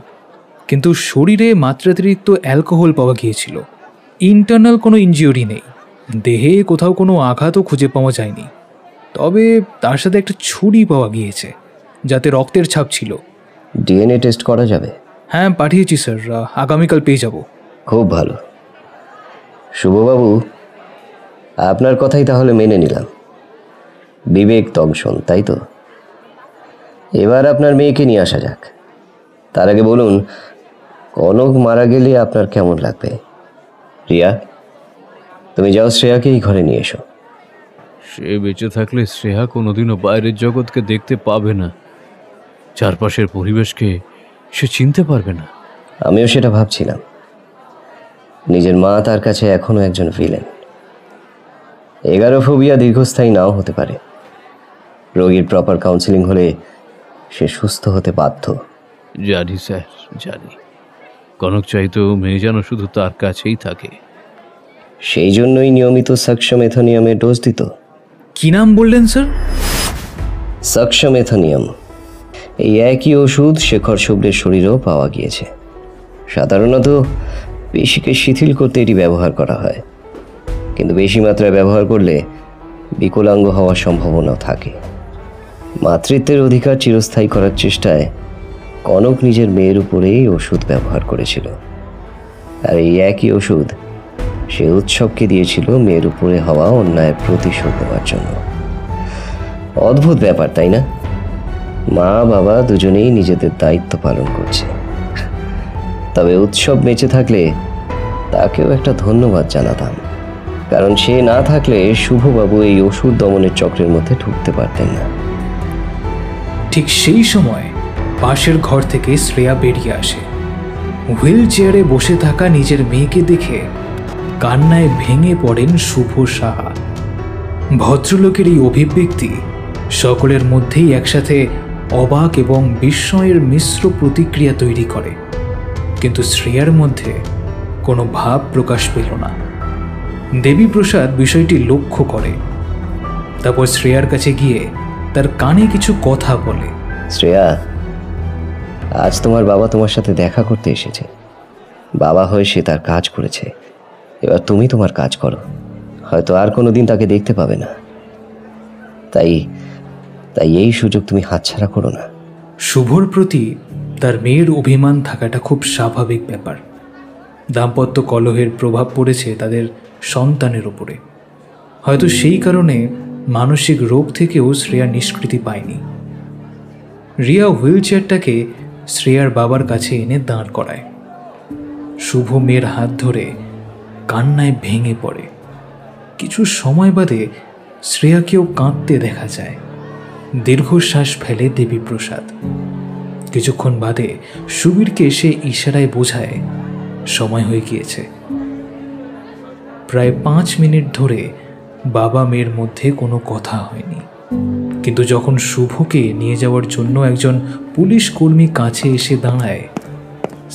কিন্তু শরীরে মাত্রাতিরিক্ত অ্যালকোহল পাওয়া গিয়েছিল। ইন্টারনাল কোনো ইনজিউরি নেই, দেহে কোথাও কোনো আঘাতও খুঁজে পাওয়া যায়নি। তবে তার সাথে একটা ছুরি পাওয়া গিয়েছে, যাতে রক্তের ছাপ ছিল। ডিএনএ টেস্ট করা যাবে? হ্যাঁ পাঠিয়েছি স্যার, আগামীকাল পেয়ে যাব। খুব ভালো। শুভবাবু, আপনার কথাই তাহলে মেনে নিলাম। বিবেক দংশন, তাই তো? এবার আপনার মেয়েকে নিয়ে আসা যাক। তার আগে বলুন, কনক মারা গেলে আপনার কেমন লাগবে? রিয়া, তুমি যাও, শ্রেয়াকে এই ঘরে নিয়ে এসো। সে বেঁচে থাকলে শ্রেয়া কোনোদিনও বাইরের জগৎকে দেখতে পাবে না, চারপাশের পরিবেশকে সে চিনতে পারবে না। আমিও সেটা ভাবছিলাম। নিজের মা তার কাছে এখনো একজন ভিলেন। এগারোফোবিয়া দীর্ঘস্থায়ী নাও হতে পারে। রোগীর প্রপার কাউন্সিলিং হলে সে সুস্থ হতে বাধ্য। জানি স্যার, জানি। কনক চাইতো মেয়ে যেন শুধু তার কাছেই থাকে। সেই জন্যই নিয়মিত সাকশামেথোনিয়ামের ডোজ দিত। কি নাম বললেন স্যার? সাকশামেথোনিয়াম। এই একই ওষুধ শেখর শুভ্রের শরীরেও পাওয়া গিয়েছে। সাধারণত পেশিকে শিথিল করতে এটি ব্যবহার করা হয়, কিন্তু বেশি মাত্রায় ব্যবহার করলে বিকলাঙ্গ হওয়ার সম্ভাবনাও থাকে। মাতৃত্বের অধিকার চিরস্থায়ী করার চেষ্টায় কনক নিজের মেয়ের উপরেই ওষুধ ব্যবহার করেছিল। আর এই একই ওষুধ সে উৎসবকে দিয়েছিল মেয়ের উপরে হওয়া অন্যায়ের প্রতিশোধ নেওয়ার জন্য। অদ্ভুত ব্যাপার, তাই না? মা বাবা দুজনেই নিজেদের দায়িত্ব পালন করছে, তবে উৎসব বেঁচে থাকলে তাকেও একটা ধন্যবাদ জানাতাম, কারণ সে না থাকলে শুভবাবু এই ওষুধ দমনের চক্রের মধ্যে ঢুকতে পারতেন না। ঠিক সেই সময় পাশের ঘর থেকে শ্রেয়া বেরিয়ে আসে। হুইল চেয়ারে বসে থাকা নিজের মেয়েকে দেখে কান্নায় ভেঙে পড়েন শুভ সাহা। ভদ্রলোকের এই অভিব্যক্তি সকলের মধ্যেই একসাথে অবাক এবং বিস্ময়ের মিশ্র প্রতিক্রিয়া তৈরি করে, কিন্তু শ্রেয়ার মধ্যে কোনো ভাব প্রকাশ পেল না। দেবীপ্রসাদ বিষয়টি লক্ষ্য করে, তারপর শ্রেয়ার কাছে গিয়ে তার কানে কিছু কথা বলে। শ্রেয়া, আজ তোমার বাবা তোমার সাথে দেখা করতে এসেছে। বাবা হয়ে সে তার কাজ করেছে, এবার তুমি তোমার কাজ করো। হয়তো আর কোনোদিন তাকে দেখতে পাবে না, তাই এই সুযোগ তুমি হাতছাড়া করো না। শুভর প্রতি তার মেয়ের অভিমান থাকাটা খুব স্বাভাবিক ব্যাপার। দাম্পত্য কলহের প্রভাব পড়েছে তাদের সন্তানের উপরে। হয়তো সেই কারণে মানসিক রোগ থেকেও শ্রেয়া নিষ্কৃতি পায়নি। রিয়া হুইল চেয়ারটাকে শ্রেয়ার বাবার কাছে এনে দাঁড় করায়। শুভ মেয়ের হাত ধরে কান্নায় ভেঙে পড়ে। কিছু সময় বাদে শ্রেয়াকেও কাঁদতে দেখা যায়। দীর্ঘশ্বাস ফেলে দেবীপ্রসাদ। কিছুক্ষণ বাদে সুবীরকে সে ইশারায় বোঝায় সময় হয়ে গিয়েছে। প্রায় 5 মিনিট ধরে বাবা মেয়ের মধ্যে কোনো কথা হয়নি, কিন্তু যখন শুভকে নিয়ে যাওয়ার জন্য একজন পুলিশ কর্মী কাছে এসে দাঁড়ায়,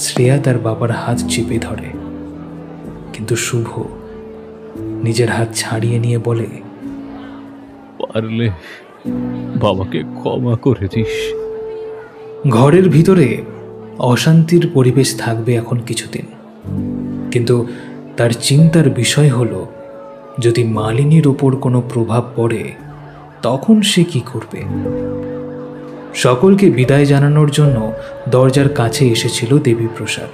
শ্রেয়া তার বাবার হাত চেপে ধরে, কিন্তু শুভ নিজের হাত ছাড়িয়ে নিয়ে বলে, পারলে বাবাকে ক্ষমা করে দিস। ঘরের ভিতরে অশান্তির পরিবেশ থাকবে এখন কিছুদিন, কিন্তু তার চিন্তার বিষয় হলো যদি মালিনীর ওপর কোনো প্রভাব পড়ে তখন সে কি করবে। সকলকে বিদায় জানানোর জন্য দরজার কাছে এসেছিল দেবীপ্রসাদ।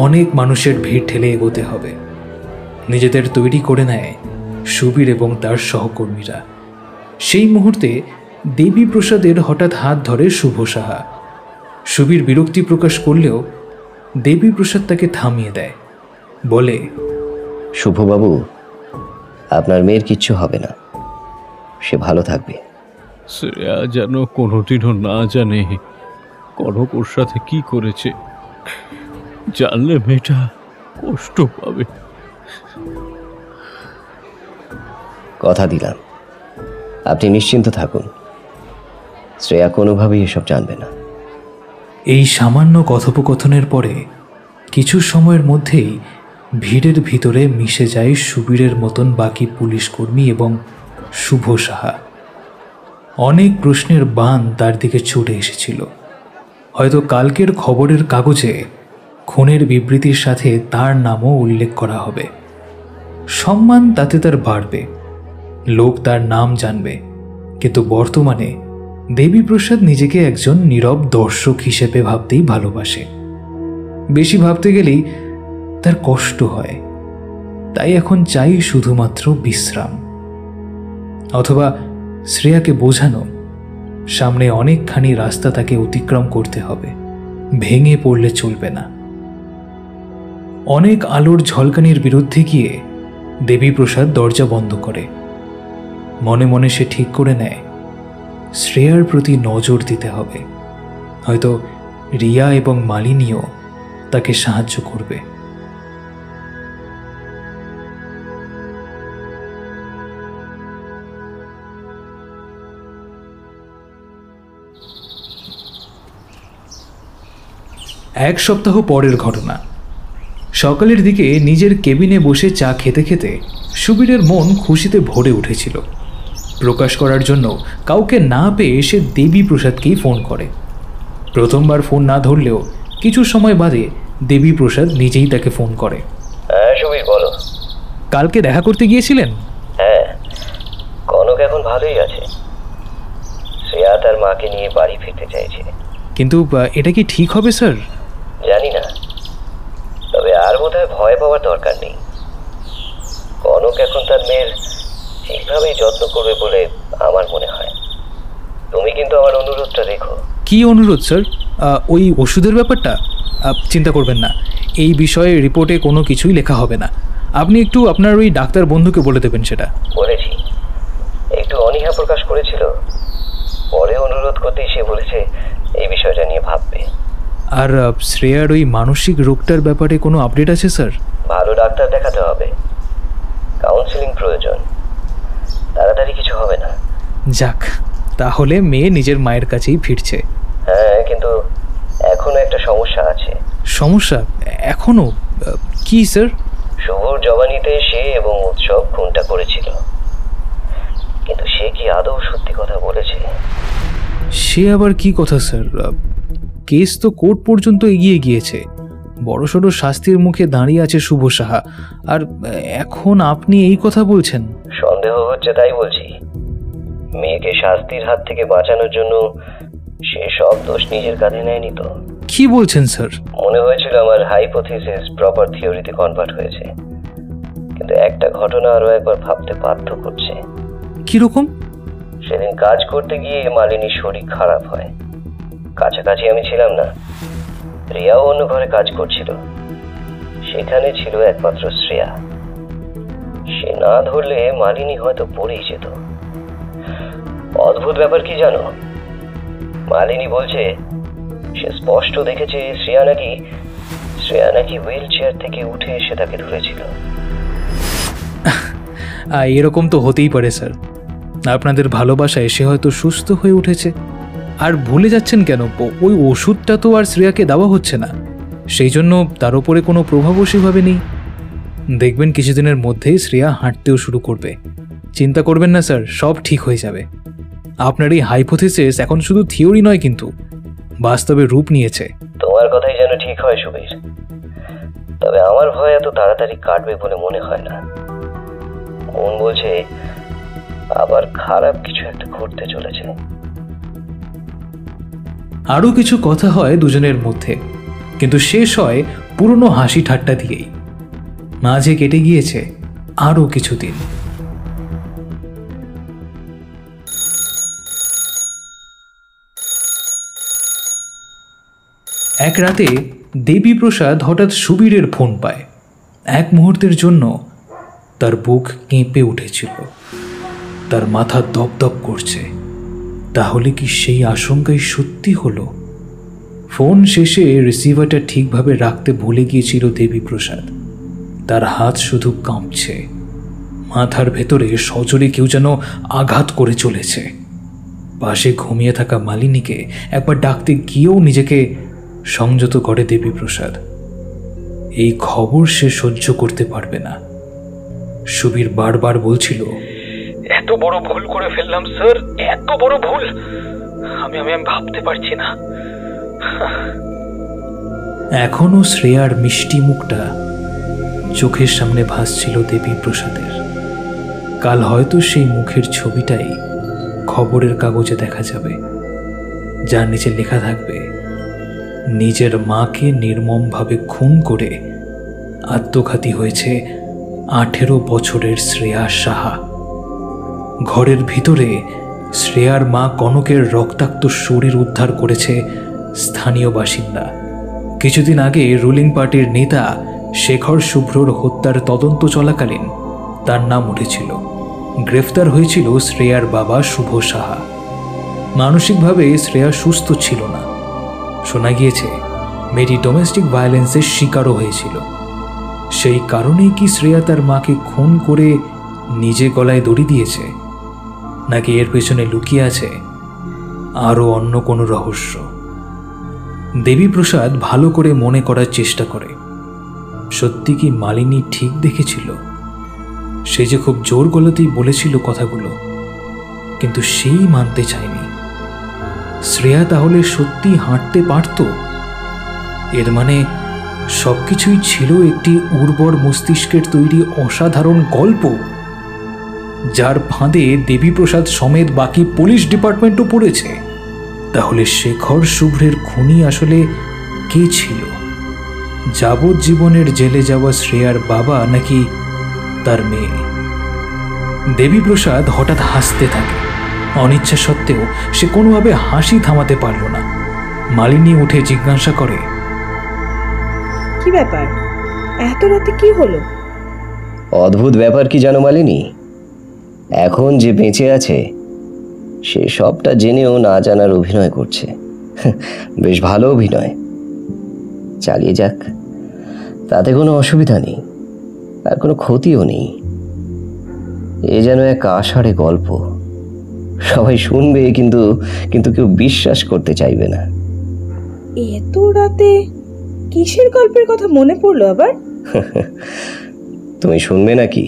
অনেক মানুষের ভিড় ঠেলে এগোতে হবে। নিজেদের তৈরি করে নেয় সুবীর এবং তার সহকর্মীরা। সেই মুহূর্তে দেবীপ্রসাদের হঠাৎ হাত ধরে শুভ সাহা। সুবীর বিরক্তি প্রকাশ করলেও দেবীপ্রসাদ তাকে থামিয়ে দেয়, বলে, শুভবাবু, আপনার মেয়ের কিচ্ছু হবে না, সে ভালো থাকবে। শ্রেয়া যেন কোনোদিনও না জানে কনক ওর সাথে কি করেছে। জানলে মেয়েটা কষ্ট পাবে। কথা দিলাম, আপনি নিশ্চিন্ত থাকুন, শ্রেয়া কোনোভাবেই এসব জানবে না। এই সামান্য কথোপকথনের পরে কিছু সময়ের মধ্যেই ভিড়ের ভিতরে মিশে যায় সুবীরের মতন বাকি পুলিশ কর্মী এবং শুভ সাহা। অনেক প্রশ্নের বান তার দিকে ছুটে এসেছিল। হয়তো কালকের খবরের কাগজে খুনের বিবৃতির সাথে তার নামও উল্লেখ করা হবে। সম্মান তাতে তার বাড়বে, লোক তার নাম জানবে, কিন্তু বর্তমানে দেবীপ্রসাদ নিজেকে একজন নীরব দর্শক হিসেবে ভাবতেই ভালোবাসে। বেশি ভাবতে গেলেই তার কষ্ট হয়, তাই এখন চাই শুধুমাত্র বিশ্রাম, অথবা শ্রেয়াকে বোঝানো সামনে অনেকখানি রাস্তা তাকে অতিক্রম করতে হবে, ভেঙে পড়লে চলবে না। অনেক আলোর ঝলকানির বিরুদ্ধে গিয়ে দেবীপ্রসাদ দরজা বন্ধ করে। মনে মনে সে ঠিক করে নেয় শ্রেয়ার প্রতি নজর দিতে হবে, হয়তো রিয়া এবং মালিনীও তাকে সাহায্য করবে। এক সপ্তাহ পরের ঘটনা। সকালের দিকে নিজের কেবিনে বসে চা খেতে খেতে সুবীরের মন খুশিতে ভরে উঠেছিল। প্রকাশ করার জন্য কাউকে না পেয়ে সে দেবীপ্রসাদকেই ফোন করে। প্রথমবার ফোন না ধরলেও কিছু সময় বাদে দেবীপ্রসাদ নিজেই তাকে ফোন করে। হ্যাঁ সুবীর, বলো। কালকে দেখা করতে গিয়েছিলেন? হ্যাঁ, কনক এখন ভালোই আছে। শ্রেয়া তার মাকে নিয়ে বাড়ি ফিরতে চাইছে। কিন্তু এটা কি ঠিক হবে স্যার? জানি না, তবে আর বোধহয় ভয় পাওয়ার দরকার নেই। কনক এখন তার মেয়ের ঠিকভাবেই যত্ন করবে বলে আমার মনে হয়। তুমি কিন্তু আমার অনুরোধটা দেখো। কি অনুরোধ স্যার? ওই ওষুধের ব্যাপারটা? চিন্তা করবেন না, এই বিষয়ে রিপোর্টে কোনো কিছুই লেখা হবে না। আপনি একটু আপনার ওই ডাক্তার বন্ধুকে বলে দেবেন। সেটা বলেছি, একটু অনীহা প্রকাশ করেছিল, পরে অনুরোধ করতেই সে বলেছে এই বিষয়টা নিয়ে ভাববে। আর শ্রেয়ার ওই মানসিক রোগটার ব্যাপারে কোনো আপডেট আছে স্যার? ভালো ডাক্তার দেখাতে হবে, কাউন্সিলিং প্রয়োজন, তাড়াতাড়ি কিছু হবে না। যাক, তাহলে মেয়ে নিজের মায়ের কাছেই ফিরছে। হ্যাঁ, কিন্তু এখনো একটা সমস্যা আছে। সমস্যা এখনো? কি স্যার? শুভর জবানিতে সে এবং উৎসব খুনটা করেছিল, কিন্তু সে কি আদৌ সত্যি কথা বলেছে? সে আবার কি কথা স্যার? কেস তো কোর্ট পর্যন্ত এগিয়ে গিয়েছে, বড়সড় শাস্তির মুখে দাঁড়িয়ে আছে শুভ সাহা, আর এখন আপনি এই কথা বলছেন? সন্দেহ হচ্ছে তাই বলছি। মেয়েকে শাস্তির হাত থেকে বাঁচানোর জন্য সে সব দোষ নিজের কাঁধে নেয়নি তো। কি বলছেন স্যার? মনে হয়েছিল আমার হাইপোথিসিস প্রপার থিওরিতে কনভার্ট হয়েছে, কিন্তু একটা ঘটনা আরো একবার ভাবতে বাধ্য করছে। কিরকম? সেদিন কাজ করতে গিয়ে মালিনীর শরীর খারাপ হয়। কাছাকাছি আমি ছিলাম না, রিয়াও অন্য ঘরে কাজ করছিল। সেখানে ছিল একমাত্র শ্রেয়া। সে না ধরলে মালিনী হয়তো পড়েই যেত। অদ্ভুত ব্যাপার কি জানো, মালিনী বলছে সে স্পষ্ট দেখেছে শ্রেয়া নাকি হুইল চেয়ার থেকে উঠে এসে তাকে ধরেছিল। এরকম তো হতেই পারে স্যার। আপনাদের ভালোবাসায় সে হয়তো সুস্থ হয়ে উঠেছে। আর ভুলে যাচ্ছেন কেন, ওই ওষুধটা তো আর শ্রেয়াকে দেওয়া হচ্ছে না, সেই জন্য তার উপরে কোনো প্রভাবও সেভাবে নেই। দেখবেন কিছুদিনের মধ্যেই শ্রেয়া হাঁটতেও শুরু করবে। চিন্তা করবেন না স্যার, সব ঠিক হয়ে যাবে। আপনার এই হাইপোথিসিস এখন শুধু থিওরি নয়, কিন্তু বাস্তবে রূপ নিয়েছে। তোমার কথাই যেন ঠিক হয় সুবীর, তবে আমার ভয় এত তাড়াতাড়ি কাটবে বলে মনে হয় না। মন বলছে আবার খারাপ কিছু একটা ঘটতে চলেছে। আরও কিছু কথা হয় দুজনের মধ্যে, কিন্তু শেষ হয় পুরনো হাসি ঠাট্টা দিয়েই। মাঝে কেটে গিয়েছে আরও কিছুদিন। এক রাতে দেবীপ্রসাদ হঠাৎ সুবীরের ফোন পায়। এক মুহূর্তের জন্য তার বুক কেঁপে উঠেছিল, তার মাথা দপদপ করছে। তাহলে কি সেই আশঙ্কাই সত্যি হলো? ফোন শেষে রিসিভারটা ঠিকভাবে রাখতে ভুলে গিয়েছিল দেবীপ্রসাদ। তার হাত শুধু কাঁপছে, মাথার ভেতরে সজোরে কেউ যেন আঘাত করে চলেছে। পাশে ঘুমিয়ে থাকা মালিনীকে একবার ডাকতে গিয়েও নিজেকে সংযত করে দেবীপ্রসাদ। এই খবর সে সহ্য করতে পারবে না। সুবীর বারবার বলছিল, এত বড় ভুল করে ফেললাম স্যার, এত বড় ভুল আমি ভাবতে পারছি না। এখনো শ্রেয়ার মিষ্টি মুখটা চোখের সামনে ভাসছিল দেবীপ্রসাদের। কাল হয়তো সেই মুখের ছবিটাই খবরের কাগজে দেখা যাবে, যার নিচে লেখা থাকবে, নিজের মাকে নির্মমভাবে খুন করে আত্মঘাতী হয়েছে 18 বছরের শ্রেয়া সাহা। ঘরের ভিতরে শ্রেয়ার মা কনকের রক্তাক্ত শরীর উদ্ধার করেছে স্থানীয় বাসিন্দা। কিছুদিন আগে রুলিং পার্টির নেতা শেখর শুভ্রর হত্যার তদন্ত চলাকালীন তার নাম উঠেছিল। গ্রেফতার হয়েছিল শ্রেয়ার বাবা শুভ সাহা। মানসিকভাবে শ্রেয়া সুস্থ ছিল না। শোনা গিয়েছে মেয়েটি ডোমেস্টিক ভায়োলেন্সের শিকারও হয়েছিল। সেই কারণেই কি শ্রেয়া তার মাকে খুন করে নিজে গলায় দড়ি দিয়েছে, নাকি এর পেছনে লুকিয়ে আছে আরও অন্য কোনো রহস্য? দেবীপ্রসাদ ভালো করে মনে করার চেষ্টা করে সত্যি কি মালিনী ঠিক দেখেছিল? সে যে খুব জোর গলাতেই বলেছিল কথাগুলো, কিন্তু সেই মানতে চায়নি। শ্রেয়া তাহলে সত্যি হাঁটতে পারত? এর মানে সবকিছুই ছিল একটি উর্বর মস্তিষ্কের তৈরি অসাধারণ গল্প, যার ফাঁদে দেবীপ্রসাদ সমেত বাকি পুলিশ ডিপার্টমেন্টও পড়েছে। তাহলে শেখর শুভ্রের খুনি আসলে কে ছিল? যাবজ্জীবনের জেলে যাওয়া শ্রেয়ার বাবা নাকি তার মেয়ে? দেবীপ্রসাদ হঠাৎ হাসতে থাকে। অনিচ্ছা সত্ত্বেও সে কোনোভাবে হাসি থামাতে পারল না। মালিনী উঠে জিজ্ঞাসা করে, কি ব্যাপার, এত রাতে কি হলো? অদ্ভুত ব্যাপার কি জানো মালিনী, এখন যে বেঁচে আছে সে সবটা জেনেও না জানার অভিনয় করছে। বেশ ভালো অভিনয়, চালিয়ে যাক, তাতে কোনো অসুবিধা নেই, আর কোনো ক্ষতিও নেই। এ যেন এক আষাঢ়ে গল্প, সবাই শুনবে কিন্তু কিন্তু কেউ বিশ্বাস করতে চাইবে না। এত রাতে কিসের গল্পের কথা মনে পড়লো আবার? তুমি শুনবে নাকি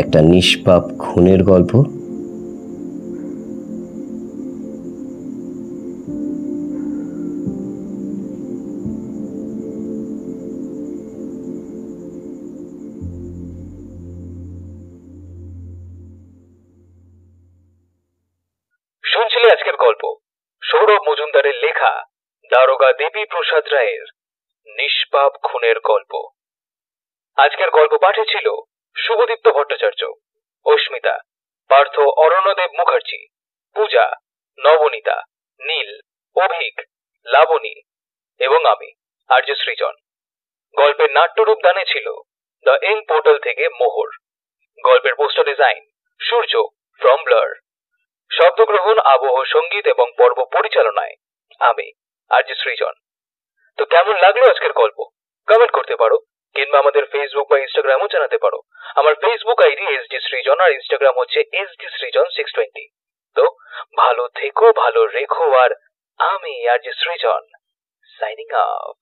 একটা নিষ্পাপ খুনের গল্প? শুনছিলে আজকের গল্প সৌরভ মজুমদারের লেখা দারোগা দেবী প্রসাদ রায়ের নিষ্পাপ খুনের গল্প। আজকের গল্প পাঠে ছিল শুভদীপ্ত ভট্টাচার্য, অস্মিতা, পার্থ অরণ্যদেব মুখার্জি, পূজা, নবনীতা, নীল, অভিক, লাবণী এবং আমি আরজে সৃজন। গল্পের নাট্যরূপ দানে ছিল দ্য ইন পোর্টাল থেকে মোহর। গল্পের poster design Surya from blur. শব্দগ্রহণ, আবহ সঙ্গীত এবং পর্ব পরিচালনায় আমি আরজে সৃজন। তো কেমন লাগলো আজকের গল্প কমেন্ট করতে পারো, কিংবা আমাদের ফেসবুক বা ইনস্টাগ্রামও জানাতে পারো। আমার ফেসবুক আইডি এসডি সৃজন আর ইনস্টাগ্রাম হচ্ছে এসডি সৃজন 620। তো ভালো থেকো, ভালো রেখো, আর আমি আরজে সৃজন সাইনিং অফ।